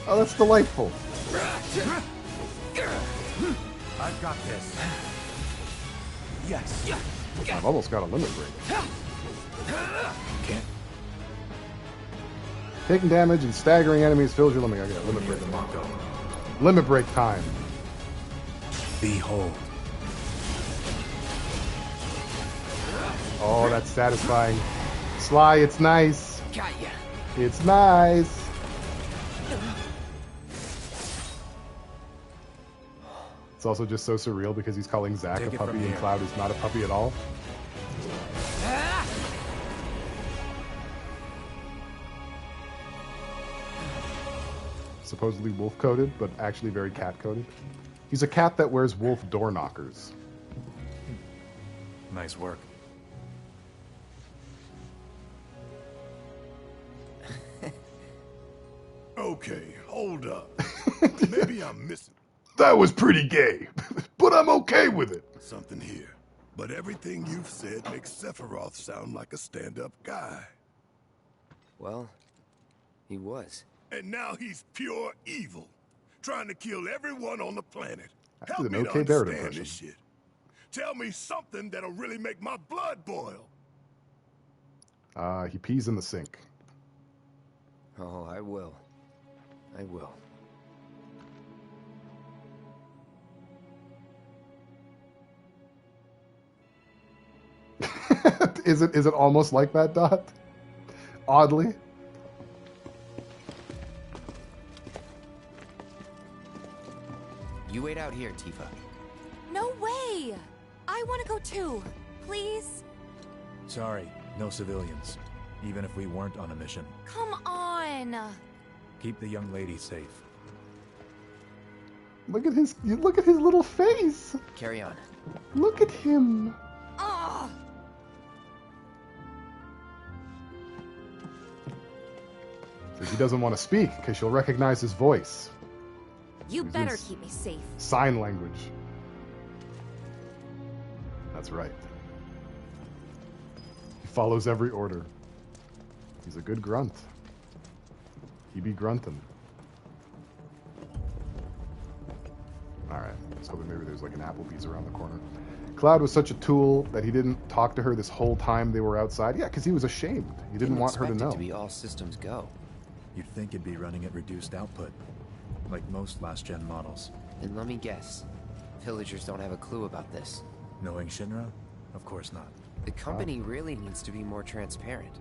Speaker 1: Oh, that's delightful.
Speaker 14: I've got this. Yes.
Speaker 1: I've almost got a limit break.
Speaker 12: Can't.
Speaker 1: Taking damage and staggering enemies fills your limit. I got limit break. Limit break time.
Speaker 12: Behold.
Speaker 1: Oh, that's satisfying. Sly, it's nice.
Speaker 13: Got ya.
Speaker 1: It's nice. It's also just so surreal because he's calling Zack a puppy and Cloud is not a puppy at all. Supposedly wolf-coated, but actually very cat-coated. He's a cat that wears wolf door knockers.
Speaker 12: Nice work.
Speaker 10: Okay, hold up. Maybe I'm missing.
Speaker 1: That was pretty gay, but I'm okay with it.
Speaker 10: Something here. But everything you've said makes Sephiroth sound like a stand-up guy.
Speaker 13: Well, he was.
Speaker 10: And now he's pure evil, trying to kill everyone on the planet.
Speaker 1: I
Speaker 10: Help
Speaker 1: did
Speaker 10: me
Speaker 1: an
Speaker 10: to
Speaker 1: okay Barrett
Speaker 10: understand
Speaker 1: impression.
Speaker 10: this shit. Tell me something that'll really make my blood boil.
Speaker 1: He pees in the sink.
Speaker 13: Oh, I will. I will.
Speaker 1: Is it almost like that, Dot? Oddly.
Speaker 13: You wait out here, Tifa.
Speaker 21: No way! I want to go too. Please?
Speaker 12: Sorry, no civilians. Even if we weren't on a mission.
Speaker 21: Come on!
Speaker 12: Keep the young lady safe.
Speaker 1: Look at his little face.
Speaker 13: Carry on.
Speaker 1: Look at him.
Speaker 21: Ugh!
Speaker 1: So he doesn't want to speak because she'll recognize his voice.
Speaker 21: You better keep me safe.
Speaker 1: Sign language. That's right. He follows every order. He's a good grunt. He be grunting. Alright, I was hoping maybe there's like an Applebee's around the corner. Cloud was such a tool that he didn't talk to her this whole time they were outside. Yeah, because he was ashamed. He didn't want her to know.
Speaker 13: To be all systems go.
Speaker 12: You'd think it'd be running at reduced output, like most last-gen models.
Speaker 13: Then let me guess. Villagers don't have a clue about this.
Speaker 12: Knowing Shinra? Of course not.
Speaker 13: The company really needs to be more transparent.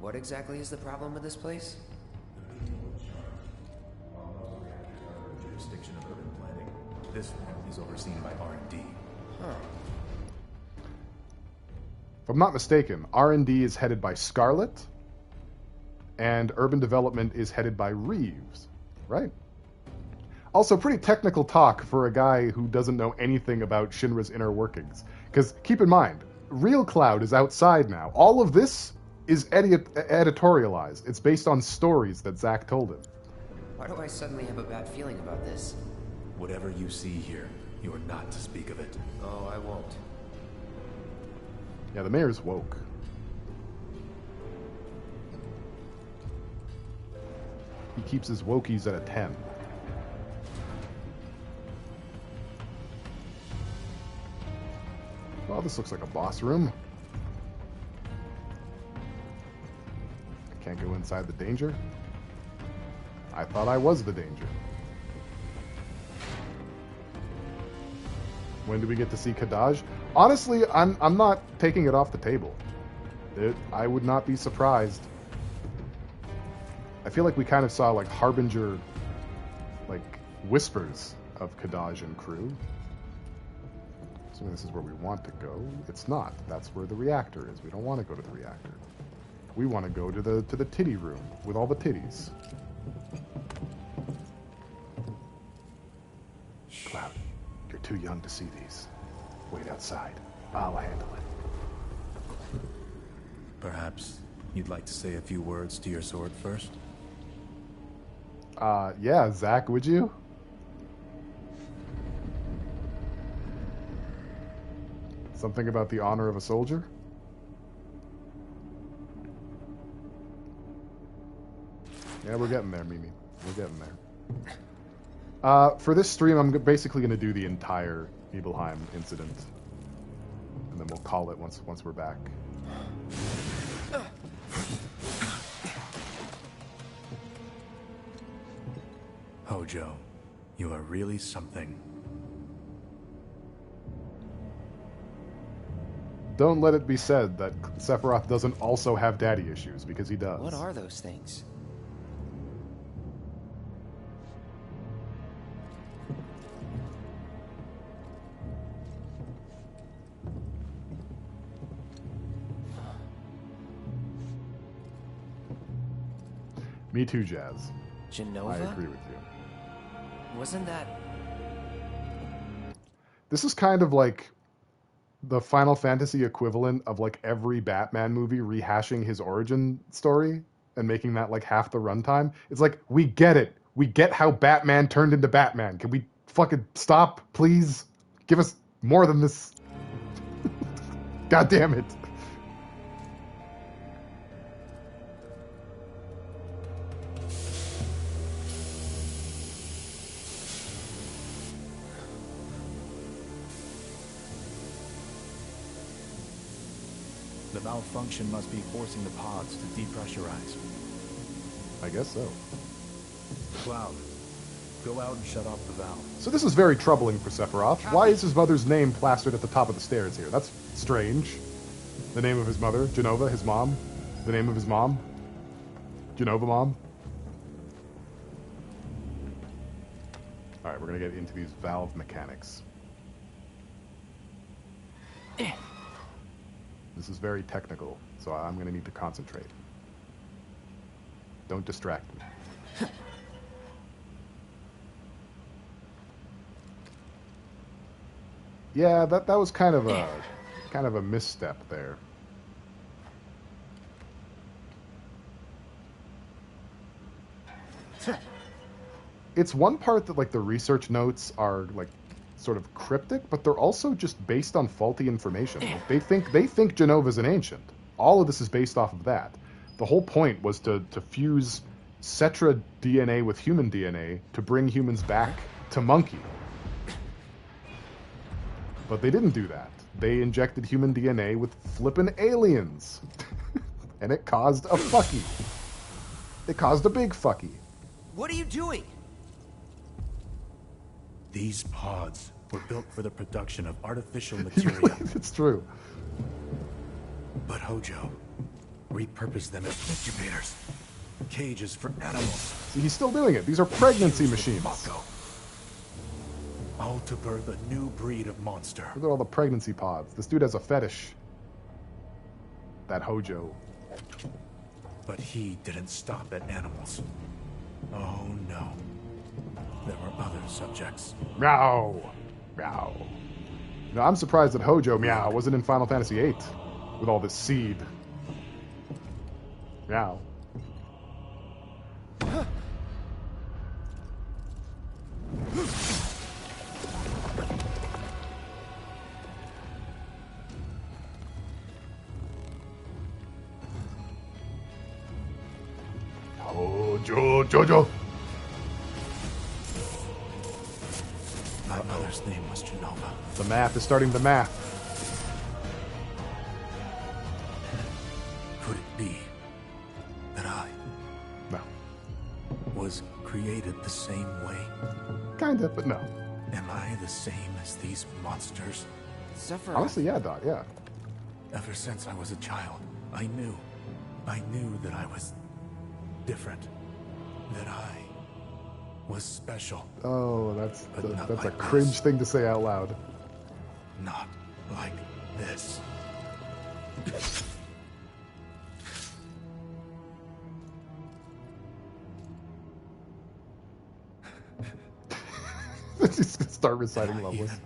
Speaker 13: What exactly is the problem with this place?
Speaker 12: Jurisdiction of urban planning. This one is overseen by R&D.
Speaker 13: Huh.
Speaker 1: If I'm not mistaken, R&D is headed by Scarlet, and urban development is headed by Reeves, right? Also, pretty technical talk for a guy who doesn't know anything about Shinra's inner workings. Because keep in mind, real Cloud is outside now. All of this is editorialized. It's based on stories that Zack told him.
Speaker 13: Why do I suddenly have a bad feeling about this?
Speaker 12: Whatever you see here, you are not to speak of it.
Speaker 13: Oh, I won't.
Speaker 1: Yeah, the mayor's woke. He keeps his wokies at a 10. Well, this looks like a boss room. inside the danger? I thought I was the danger. When do we get to see Kadaj? Honestly, I'm not taking it off the table. I would not be surprised. I feel like we kind of saw like harbinger, like whispers of Kadaj and crew. So this is where we want to go. It's not. That's where the reactor is. We don't want to go to the reactor. We want to go to the titty room with all the titties. Cloud, you're too young to see these. Wait outside. I'll handle it.
Speaker 12: Perhaps you'd like to say a few words to your sword first?
Speaker 1: Yeah, Zack, would you? Something about the honor of a soldier? Yeah, we're getting there, Mimi. We're getting there. For this stream, I'm basically going to do the entire Nibelheim incident. And then we'll call it once we're back.
Speaker 12: Hojo, you are really something.
Speaker 1: Don't let it be said that Sephiroth doesn't also have daddy issues, because he does.
Speaker 13: What are those things?
Speaker 1: Me too, Jazz.
Speaker 13: Genova?
Speaker 1: I agree with you.
Speaker 13: Wasn't that...
Speaker 1: This is kind of like the Final Fantasy equivalent of like every Batman movie rehashing his origin story and making that like half the runtime. It's like, we get it. We get how Batman turned into Batman. Can we fucking stop, please? Give us more than this. God damn it.
Speaker 12: The malfunction must be forcing the pods to depressurize.
Speaker 1: I guess so.
Speaker 12: Cloud, go out and shut off the valve.
Speaker 1: So this is very troubling for Sephiroth. Why is his mother's name plastered at the top of the stairs here? That's strange. The name of his mother, Genova, his mom. The name of his mom, Genova mom. Alright, we're gonna get into these valve mechanics. This is very technical, so I'm gonna need to concentrate. Don't distract me. Yeah, that was kind of a misstep there. It's one part that like the research notes are like sort of cryptic, but they're also just based on faulty information. Like, they think Genova's an ancient. All of this is based off of that. The whole point was to fuse Cetra DNA with human DNA to bring humans back to monkey. But they didn't do that. They injected human DNA with flippin' aliens. And it caused a fucky. It caused a big fucky.
Speaker 13: What are you doing?
Speaker 12: These pods were built for the production of artificial materia.
Speaker 1: It's true.
Speaker 12: But Hojo repurposed them as incubators. Cages for animals.
Speaker 1: See, he's still doing it. These are pregnancy machines.
Speaker 12: All to birth a new breed of monster.
Speaker 1: Look at all the pregnancy pods. This dude has a fetish. That Hojo.
Speaker 12: But he didn't stop at animals. Oh no. There were other subjects.
Speaker 1: Meow. Meow. No, I'm surprised that Hojo, meow, wasn't in Final Fantasy VIII with all this seed. Meow. Jojo.
Speaker 12: My mother's name was Genova.
Speaker 1: The math is starting to math.
Speaker 12: Could it be that I treated the same way?
Speaker 1: Kinda, but no.
Speaker 12: Am I the same as these monsters?
Speaker 13: Sephiroth.
Speaker 1: Honestly, yeah, Dot, yeah.
Speaker 12: Ever since I was a child, I knew that I was different. That I was special.
Speaker 1: Oh, that's a
Speaker 12: like
Speaker 1: cringe thing to say out loud.
Speaker 12: Not like this.
Speaker 1: He's gonna start reciting Loveless.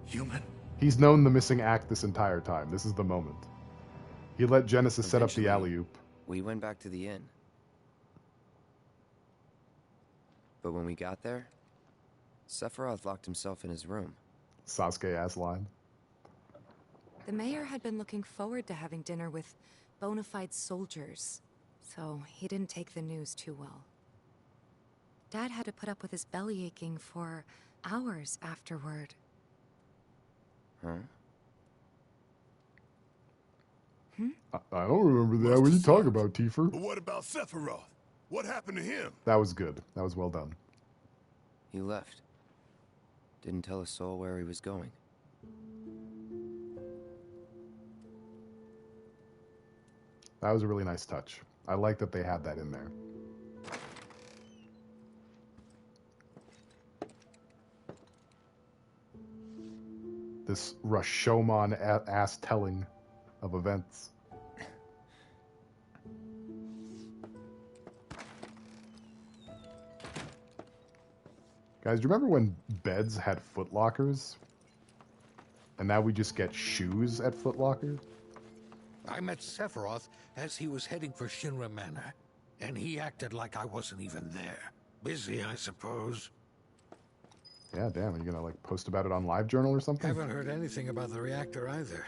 Speaker 12: Human.
Speaker 1: He's known the missing act this entire time. This is the moment. He let Genesis set up the alley-oop.
Speaker 13: We went back to the inn. But when we got there, Sephiroth locked himself in his room.
Speaker 1: Sasuke-ass line.
Speaker 21: The mayor had been looking forward to having dinner with bona fide soldiers, so he didn't take the news too well. Dad had to put up with his belly aching for hours afterward.
Speaker 13: Huh?
Speaker 1: I don't remember that. What are you talking about, Tifa?
Speaker 10: But what about Sephiroth? What happened to him?
Speaker 1: That was good. That was well done.
Speaker 13: He left. Didn't tell a soul where he was going.
Speaker 1: That was a really nice touch. I like that they had that in there. This Rashomon-ass telling of events. Guys, do you remember when beds had foot lockers? And now we just get shoes at Foot Locker?
Speaker 14: I met Sephiroth as he was heading for Shinra Manor, and he acted like I wasn't even there. Busy, I suppose.
Speaker 1: Yeah, damn. Are you gonna, like, post about it on LiveJournal or something?
Speaker 14: Haven't heard anything about the reactor either.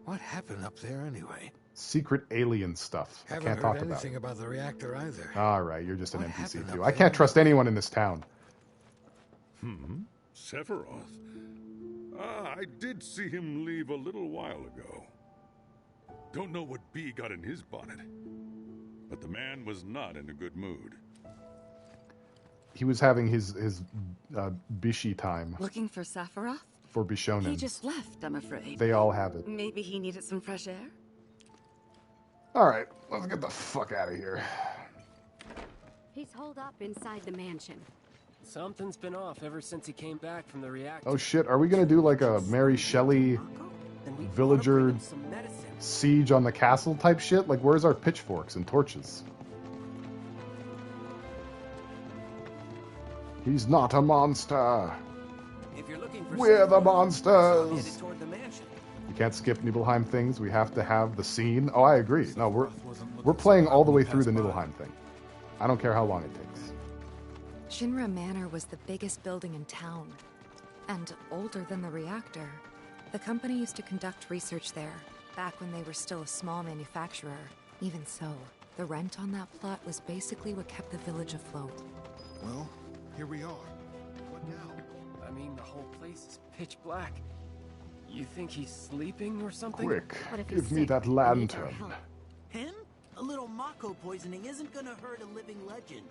Speaker 14: What happened up there anyway?
Speaker 1: Secret alien stuff. I can't talk about it.
Speaker 14: Haven't heard anything about the reactor either.
Speaker 1: Alright, you're just an NPC too. I can't trust anyone in this town.
Speaker 7: Sephiroth? I did see him leave a little while ago. Don't know what bee got in his bonnet, but the man was not in a good mood.
Speaker 1: He was having his Bishi time.
Speaker 22: Looking for Sephiroth?
Speaker 1: For Bishonen.
Speaker 22: He just left, I'm afraid.
Speaker 1: They all have it.
Speaker 22: Maybe he needed some fresh air?
Speaker 1: Alright, let's get the fuck out of here.
Speaker 23: He's holed up inside the mansion.
Speaker 24: Something's been off ever since he came back from the reactor.
Speaker 1: Oh shit, are we gonna do like a Mary Shelley villager siege on the castle type shit? Like, where's our pitchforks and torches? He's not a monster.
Speaker 24: If you're looking for
Speaker 1: We're the
Speaker 24: Sephiroth,
Speaker 1: monsters.
Speaker 24: headed toward the mansion.
Speaker 1: We can't skip Nibelheim things. We have to have the scene. Oh, I agree. No, we're playing all the way through the Nibelheim thing. I don't care how long it takes.
Speaker 21: Shinra Manor was the biggest building in town, and older than the reactor. The company used to conduct research there, back when they were still a small manufacturer. Even so, the rent on that plot was basically what kept the village afloat.
Speaker 6: Well, here we are. What now?
Speaker 24: I mean, the whole place is pitch black. You think he's sleeping or something?
Speaker 1: Quick, give me that lantern.
Speaker 25: Him? A little Mako poisoning isn't gonna hurt a living legend.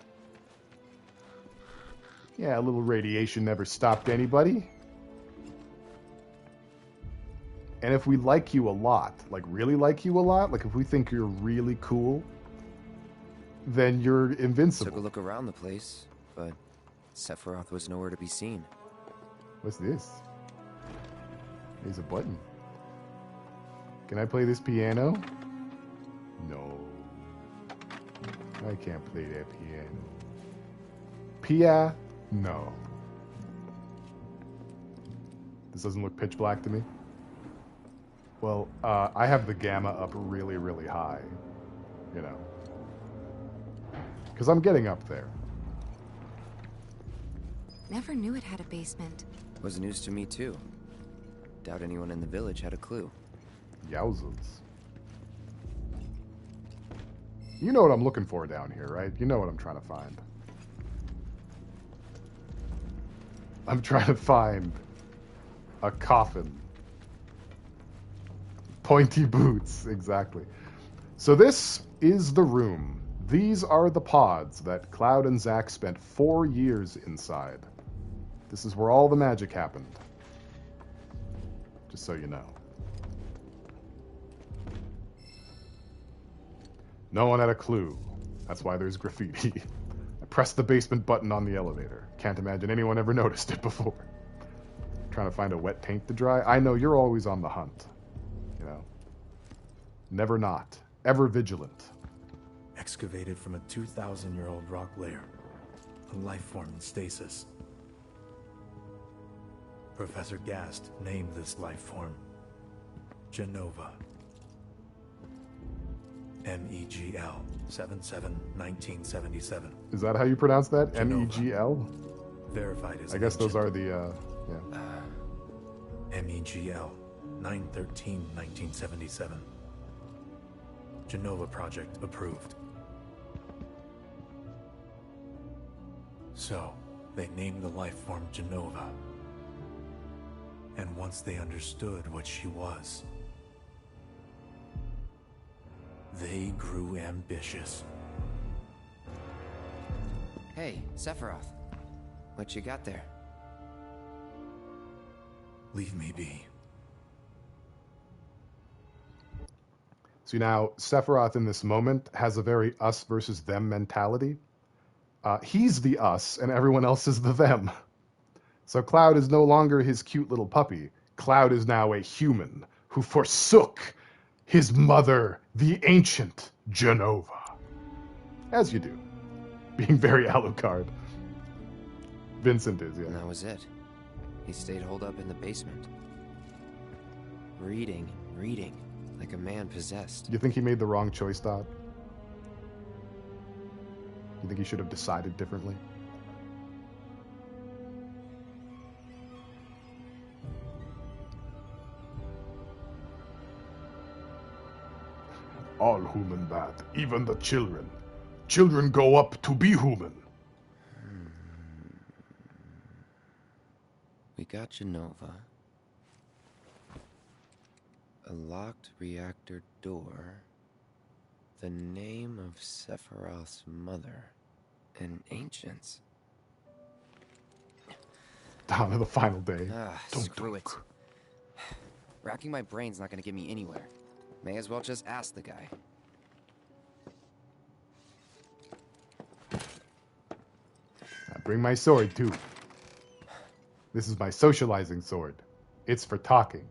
Speaker 1: Yeah, a little radiation never stopped anybody. And if we like you a lot, like really like you a lot, like if we think you're really cool, then you're invincible.
Speaker 13: Took a look around the place, but Sephiroth was nowhere to be seen.
Speaker 1: What's this? There's a button. Can I play this piano? No. I can't play that piano. No. This doesn't look pitch black to me. Well, I have the gamma up really, really high. You know. Because I'm getting up there.
Speaker 21: Never knew it had a basement.
Speaker 13: Was news to me too. Doubt anyone in the village had a clue.
Speaker 1: Yowzers. You know what I'm looking for down here, right? You know what I'm trying to find. I'm trying to find a coffin. Pointy boots, exactly. So this is the room These are the pods that Cloud and Zack spent 4 years inside. This is where all the magic happened. Just so you know. No one had a clue. That's why there's graffiti. I pressed the basement button on the elevator. Can't imagine anyone ever noticed it before. Trying to find a wet paint to dry. I know you're always on the hunt. You know. Never not. Ever vigilant.
Speaker 12: Excavated from a 2,000-year-old rock layer. A life form in stasis. Professor Gast named this life form Genova. MEGL 77-1977.
Speaker 1: Is that how you pronounce that? MEGL?
Speaker 12: Verified as
Speaker 1: I guess those are the,
Speaker 12: MEGL 9/13/1977. Genova project approved. So, they named the life form Genova. And once they understood what she was, they grew ambitious.
Speaker 13: Hey, Sephiroth. What you got there?
Speaker 12: Leave me be.
Speaker 1: See, now, Sephiroth in this moment has a very us versus them mentality. He's the us, and everyone else is the them. So Cloud is no longer his cute little puppy. Cloud is now a human who forsook his mother, the ancient Genova. As you do. Being very Alucard. Vincent is, yeah.
Speaker 13: And that was it. He stayed holed up in the basement. Reading, like a man possessed.
Speaker 1: You think he made the wrong choice, Dot? You think he should have decided differently? All human bad, even the children. Children go up to be human.
Speaker 13: We got Genova. A locked reactor door. The name of Sephiroth's mother. And ancients.
Speaker 1: Down to the final day.
Speaker 13: Screw it. Racking my brain's not gonna get me anywhere. May as well just ask the guy.
Speaker 1: I bring my sword, too. This is my socializing sword. It's for talking.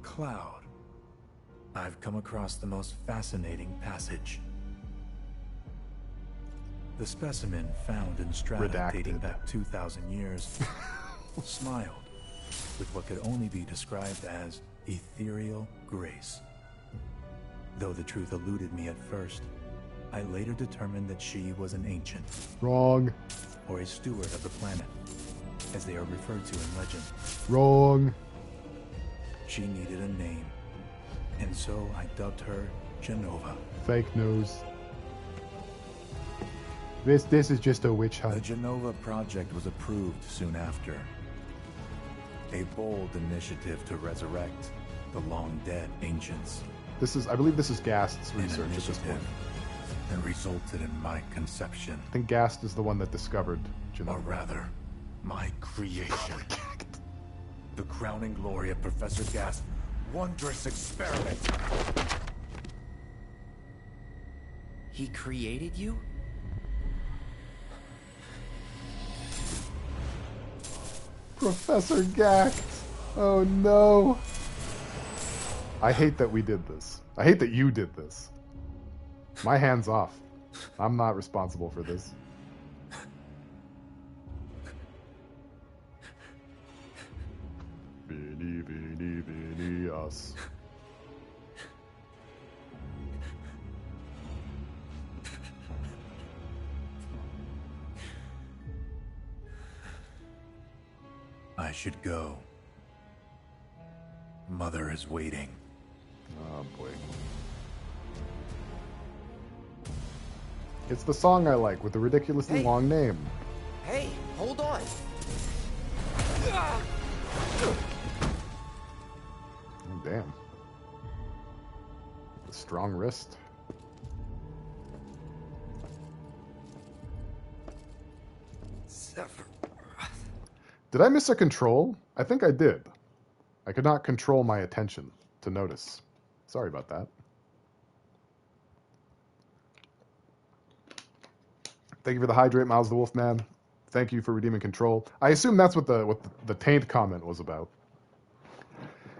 Speaker 12: Cloud. I've come across the most fascinating passage. The specimen found in strata dating back 2,000 years smiled with what could only be described as ethereal grace. Though the truth eluded me at first, I later determined that she was an ancient.
Speaker 1: Wrong.
Speaker 12: Or a steward of the planet, as they are referred to in legend.
Speaker 1: Wrong.
Speaker 12: She needed a name, and so I dubbed her Genova.
Speaker 1: Fake news. This is just a witch hunt.
Speaker 12: The Genova project was approved soon after. A bold initiative to resurrect the long-dead ancients.
Speaker 1: I believe this is Gast's research at this point.
Speaker 12: And resulted in my conception.
Speaker 1: I think Gast is the one that discovered Genova.
Speaker 12: Or rather, my creation. The crowning glory of Professor Gast's wondrous experiment.
Speaker 13: He created you?
Speaker 1: Professor Gast. Oh no. I hate that we did this. I hate that you did this. My hand's off. I'm not responsible for this. Vini, us.
Speaker 12: I should go. Mother is waiting.
Speaker 1: Oh boy. It's the song I like with the ridiculously long name.
Speaker 13: Hey, hold on.
Speaker 1: Oh, damn. A strong wrist. Did I miss a control? I think I did. I could not control my attention to notice. Sorry about that. Thank you for the hydrate, Miles the Wolfman. Thank you for redeeming control. I assume that's what the taint comment was about.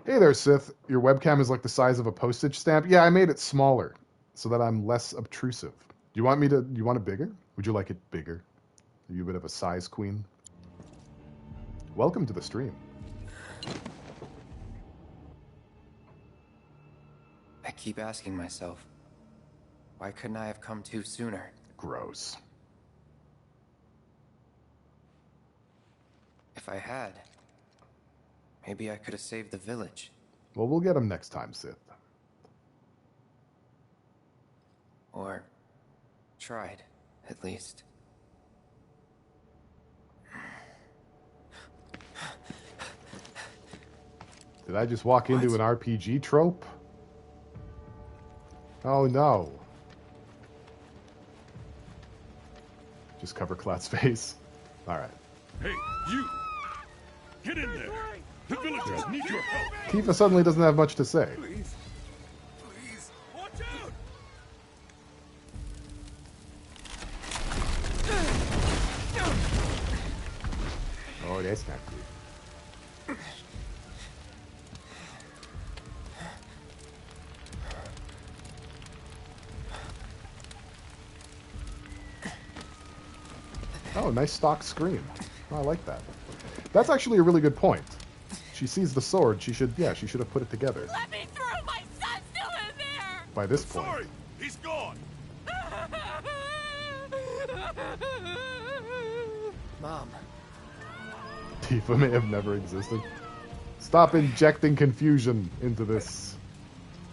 Speaker 1: Hey there, Sith. Your webcam is like the size of a postage stamp. Yeah, I made it smaller so that I'm less obtrusive. Do you want it bigger? Would you like it bigger? Are you a bit of a size queen? Welcome to the stream.
Speaker 11: I keep asking myself, why couldn't I have come to sooner?
Speaker 1: Gross.
Speaker 11: If I had, maybe I could have saved the village.
Speaker 1: Well, we'll get him next time, Sith.
Speaker 11: Or tried, at least.
Speaker 1: Did I just walk into an RPG trope? Oh no. Just cover Cloud's face. Alright.
Speaker 7: Hey, you! Get in there! The villagers need your help!
Speaker 1: Tifa suddenly doesn't have much to say.
Speaker 7: Please. Please. Watch out!
Speaker 1: Oh, that's not good. Oh, nice stock scream. Oh, I like that. That's actually a really good point. She sees the sword. She should have put it together.
Speaker 5: Let me through! My son's still in there!
Speaker 1: By this point.
Speaker 7: Sorry, he's gone.
Speaker 11: Mom.
Speaker 1: Tifa may have never existed. Stop injecting confusion into this.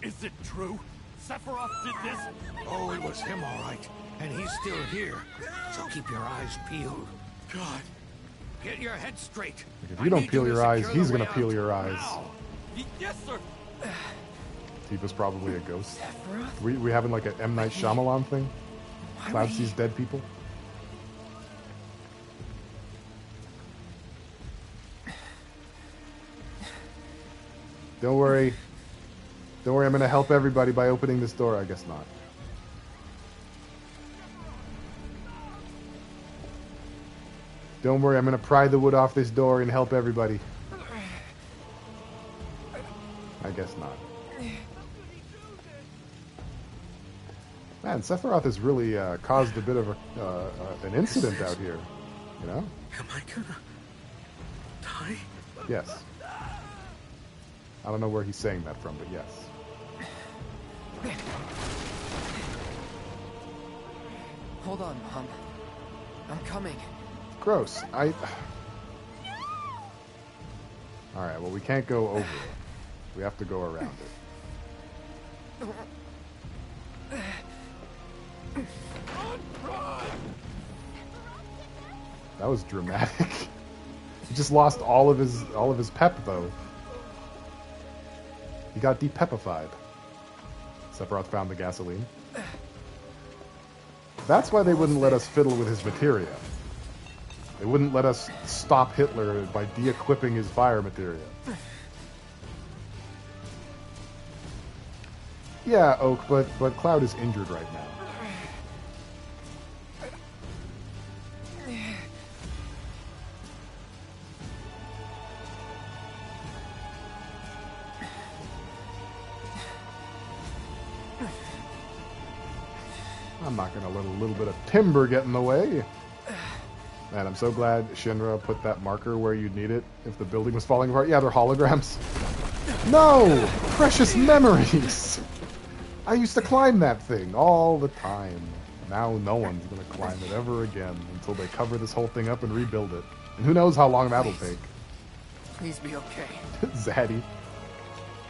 Speaker 14: Is it true? Sephiroth did this? Oh, it was him, all right. And he's still here. So keep your eyes peeled. God. Get your head straight.
Speaker 1: If you don't peel your eyes, he's gonna peel your eyes.
Speaker 14: Yes, sir.
Speaker 1: Tifa's probably a ghost. We having like an M. Night Shyamalan thing? Cloud sees dead people? Don't worry. Don't worry, I'm gonna help everybody by opening this door. I guess not. Don't worry, I'm gonna pry the wood off this door and help everybody. I guess not. Man, Sephiroth has really caused a bit of an incident out here. You know?
Speaker 8: Am I gonna die?
Speaker 1: Yes. I don't know where he's saying that from, but yes.
Speaker 11: Hold on, Mom. I'm coming.
Speaker 1: Gross. Alright, well, we can't go over it. We have to go around it. That was dramatic. He just lost all of his pep, though. He got de-pepified. Sephiroth found the gasoline. That's why they wouldn't let us fiddle with his materia. They wouldn't let us stop Hitler by de-equipping his fire materia. Yeah, Oak, but Cloud is injured right now. I'm not going to let a little bit of timber get in the way. Man, I'm so glad Shinra put that marker where you'd need it if the building was falling apart. Yeah, they're holograms. No! Precious memories! I used to climb that thing all the time. Now no one's going to climb it ever again until they cover this whole thing up and rebuild it. And who knows how long that'll take.
Speaker 11: Please be okay.
Speaker 1: Zaddy.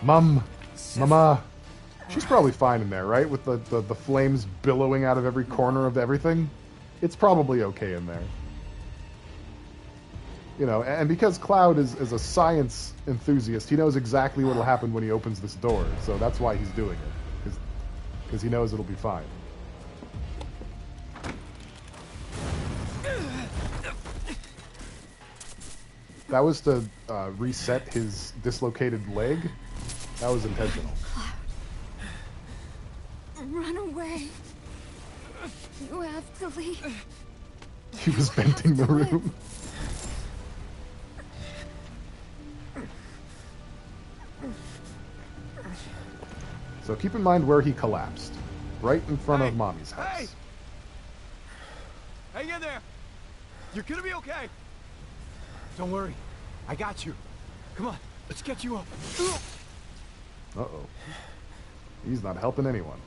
Speaker 1: Mama. She's probably fine in there, right? With the flames billowing out of every corner of everything. It's probably okay in there. You know, and because Cloud is a science enthusiast, he knows exactly what will happen when he opens this door. So that's why he's doing it, because he knows it'll be fine. That was to reset his dislocated leg. That was intentional.
Speaker 4: Run away. You have to leave.
Speaker 1: He was venting the room. So keep in mind where he collapsed. Right in front of Mommy's house.
Speaker 8: Hey! Hang in there! You're gonna be okay! Don't worry. I got you. Come on, let's get you up.
Speaker 1: Uh-oh. He's not helping anyone.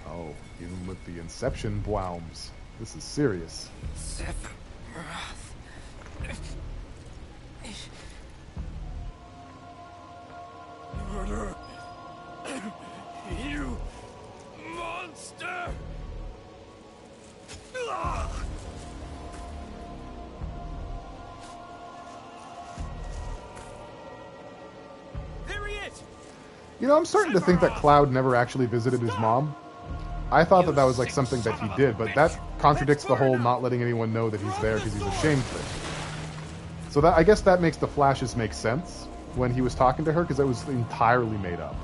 Speaker 1: Oh, even with the Inception bwoums. This is serious.
Speaker 13: Sephiroth.
Speaker 8: Murder! You monster! There he is!
Speaker 1: You know, I'm starting to think that Cloud never actually visited his mom. I thought that was like something that he did, but that contradicts the whole not letting anyone know that he's there because he's ashamed thing. So that, I guess that makes the flashes make sense when he was talking to her, because it was entirely made up.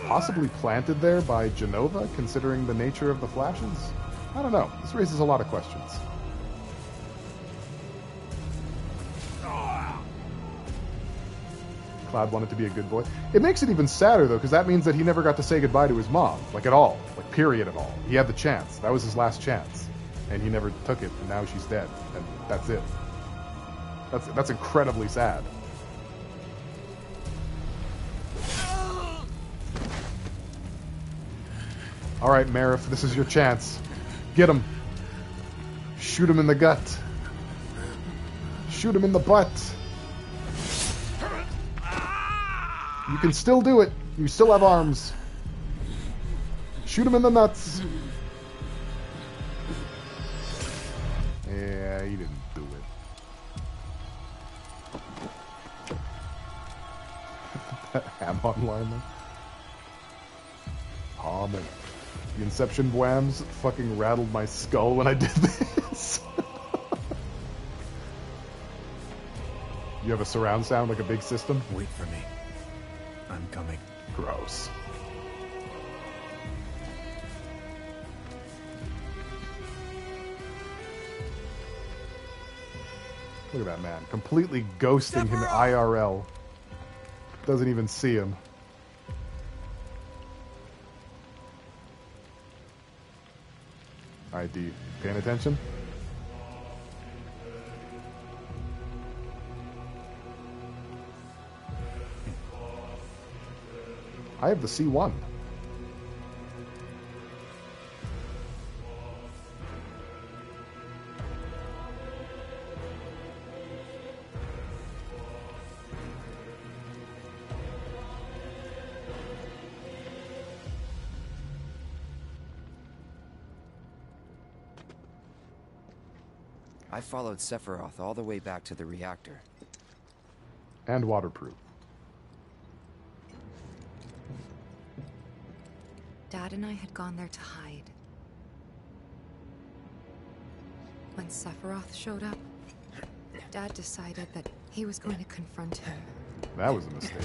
Speaker 1: Possibly planted there by Genova, considering the nature of the flashes? I don't know. This raises a lot of questions. Cloud wanted to be a good boy. It makes it even sadder, though, because that means that he never got to say goodbye to his mom. Like, at all. Like, period at all. He had the chance. That was his last chance. And he never took it, and now she's dead. And that's it. That's incredibly sad. Alright, Marif, this is your chance. Get him. Shoot him in the gut. Shoot him in the butt. You can still do it. You still have arms. Shoot him in the nuts. Yeah, he didn't do it. That ham-on line there. Oh, man. The Inception whams fucking rattled my skull when I did this. You have a surround sound like a big system?
Speaker 12: Wait for me. I'm coming.
Speaker 1: Gross. Look at that man. Completely ghosting him IRL. Doesn't even see him. Alright, D. Paying attention? I have the C1.
Speaker 13: I followed Sephiroth all the way back to the reactor.
Speaker 1: And waterproof.
Speaker 21: Dad and I had gone there to hide. When Sephiroth showed up, Dad decided that he was going to confront him.
Speaker 1: That was a mistake.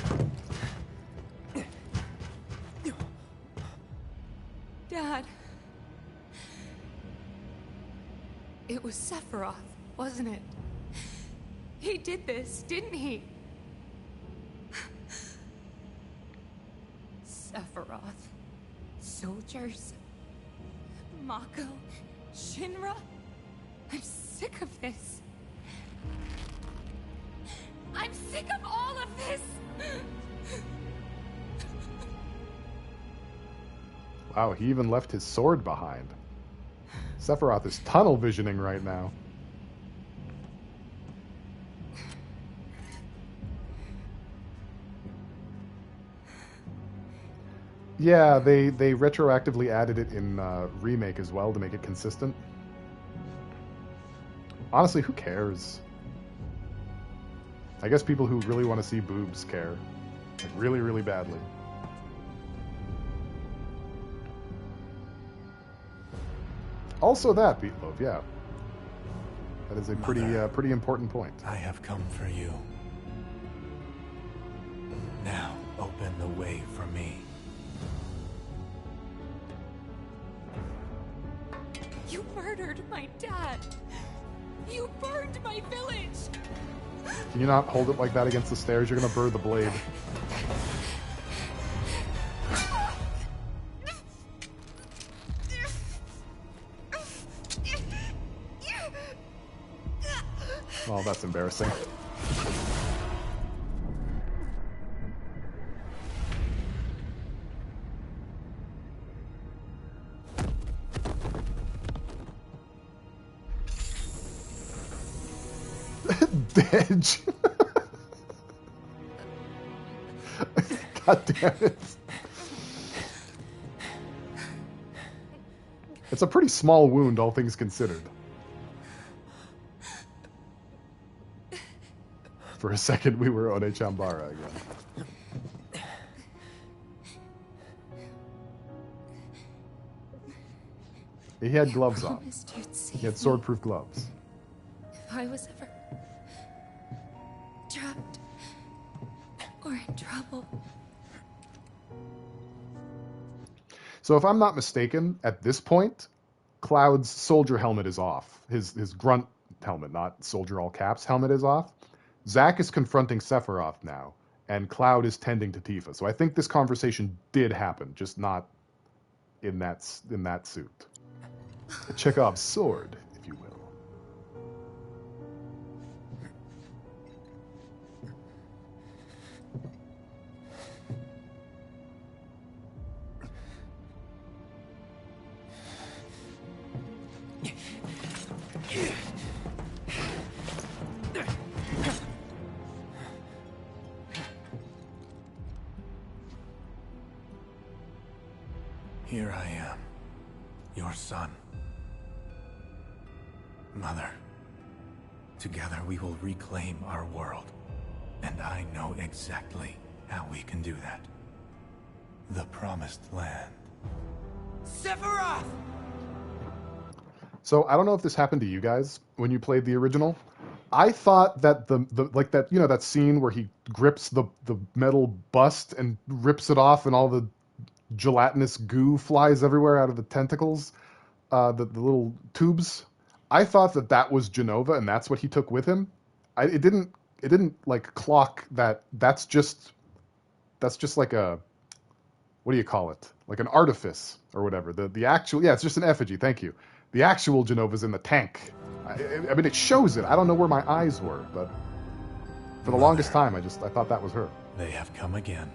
Speaker 21: Dad! It was Sephiroth, wasn't it? He did this, didn't he? Sephiroth. Soldiers. Mako. Shinra. I'm sick of this. I'm sick of all of this!
Speaker 1: Wow, he even left his sword behind. Sephiroth is tunnel visioning right now. Yeah, they retroactively added it in Remake as well to make it consistent. Honestly, who cares? I guess people who really want to see boobs care. Like, really, really badly. Also that, Beatloaf, yeah. That is a pretty important point.
Speaker 12: I have come for you. Now, open the way for me.
Speaker 5: You murdered my dad. You burned my village.
Speaker 1: Can you not hold it like that against the stairs? You're gonna burn the blade. Oh, that's embarrassing. Dedge. God damn it. It's a pretty small wound, all things considered. For a second, we were on Chambara again. He had gloves on. He had sword-proof gloves.
Speaker 21: If I was ever trapped or in trouble.
Speaker 1: So if I'm not mistaken, at this point, Cloud's soldier helmet is off. His grunt helmet, not soldier all caps helmet, is off. Zack is confronting Sephiroth now, and Cloud is tending to Tifa. So I think this conversation did happen, just not in that suit. Chekhov's sword, if you will.
Speaker 12: Here I am, your son. Mother, together we will reclaim our world, and I know exactly how we can do that. The Promised Land.
Speaker 9: Sephiroth!
Speaker 1: So I don't know if this happened to you guys when you played the original. I thought that the like that, you know, that scene where he grips the metal bust and rips it off and all the gelatinous goo flies everywhere out of the tentacles, the little tubes. I thought that was Jenova and that's what he took with him. It didn't like clock that that's just like a, what do you call it? Like an artifice or whatever. The actual, yeah, it's just an effigy. Thank you. The actual Jenova's in the tank. I mean, it shows it. I don't know where my eyes were, but for the longest time, I thought that was her.
Speaker 12: They have come again.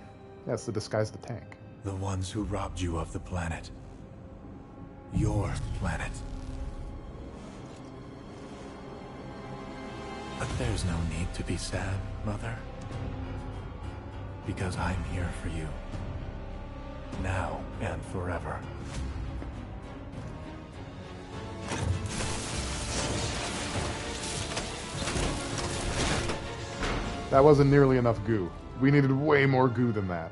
Speaker 1: Yeah, it's to disguise the tank.
Speaker 12: The ones who robbed you of the planet. Your planet. But there's no need to be sad, Mother. Because I'm here for you. Now and forever.
Speaker 1: That wasn't nearly enough goo. We needed way more goo than that.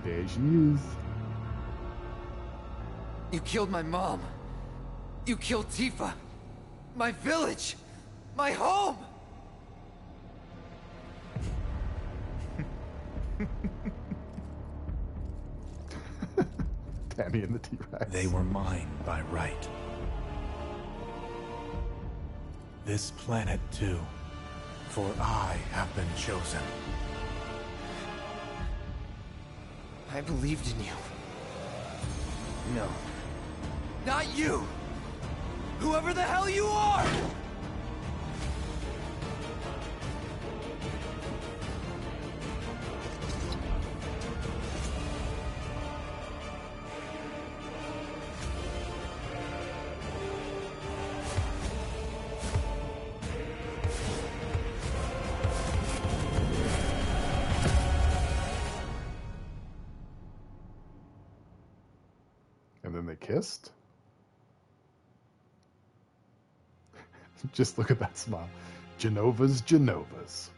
Speaker 1: There she is.
Speaker 13: You killed my mom. You killed Tifa. My village. My home.
Speaker 1: Tammy and the T-Rex.
Speaker 12: They were mine by right. This planet too. For I have been chosen.
Speaker 13: I believed in you. No. Not you! Whoever the hell you are!
Speaker 1: And then they kissed? Just look at that smile. Genovas.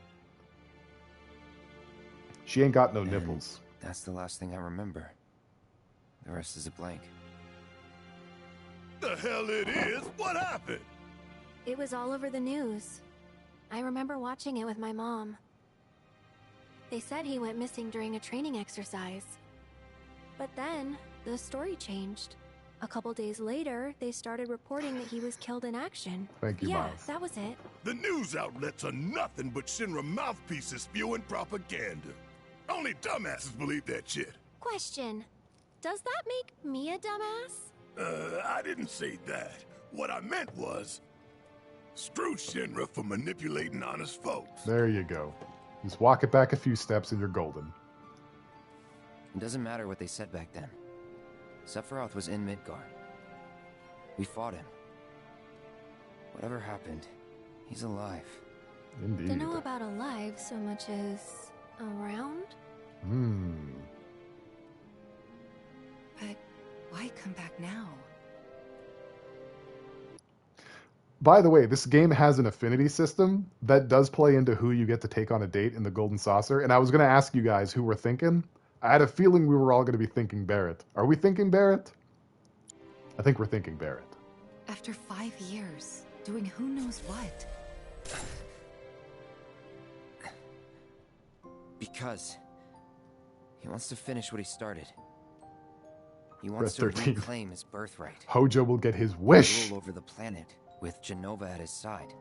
Speaker 1: She ain't got no nipples.
Speaker 13: That's the last thing I remember. The rest is a blank.
Speaker 10: The hell it is? What happened?
Speaker 2: It was all over the news. I remember watching it with my mom. They said he went missing during a training exercise. But then, the story changed. A couple days later, they started reporting that he was killed in action.
Speaker 1: Thank you,
Speaker 2: Yeah,
Speaker 1: Miles.
Speaker 2: that was it.
Speaker 10: The news outlets are nothing but Shinra mouthpieces spewing propaganda. Only dumbasses believe that shit.
Speaker 2: Question. Does that make me a dumbass?
Speaker 10: I didn't say that. What I meant was, screw Shinra for manipulating honest folks.
Speaker 1: There you go. Just walk it back a few steps and you're golden.
Speaker 13: It doesn't matter what they said back then. Sephiroth was in Midgar. We fought him. Whatever happened, he's alive.
Speaker 1: Indeed.
Speaker 2: Don't know about alive so much as around?
Speaker 21: But why come back now?
Speaker 1: By the way, this game has an affinity system that does play into who you get to take on a date in the Golden Saucer. And I was going to ask you guys who were thinking. I had a feeling we were all going to be thinking Barrett. Are we thinking Barrett? I think we're thinking Barrett.
Speaker 21: After 5 years, doing who knows what.
Speaker 13: Because he wants to finish what he started. He wants
Speaker 1: Breath
Speaker 13: to
Speaker 1: 13.
Speaker 13: reclaim his birthright.
Speaker 1: Hojo will get his wish.
Speaker 13: Rule over the planet with Genova at his side.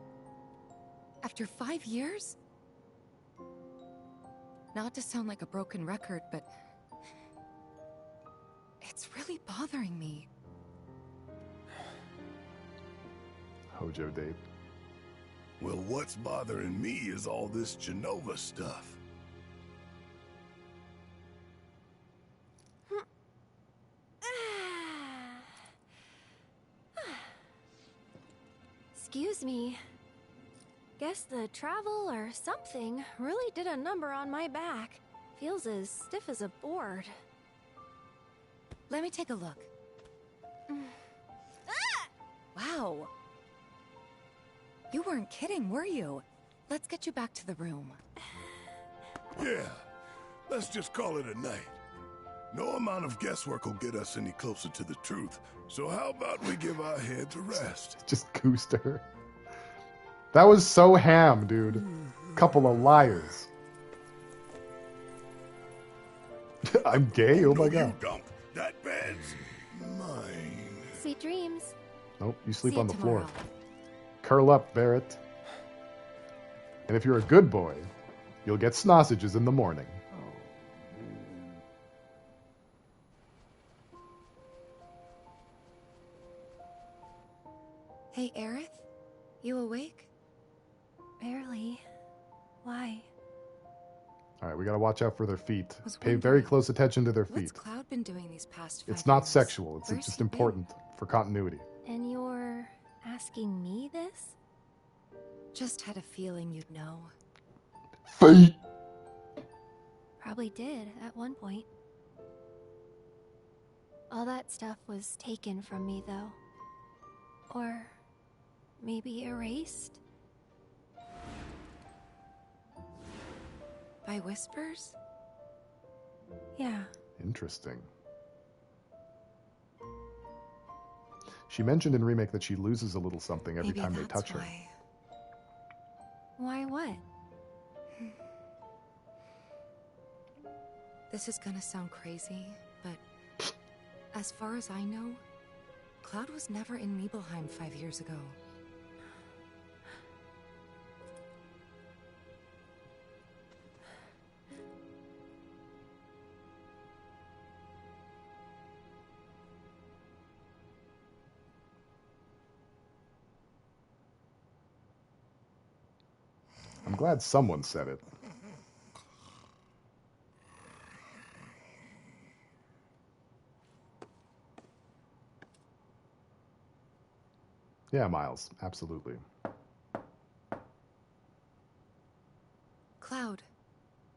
Speaker 21: After 5 years? Not to sound like a broken record, but it's really bothering me.
Speaker 1: Hojo date.
Speaker 10: Well, what's bothering me is all this Genova stuff.
Speaker 2: Excuse me. Guess the travel or something really did a number on my back. Feels as stiff as a board.
Speaker 21: Let me take a look. Wow. You weren't kidding, were you? Let's get you back to the room.
Speaker 10: Yeah, let's just call it a night. No amount of guesswork will get us any closer to the truth. So how about we give our heads a rest?
Speaker 1: Just goosed her. That was so ham, dude. Couple of liars. I'm gay? Oh my god.
Speaker 10: Dump. That bed's mine.
Speaker 2: Sweet dreams.
Speaker 1: Nope, you sleep
Speaker 21: See
Speaker 1: on
Speaker 21: you
Speaker 1: the floor.
Speaker 21: tomorrow.
Speaker 1: Curl up, Barrett. And if you're a good boy, you'll get sausages in the morning.
Speaker 21: Hey, Aerith? You awake?
Speaker 2: Barely. Why?
Speaker 1: All right, we gotta watch out for their feet.
Speaker 21: Was
Speaker 1: Pay
Speaker 21: wondering,
Speaker 1: very close attention to their
Speaker 21: What's
Speaker 1: feet.
Speaker 21: Cloud been doing these past 5
Speaker 1: It's not
Speaker 21: years?
Speaker 1: sexual. It's
Speaker 21: Where's
Speaker 1: just
Speaker 21: he been?
Speaker 1: important for continuity.
Speaker 2: And you're asking me this?
Speaker 21: Just had a feeling you'd know.
Speaker 1: Feet.
Speaker 2: Probably did at one point. All that stuff was taken from me, though. Or maybe erased?
Speaker 21: By whispers?
Speaker 2: Yeah.
Speaker 1: Interesting. She mentioned in Remake that she loses a little something every
Speaker 21: Maybe
Speaker 1: time they
Speaker 21: that's
Speaker 1: touch her.
Speaker 21: why.
Speaker 2: Why what?
Speaker 21: This is gonna sound crazy, but as far as I know, Cloud was never in Nibelheim 5 years ago.
Speaker 1: I'm glad someone said it. Yeah, Miles, absolutely.
Speaker 21: Cloud,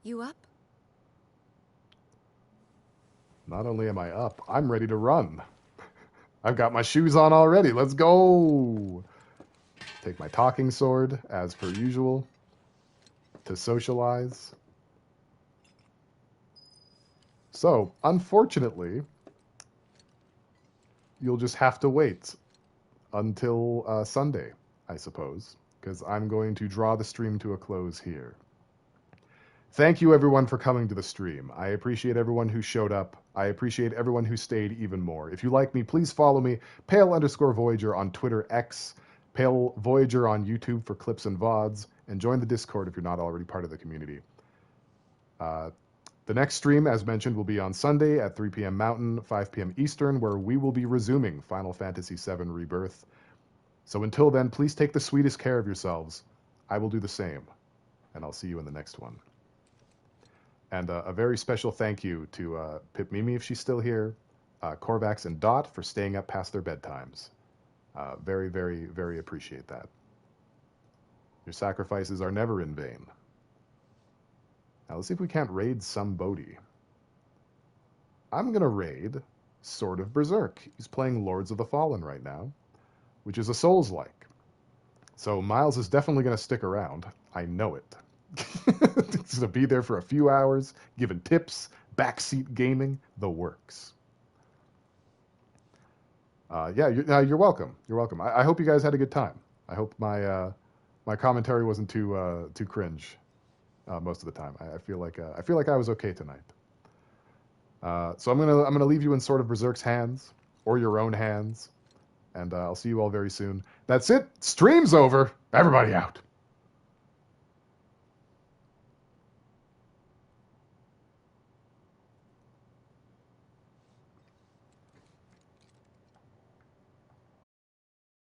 Speaker 21: you up?
Speaker 1: Not only am I up, I'm ready to run. I've got my shoes on already. Let's go. Take my talking sword, as per usual, to socialize. So, unfortunately, you'll just have to wait until Sunday, I suppose, because I'm going to draw the stream to a close here. Thank you, everyone, for coming to the stream. I appreciate everyone who showed up. I appreciate everyone who stayed even more. If you like me, please follow me, Pale_Voyager on Twitter X, Pale Voyager on YouTube for clips and VODs, and join the Discord if you're not already part of the community. The next stream, as mentioned, will be on Sunday at 3 p.m. Mountain, 5 p.m. Eastern, where we will be resuming Final Fantasy VII Rebirth. So until then, please take the sweetest care of yourselves. I will do the same, and I'll see you in the next one. And a very special thank you to Pip Mimi, if she's still here, Korvax and Dot for staying up past their bedtimes. Very, very, very appreciate that. Your sacrifices are never in vain. Now let's see if we can't raid some Bodhi. I'm going to raid Sword of Berserk. He's playing Lords of the Fallen right now, which is a Souls-like. So Miles is definitely going to stick around. I know it. He's going to be there for a few hours, giving tips, backseat gaming, the works. Yeah, you're welcome. You're welcome. I hope you guys had a good time. I hope my my commentary wasn't too cringe most of the time. I feel like I was okay tonight. So I'm gonna leave you in Sword of Berserk's hands or your own hands, and I'll see you all very soon. That's it. Stream's over. Everybody out.